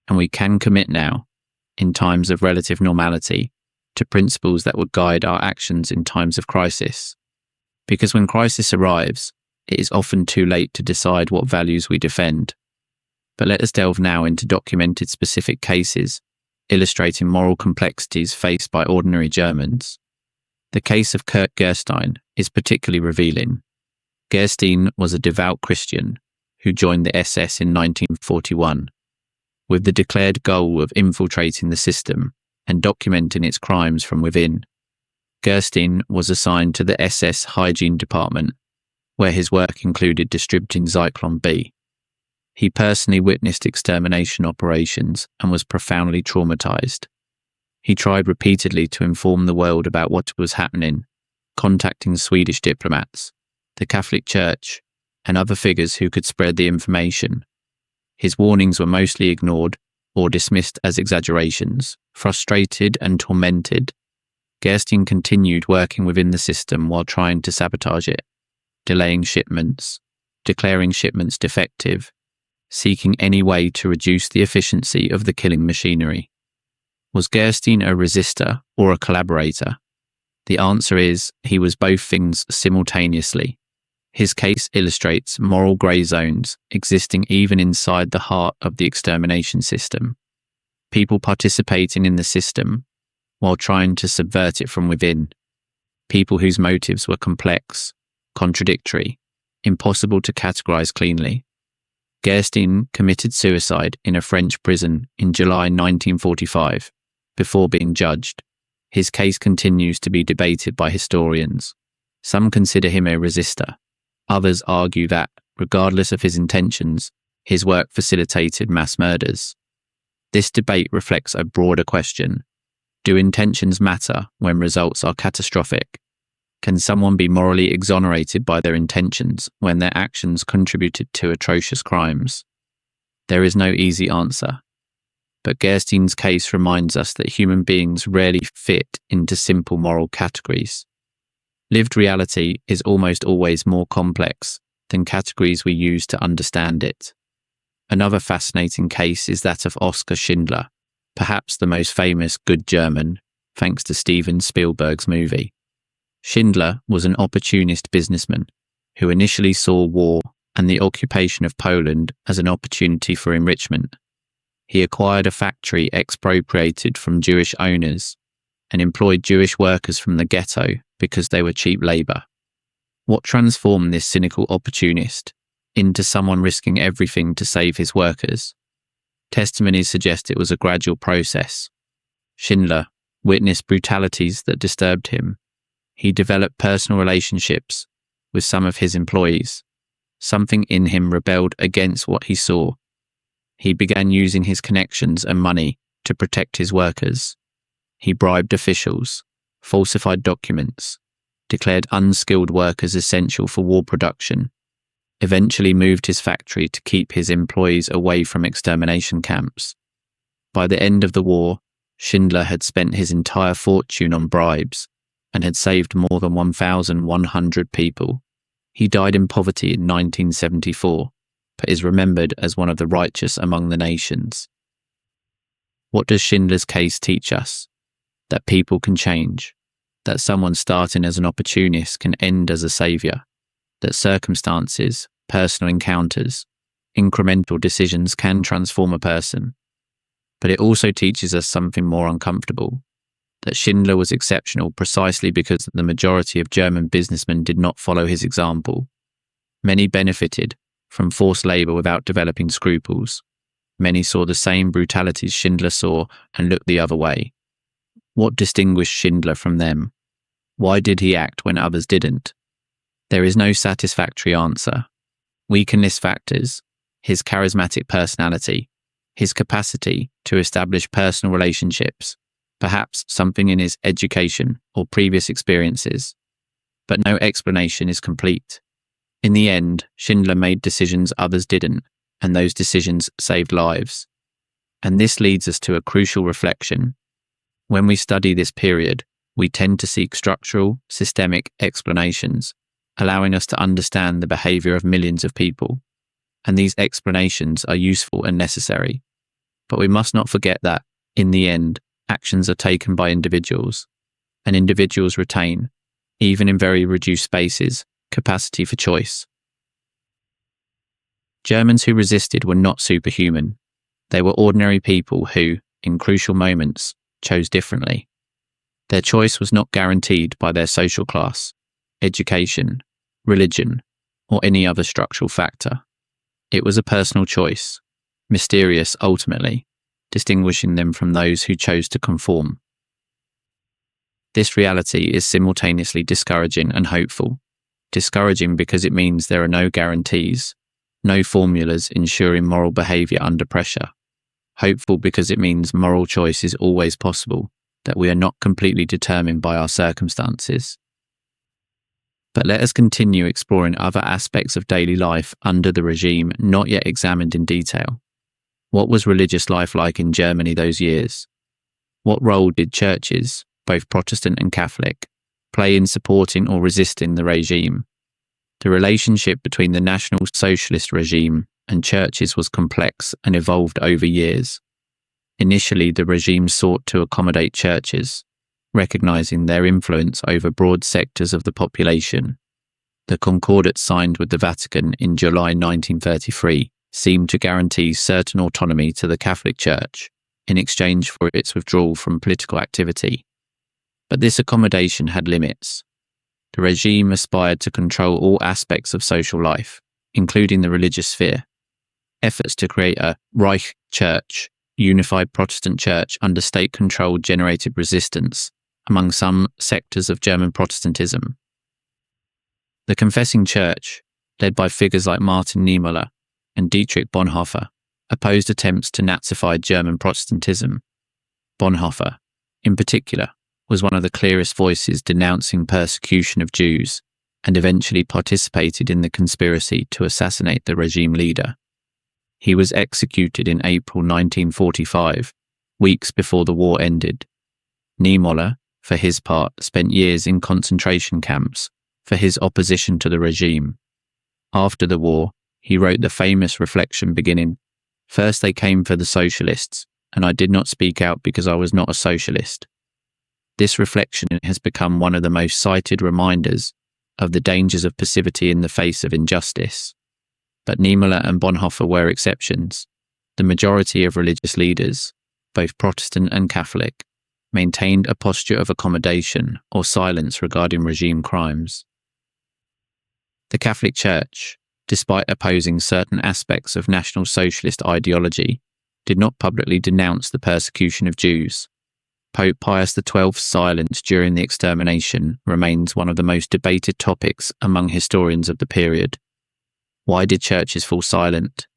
And we can commit now, in times of relative normality, to principles that would guide our actions in times of crisis. Because when crisis arrives, it is often too late to decide what values we defend. But let us delve now into documented specific cases, illustrating moral complexities faced by ordinary Germans. The case of Kurt Gerstein is particularly revealing. Gerstein was a devout Christian who joined the SS in 1941, with the declared goal of infiltrating the system and documenting its crimes from within. Gerstein was assigned to the SS Hygiene Department, where his work included distributing Zyklon B. He personally witnessed extermination operations and was profoundly traumatized. He tried repeatedly to inform the world about what was happening, contacting Swedish diplomats, the Catholic Church, and other figures who could spread the information. His warnings were mostly ignored or dismissed as exaggerations. Frustrated and tormented, Gerstein continued working within the system while trying to sabotage it, delaying shipments, declaring shipments defective, seeking any way to reduce the efficiency of the killing machinery. Was Gerstein a resistor or a collaborator? The answer is he was both things simultaneously. His case illustrates moral grey zones existing even inside the heart of the extermination system. People participating in the system while trying to subvert it from within. People whose motives were complex, contradictory, impossible to categorize cleanly. Gerstein committed suicide in a French prison in July 1945 before being judged. His case continues to be debated by historians. Some consider him a resistor. Others argue that, regardless of his intentions, his work facilitated mass murders. This debate reflects a broader question. Do intentions matter when results are catastrophic? Can someone be morally exonerated by their intentions when their actions contributed to atrocious crimes? There is no easy answer. But Gerstein's case reminds us that human beings rarely fit into simple moral categories. Lived reality is almost always more complex than categories we use to understand it. Another fascinating case is that of Oskar Schindler, perhaps the most famous good German, thanks to Steven Spielberg's movie. Schindler was an opportunist businessman who initially saw war and the occupation of Poland as an opportunity for enrichment. He acquired a factory expropriated from Jewish owners and employed Jewish workers from the ghetto because they were cheap labour. What transformed this cynical opportunist into someone risking everything to save his workers? Testimonies suggest it was a gradual process. Schindler witnessed brutalities that disturbed him. He developed personal relationships with some of his employees. Something in him rebelled against what he saw. He began using his connections and money to protect his workers. He bribed officials, falsified documents, declared unskilled workers essential for war production, eventually moved his factory to keep his employees away from extermination camps. By the end of the war, Schindler had spent his entire fortune on bribes and had saved more than 1,100 people. He died in poverty in 1974, but is remembered as one of the righteous among the nations. What does Schindler's case teach us? That people can change, that someone starting as an opportunist can end as a saviour, that circumstances, personal encounters, incremental decisions can transform a person. But it also teaches us something more uncomfortable, that Schindler was exceptional precisely because the majority of German businessmen did not follow his example. Many benefited from forced labour without developing scruples. Many saw the same brutalities Schindler saw and looked the other way. What distinguished Schindler from them? Why did he act when others didn't? There is no satisfactory answer. We can list factors: his charismatic personality, his capacity to establish personal relationships, perhaps something in his education or previous experiences. But no explanation is complete. In the end, Schindler made decisions others didn't, and those decisions saved lives. And this leads us to a crucial reflection. When we study this period, we tend to seek structural, systemic explanations, allowing us to understand the behaviour of millions of people. And these explanations are useful and necessary. But we must not forget that, in the end, actions are taken by individuals, and individuals retain, even in very reduced spaces, capacity for choice. Germans who resisted were not superhuman. They were ordinary people who, in crucial moments, chose differently. Their choice was not guaranteed by their social class, education, religion, or any other structural factor. It was a personal choice, mysterious ultimately, distinguishing them from those who chose to conform. This reality is simultaneously discouraging and hopeful. Discouraging because it means there are no guarantees, no formulas ensuring moral behaviour under pressure. Hopeful because it means moral choice is always possible, that we are not completely determined by our circumstances. But let us continue exploring other aspects of daily life under the regime not yet examined in detail. What was religious life like in Germany those years? What role did churches, both Protestant and Catholic, play in supporting or resisting the regime? The relationship between the National Socialist regime and churches was complex and evolved over years. Initially, the regime sought to accommodate churches, recognizing their influence over broad sectors of the population. The Concordat signed with the Vatican in July 1933 seemed to guarantee certain autonomy to the Catholic Church in exchange for its withdrawal from political activity. But this accommodation had limits. The regime aspired to control all aspects of social life, including the religious sphere. Efforts to create a Reich Church, unified Protestant church under state control, generated resistance among some sectors of German Protestantism. The Confessing Church, led by figures like Martin Niemöller and Dietrich Bonhoeffer, opposed attempts to Nazify German Protestantism. Bonhoeffer, in particular, was one of the clearest voices denouncing persecution of Jews and eventually participated in the conspiracy to assassinate the regime leader. He was executed in April 1945, weeks before the war ended. Niemöller, for his part, spent years in concentration camps for his opposition to the regime. After the war, he wrote the famous reflection beginning, "First they came for the socialists, and I did not speak out because I was not a socialist." This reflection has become one of the most cited reminders of the dangers of passivity in the face of injustice. But Niemöller and Bonhoeffer were exceptions. The majority of religious leaders, both Protestant and Catholic, maintained a posture of accommodation or silence regarding regime crimes. The Catholic Church, despite opposing certain aspects of National Socialist ideology, did not publicly denounce the persecution of Jews. Pope Pius XII's silence during the extermination remains one of the most debated topics among historians of the period. Why did churches fall silent?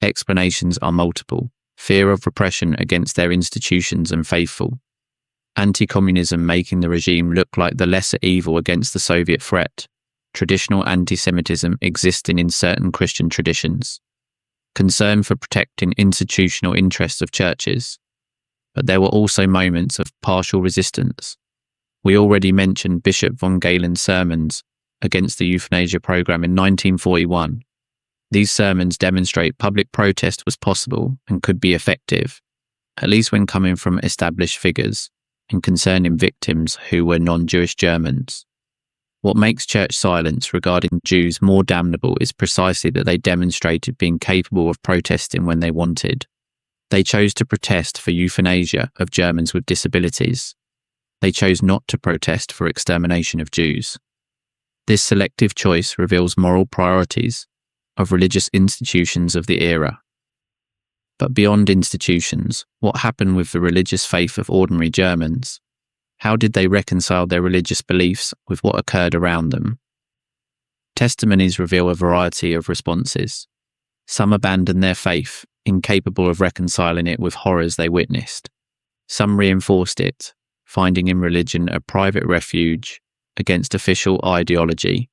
Explanations are multiple. Fear of repression against their institutions and faithful. Anti-communism making the regime look like the lesser evil against the Soviet threat. Traditional anti-Semitism existing in certain Christian traditions. concern for protecting institutional interests of churches. But there were also moments of partial resistance. We already mentioned Bishop von Galen's sermons against the euthanasia program in 1941. These sermons demonstrate public protest was possible and could be effective, at least when coming from established figures and concerning victims who were non-Jewish Germans. What makes church silence regarding Jews more damnable is precisely that they demonstrated being capable of protesting when they wanted. They chose to protest for euthanasia of Germans with disabilities. They chose not to protest for extermination of Jews. This selective choice reveals moral priorities of religious institutions of the era. But beyond institutions, what happened with the religious faith of ordinary Germans? How did they reconcile their religious beliefs with what occurred around them? Testimonies reveal a variety of responses. Some abandoned their faith, incapable of reconciling it with horrors they witnessed. Some reinforced it, finding in religion a private refuge against official ideology.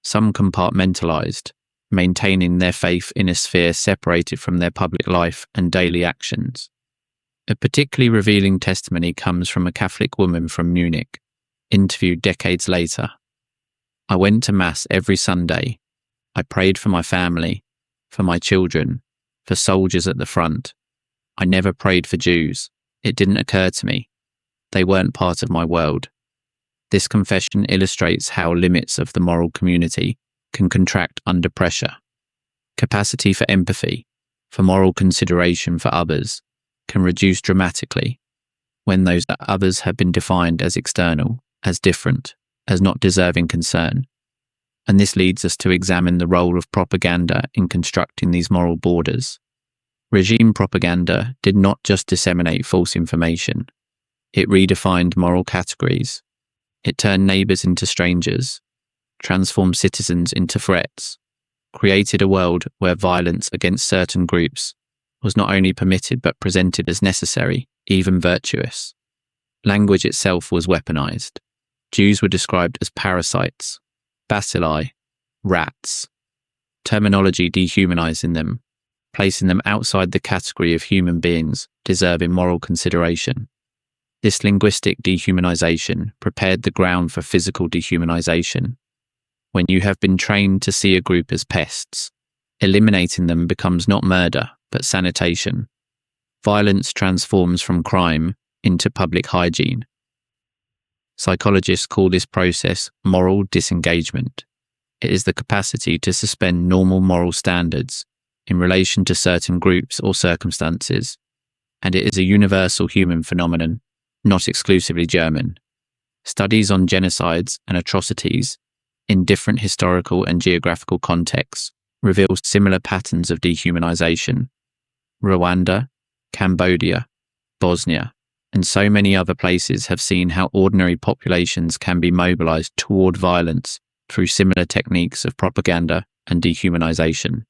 Some compartmentalized, maintaining their faith in a sphere separated from their public life and daily actions. A particularly revealing testimony comes from a Catholic woman from Munich, interviewed decades later. I went to Mass every Sunday. I prayed for my family, for my children, for soldiers at the front. I never prayed for Jews. It didn't occur to me. They weren't part of my world. This confession illustrates how limits of the moral community can contract under pressure. Capacity for empathy, for moral consideration for others, can reduce dramatically when those others have been defined as external, as different, as not deserving concern. And this leads us to examine the role of propaganda in constructing these moral borders. Regime propaganda did not just disseminate false information. It redefined moral categories. It turned neighbours into strangers, transformed citizens into threats, created a world where violence against certain groups was not only permitted but presented as necessary, even virtuous. Language itself was weaponized. Jews were described as parasites, bacilli, rats. Terminology dehumanizing them, placing them outside the category of human beings deserving moral consideration. This linguistic dehumanization prepared the ground for physical dehumanization. When you have been trained to see a group as pests, eliminating them becomes not murder, but sanitation. Violence transforms from crime into public hygiene. Psychologists call this process moral disengagement. It is the capacity to suspend normal moral standards in relation to certain groups or circumstances, and it is a universal human phenomenon, not exclusively German. Studies on genocides and atrocities in different historical and geographical contexts reveal similar patterns of dehumanization. Rwanda, Cambodia, Bosnia, and so many other places have seen how ordinary populations can be mobilized toward violence through similar techniques of propaganda and dehumanization.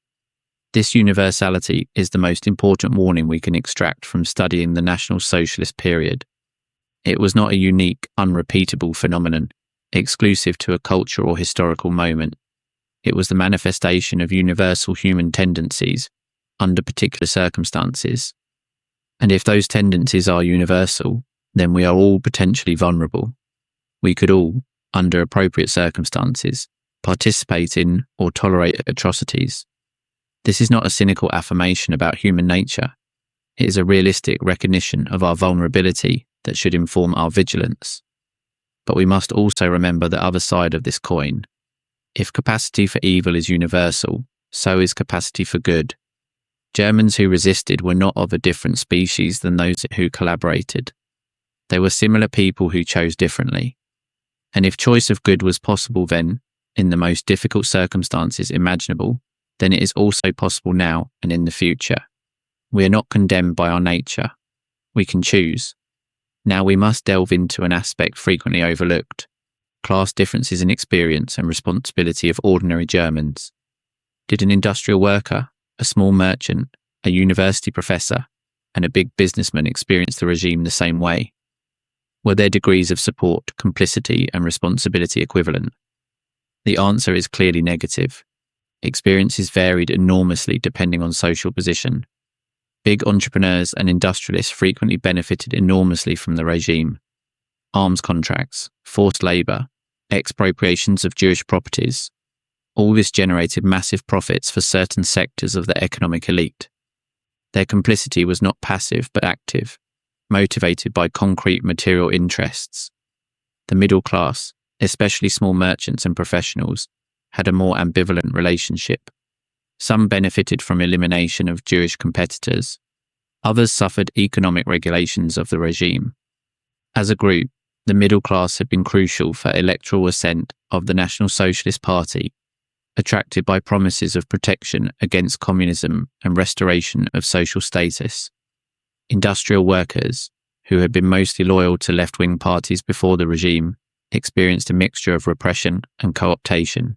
This universality is the most important warning we can extract from studying the National Socialist period. It was not a unique, unrepeatable phenomenon, exclusive to a culture or historical moment. It was the manifestation of universal human tendencies under particular circumstances. And if those tendencies are universal, then we are all potentially vulnerable. We could all, under appropriate circumstances, participate in or tolerate atrocities. This is not a cynical affirmation about human nature. It is a realistic recognition of our vulnerability that should inform our vigilance. But we must also remember the other side of this coin. If capacity for evil is universal, so is capacity for good. Germans who resisted were not of a different species than those who collaborated. They were similar people who chose differently. And if choice of good was possible then, in the most difficult circumstances imaginable, then it is also possible now and in the future. We are not condemned by our nature. We can choose. Now we must delve into an aspect frequently overlooked: class differences in experience and responsibility of ordinary Germans. Did an industrial worker, a small merchant, a university professor, and a big businessman experience the regime the same way? Were their degrees of support, complicity, and responsibility equivalent? The answer is clearly negative. Experiences varied enormously depending on social position. Big entrepreneurs and industrialists frequently benefited enormously from the regime. Arms contracts, forced labour, expropriations of Jewish properties. All this generated massive profits for certain sectors of the economic elite. Their complicity was not passive but active, motivated by concrete material interests. The middle class, especially small merchants and professionals, had a more ambivalent relationship. Some benefited from elimination of Jewish competitors. Others suffered economic regulations of the regime. As a group, the middle class had been crucial for electoral ascent of the National Socialist Party, attracted by promises of protection against communism and restoration of social status. Industrial workers, who had been mostly loyal to left-wing parties before the regime, experienced a mixture of repression and co-optation.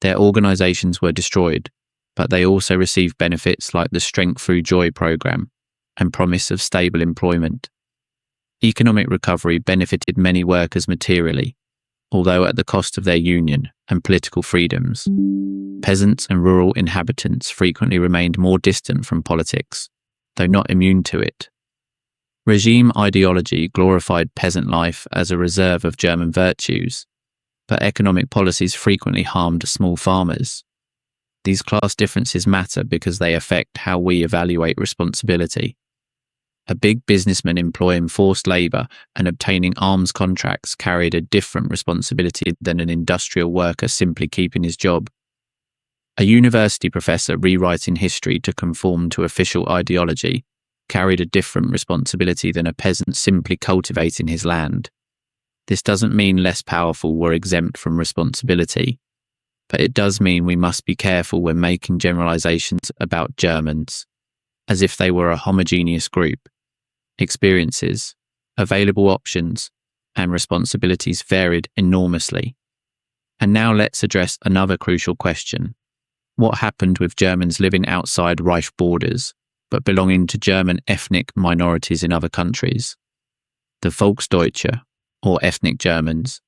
Their organizations were destroyed, but they also received benefits like the Strength Through Joy program and promise of stable employment. Economic recovery benefited many workers materially, although at the cost of their union and political freedoms. Peasants and rural inhabitants frequently remained more distant from politics, though not immune to it. Regime ideology glorified peasant life as a reserve of German virtues, but economic policies frequently harmed small farmers. These class differences matter because they affect how we evaluate responsibility. A big businessman employing forced labour and obtaining arms contracts carried a different responsibility than an industrial worker simply keeping his job. A university professor rewriting history to conform to official ideology carried a different responsibility than a peasant simply cultivating his land. This doesn't mean less powerful were exempt from responsibility, but it does mean we must be careful when making generalizations about Germans, as if they were a homogeneous group. Experiences, available options, and responsibilities varied enormously. And now let's address another crucial question. What happened with Germans living outside Reich borders, but belonging to German ethnic minorities in other countries? The Volksdeutsche, or ethnic Germans,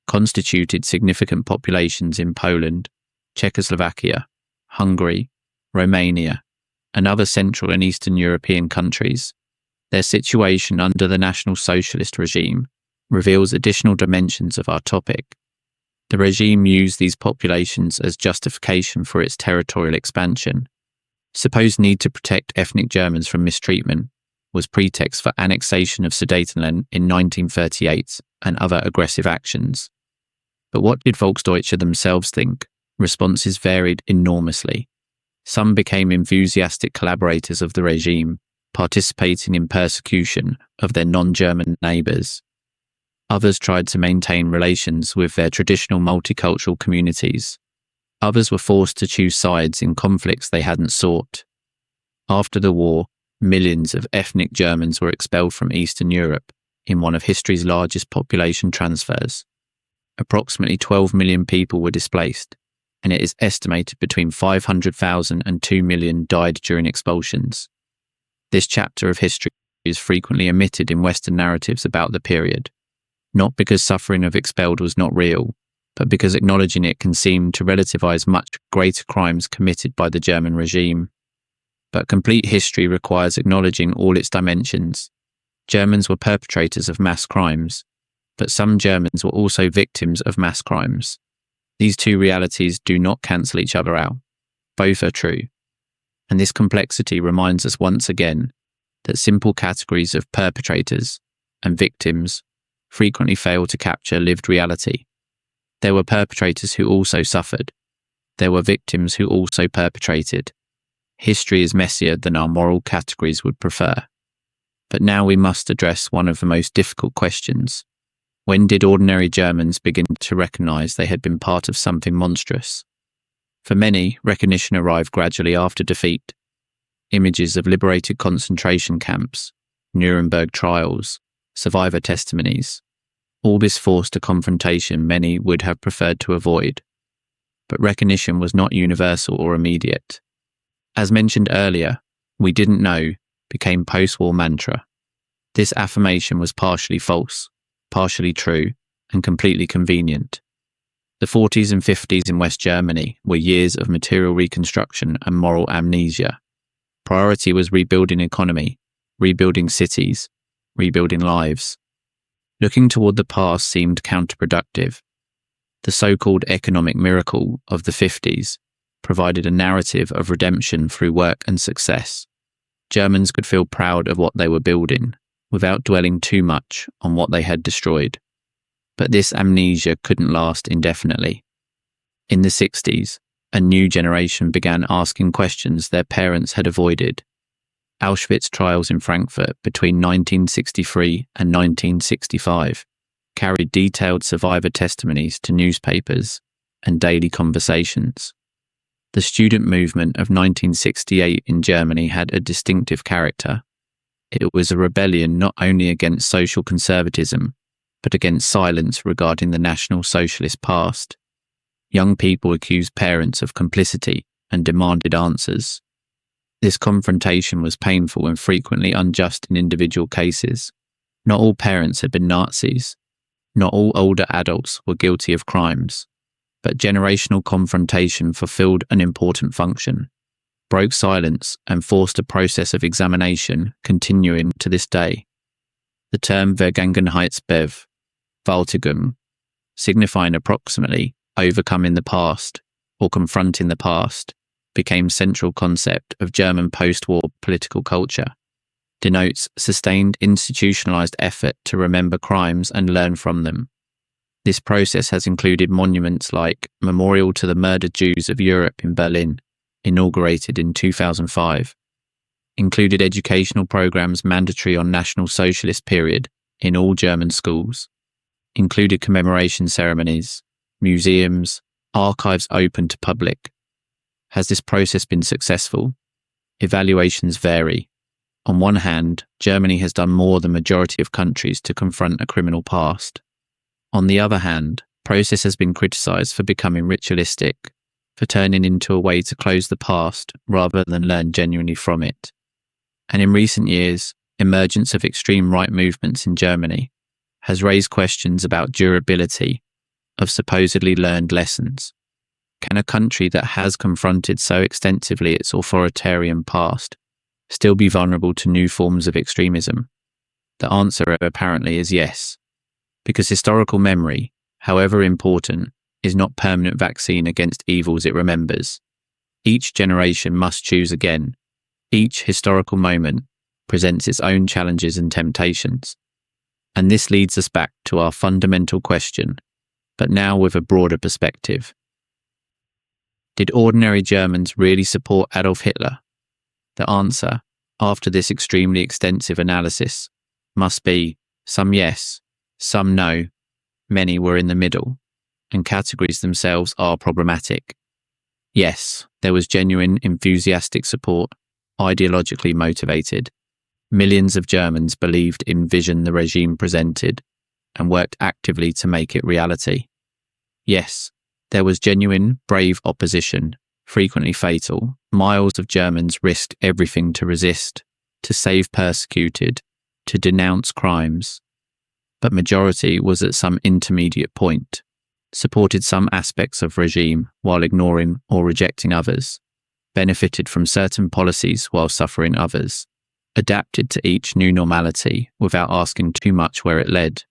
constituted significant populations in Poland, Czechoslovakia, Hungary, Romania, and other Central and Eastern European countries. Their situation under the National Socialist regime reveals additional dimensions of our topic. The regime used these populations as justification for its territorial expansion. Supposed need to protect ethnic Germans from mistreatment was pretext for annexation of Sudetenland in 1938 and other aggressive actions. But what did Volksdeutsche themselves think? Responses varied enormously. Some became enthusiastic collaborators of the regime, participating in persecution of their non-German neighbours. Others tried to maintain relations with their traditional multicultural communities. Others were forced to choose sides in conflicts they hadn't sought. After the war, millions of ethnic Germans were expelled from Eastern Europe in one of history's largest population transfers. Approximately 12 million people were displaced, and it is estimated between 500,000 and 2 million died during expulsions. This chapter of history is frequently omitted in Western narratives about the period, not because suffering of expelled was not real, but because acknowledging it can seem to relativize much greater crimes committed by the German regime. But complete history requires acknowledging all its dimensions. Germans were perpetrators of mass crimes, but some Germans were also victims of mass crimes. These two realities do not cancel each other out. Both are true. And this complexity reminds us once again that simple categories of perpetrators and victims frequently fail to capture lived reality. There were perpetrators who also suffered. There were victims who also perpetrated. History is messier than our moral categories would prefer. But now we must address one of the most difficult questions. When did ordinary Germans begin to recognize they had been part of something monstrous? For many, recognition arrived gradually after defeat. Images of liberated concentration camps, Nuremberg trials, survivor testimonies. All this forced a confrontation many would have preferred to avoid. But recognition was not universal or immediate. As mentioned earlier, "we didn't know" became post-war mantra. This affirmation was partially false, partially true, and completely convenient. The 40s and 50s in West Germany were years of material reconstruction and moral amnesia. Priority was rebuilding economy, rebuilding cities, rebuilding lives. Looking toward the past seemed counterproductive. The so-called economic miracle of the 50s provided a narrative of redemption through work and success. Germans could feel proud of what they were building, without dwelling too much on what they had destroyed. But this amnesia couldn't last indefinitely. In the 60s, a new generation began asking questions their parents had avoided. Auschwitz trials in Frankfurt between 1963 and 1965 carried detailed survivor testimonies to newspapers and daily conversations. The student movement of 1968 in Germany had a distinctive character. It was a rebellion not only against social conservatism, but against silence regarding the National Socialist past. Young people accused parents of complicity and demanded answers. This confrontation was painful and frequently unjust in individual cases. Not all parents had been Nazis. Not all older adults were guilty of crimes. But generational confrontation fulfilled an important function, broke silence and forced a process of examination continuing to this day. The term Vergangenheitsbewegung, signifying approximately overcoming the past or confronting the past, became central concept of German post-war political culture, denotes sustained institutionalized effort to remember crimes and learn from them. This process has included monuments like Memorial to the Murdered Jews of Europe in Berlin, inaugurated in 2005, included educational programs mandatory on National Socialist period in all German schools, included commemoration ceremonies, museums, archives open to public. Has this process been successful? Evaluations vary. On one hand, Germany has done more than the majority of countries to confront a criminal past. On the other hand, process has been criticised for becoming ritualistic, for turning into a way to close the past rather than learn genuinely from it. And in recent years, emergence of extreme right movements in Germany has raised questions about durability of supposedly learned lessons. Can a country that has confronted so extensively its authoritarian past still be vulnerable to new forms of extremism? The answer apparently is yes. Because historical memory, however important, is not permanent vaccine against evils it remembers. Each generation must choose again. Each historical moment presents its own challenges and temptations. And this leads us back to our fundamental question, but now with a broader perspective. Did ordinary Germans really support Adolf Hitler? The answer, after this extremely extensive analysis, must be some yes, some no, many were in the middle, and categories themselves are problematic. Yes, there was genuine, enthusiastic support, ideologically motivated. Millions of Germans believed in vision the regime presented and worked actively to make it reality. Yes, there was genuine, brave opposition, frequently fatal. Miles of Germans risked everything to resist, to save persecuted, to denounce crimes. But majority was at some intermediate point, supported some aspects of regime while ignoring or rejecting others, benefited from certain policies while suffering others, adapted to each new normality without asking too much where it led.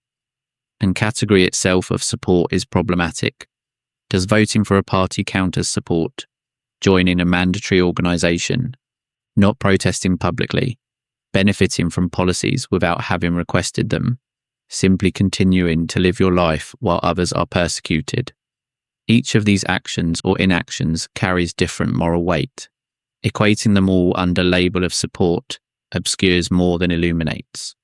And category itself of support is problematic. Does voting for a party count as support? Joining a mandatory organisation? Not protesting publicly? Benefiting from policies without having requested them? Simply continuing to live your life while others are persecuted? Each of these actions or inactions carries different moral weight. Equating them all under label of support obscures more than illuminates.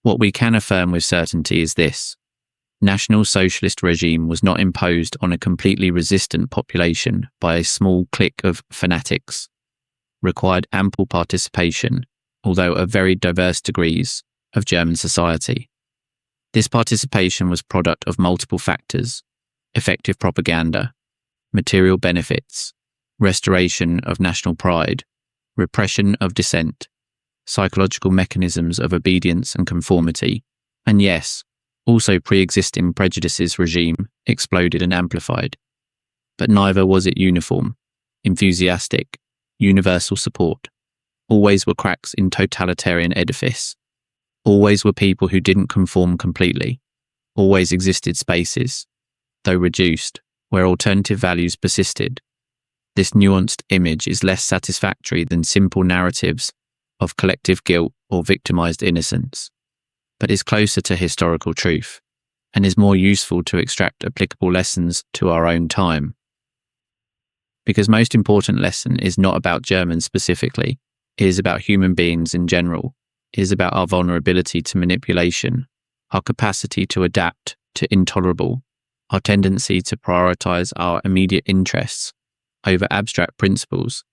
What we can affirm with certainty is this: National Socialist regime was not imposed on a completely resistant population by a small clique of fanatics. Required ample participation, although of very diverse degrees, of German society. This participation was product of multiple factors: effective propaganda, material benefits, restoration of national pride, repression of dissent, psychological mechanisms of obedience and conformity, and yes, also pre-existing prejudices regime exploded and amplified. But neither was it uniform, enthusiastic, universal support. Always were cracks in totalitarian edifice. Always were people who didn't conform completely. Always existed spaces, though reduced, where alternative values persisted. This nuanced image is less satisfactory than simple narratives of collective guilt or victimized innocence, but is closer to historical truth and is more useful to extract applicable lessons to our own time. Because most important lesson is not about Germans specifically, it is about human beings in general. It is about our vulnerability to manipulation, our capacity to adapt to intolerable, our tendency to prioritize our immediate interests over abstract principles,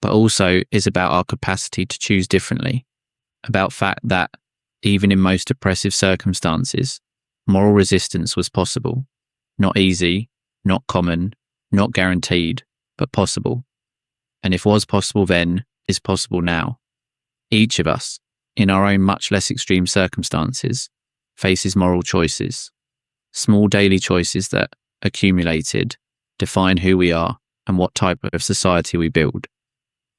but also is about our capacity to choose differently, about fact that, even in most oppressive circumstances, moral resistance was possible, not easy, not common, not guaranteed, but possible. And if was possible then, is possible now. Each of us, in our own much less extreme circumstances, faces moral choices, small daily choices that, accumulated, define who we are and what type of society we build.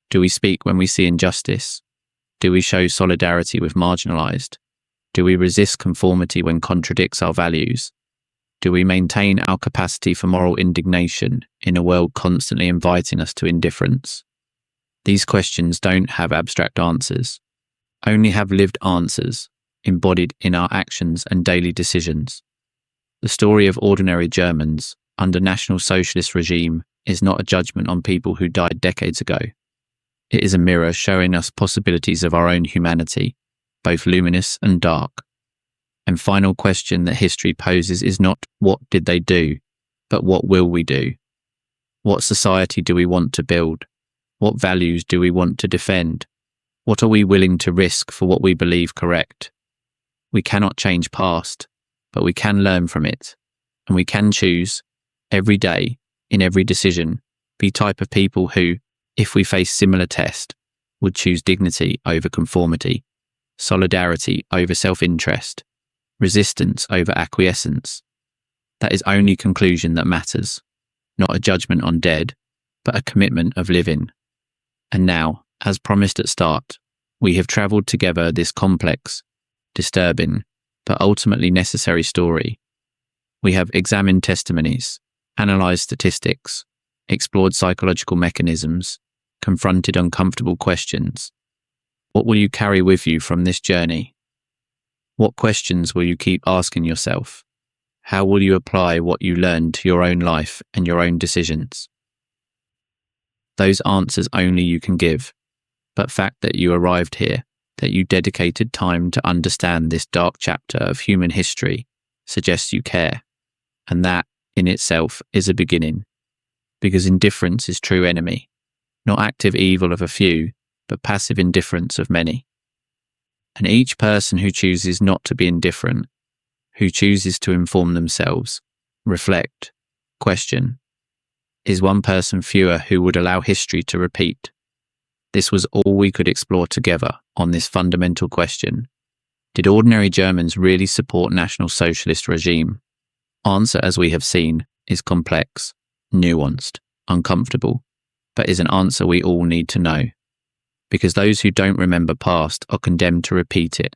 Do we speak when we see injustice? Do we show solidarity with marginalized? Do we resist conformity when contradicts our values? Do we maintain our capacity for moral indignation in a world constantly inviting us to indifference? These questions don't have abstract answers, only have lived answers embodied in our actions and daily decisions. The story of ordinary Germans under National Socialist regime is not a judgment on people who died decades ago. It is a mirror showing us possibilities of our own humanity, both luminous and dark. And final question that history poses is not what did they do, but what will we do? What society do we want to build? What values do we want to defend? What are we willing to risk for what we believe correct? We cannot change past, but we can learn from it, and we can choose, every day, in every decision, be type of people who, if we face similar test, would choose dignity over conformity, solidarity over self-interest, resistance over acquiescence. That is only conclusion that matters, not a judgment on dead, but a commitment of living. And now, as promised at start, we have travelled together this complex, disturbing, but ultimately necessary story. We have examined testimonies, analysed statistics, explored psychological mechanisms, confronted uncomfortable questions. What will you carry with you from this journey? What questions will you keep asking yourself? How will you apply what you learned to your own life and your own decisions? Those answers only you can give, but fact that you arrived here, that you dedicated time to understand this dark chapter of human history, suggests you care, and that, in itself, is a beginning, because indifference is true enemy, not active evil of a few, but passive indifference of many. And each person who chooses not to be indifferent, who chooses to inform themselves, reflect, question, is one person fewer who would allow history to repeat. This was all we could explore together on this fundamental question. Did ordinary Germans really support National Socialist regime? Answer, as we have seen, is complex, nuanced, uncomfortable, but is an answer we all need to know. Because those who don't remember past are condemned to repeat it,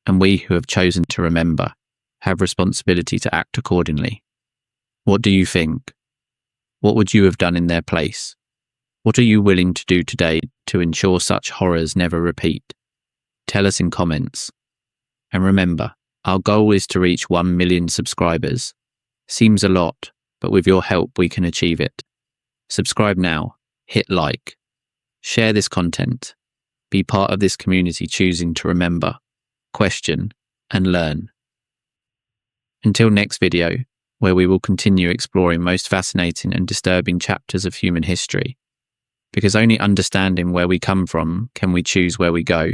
and we who have chosen to remember have responsibility to act accordingly. What do you think? What would you have done in their place? What are you willing to do today to ensure such horrors never repeat? Tell us in comments. And remember, our goal is to reach 1 million subscribers. Seems a lot, but with your help we can achieve it. Subscribe now, hit like, share this content, be part of this community choosing to remember, question, and learn. Until next video, where we will continue exploring most fascinating and disturbing chapters of human history. Because only understanding where we come from can we choose where we go.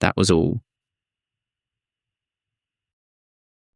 That was all.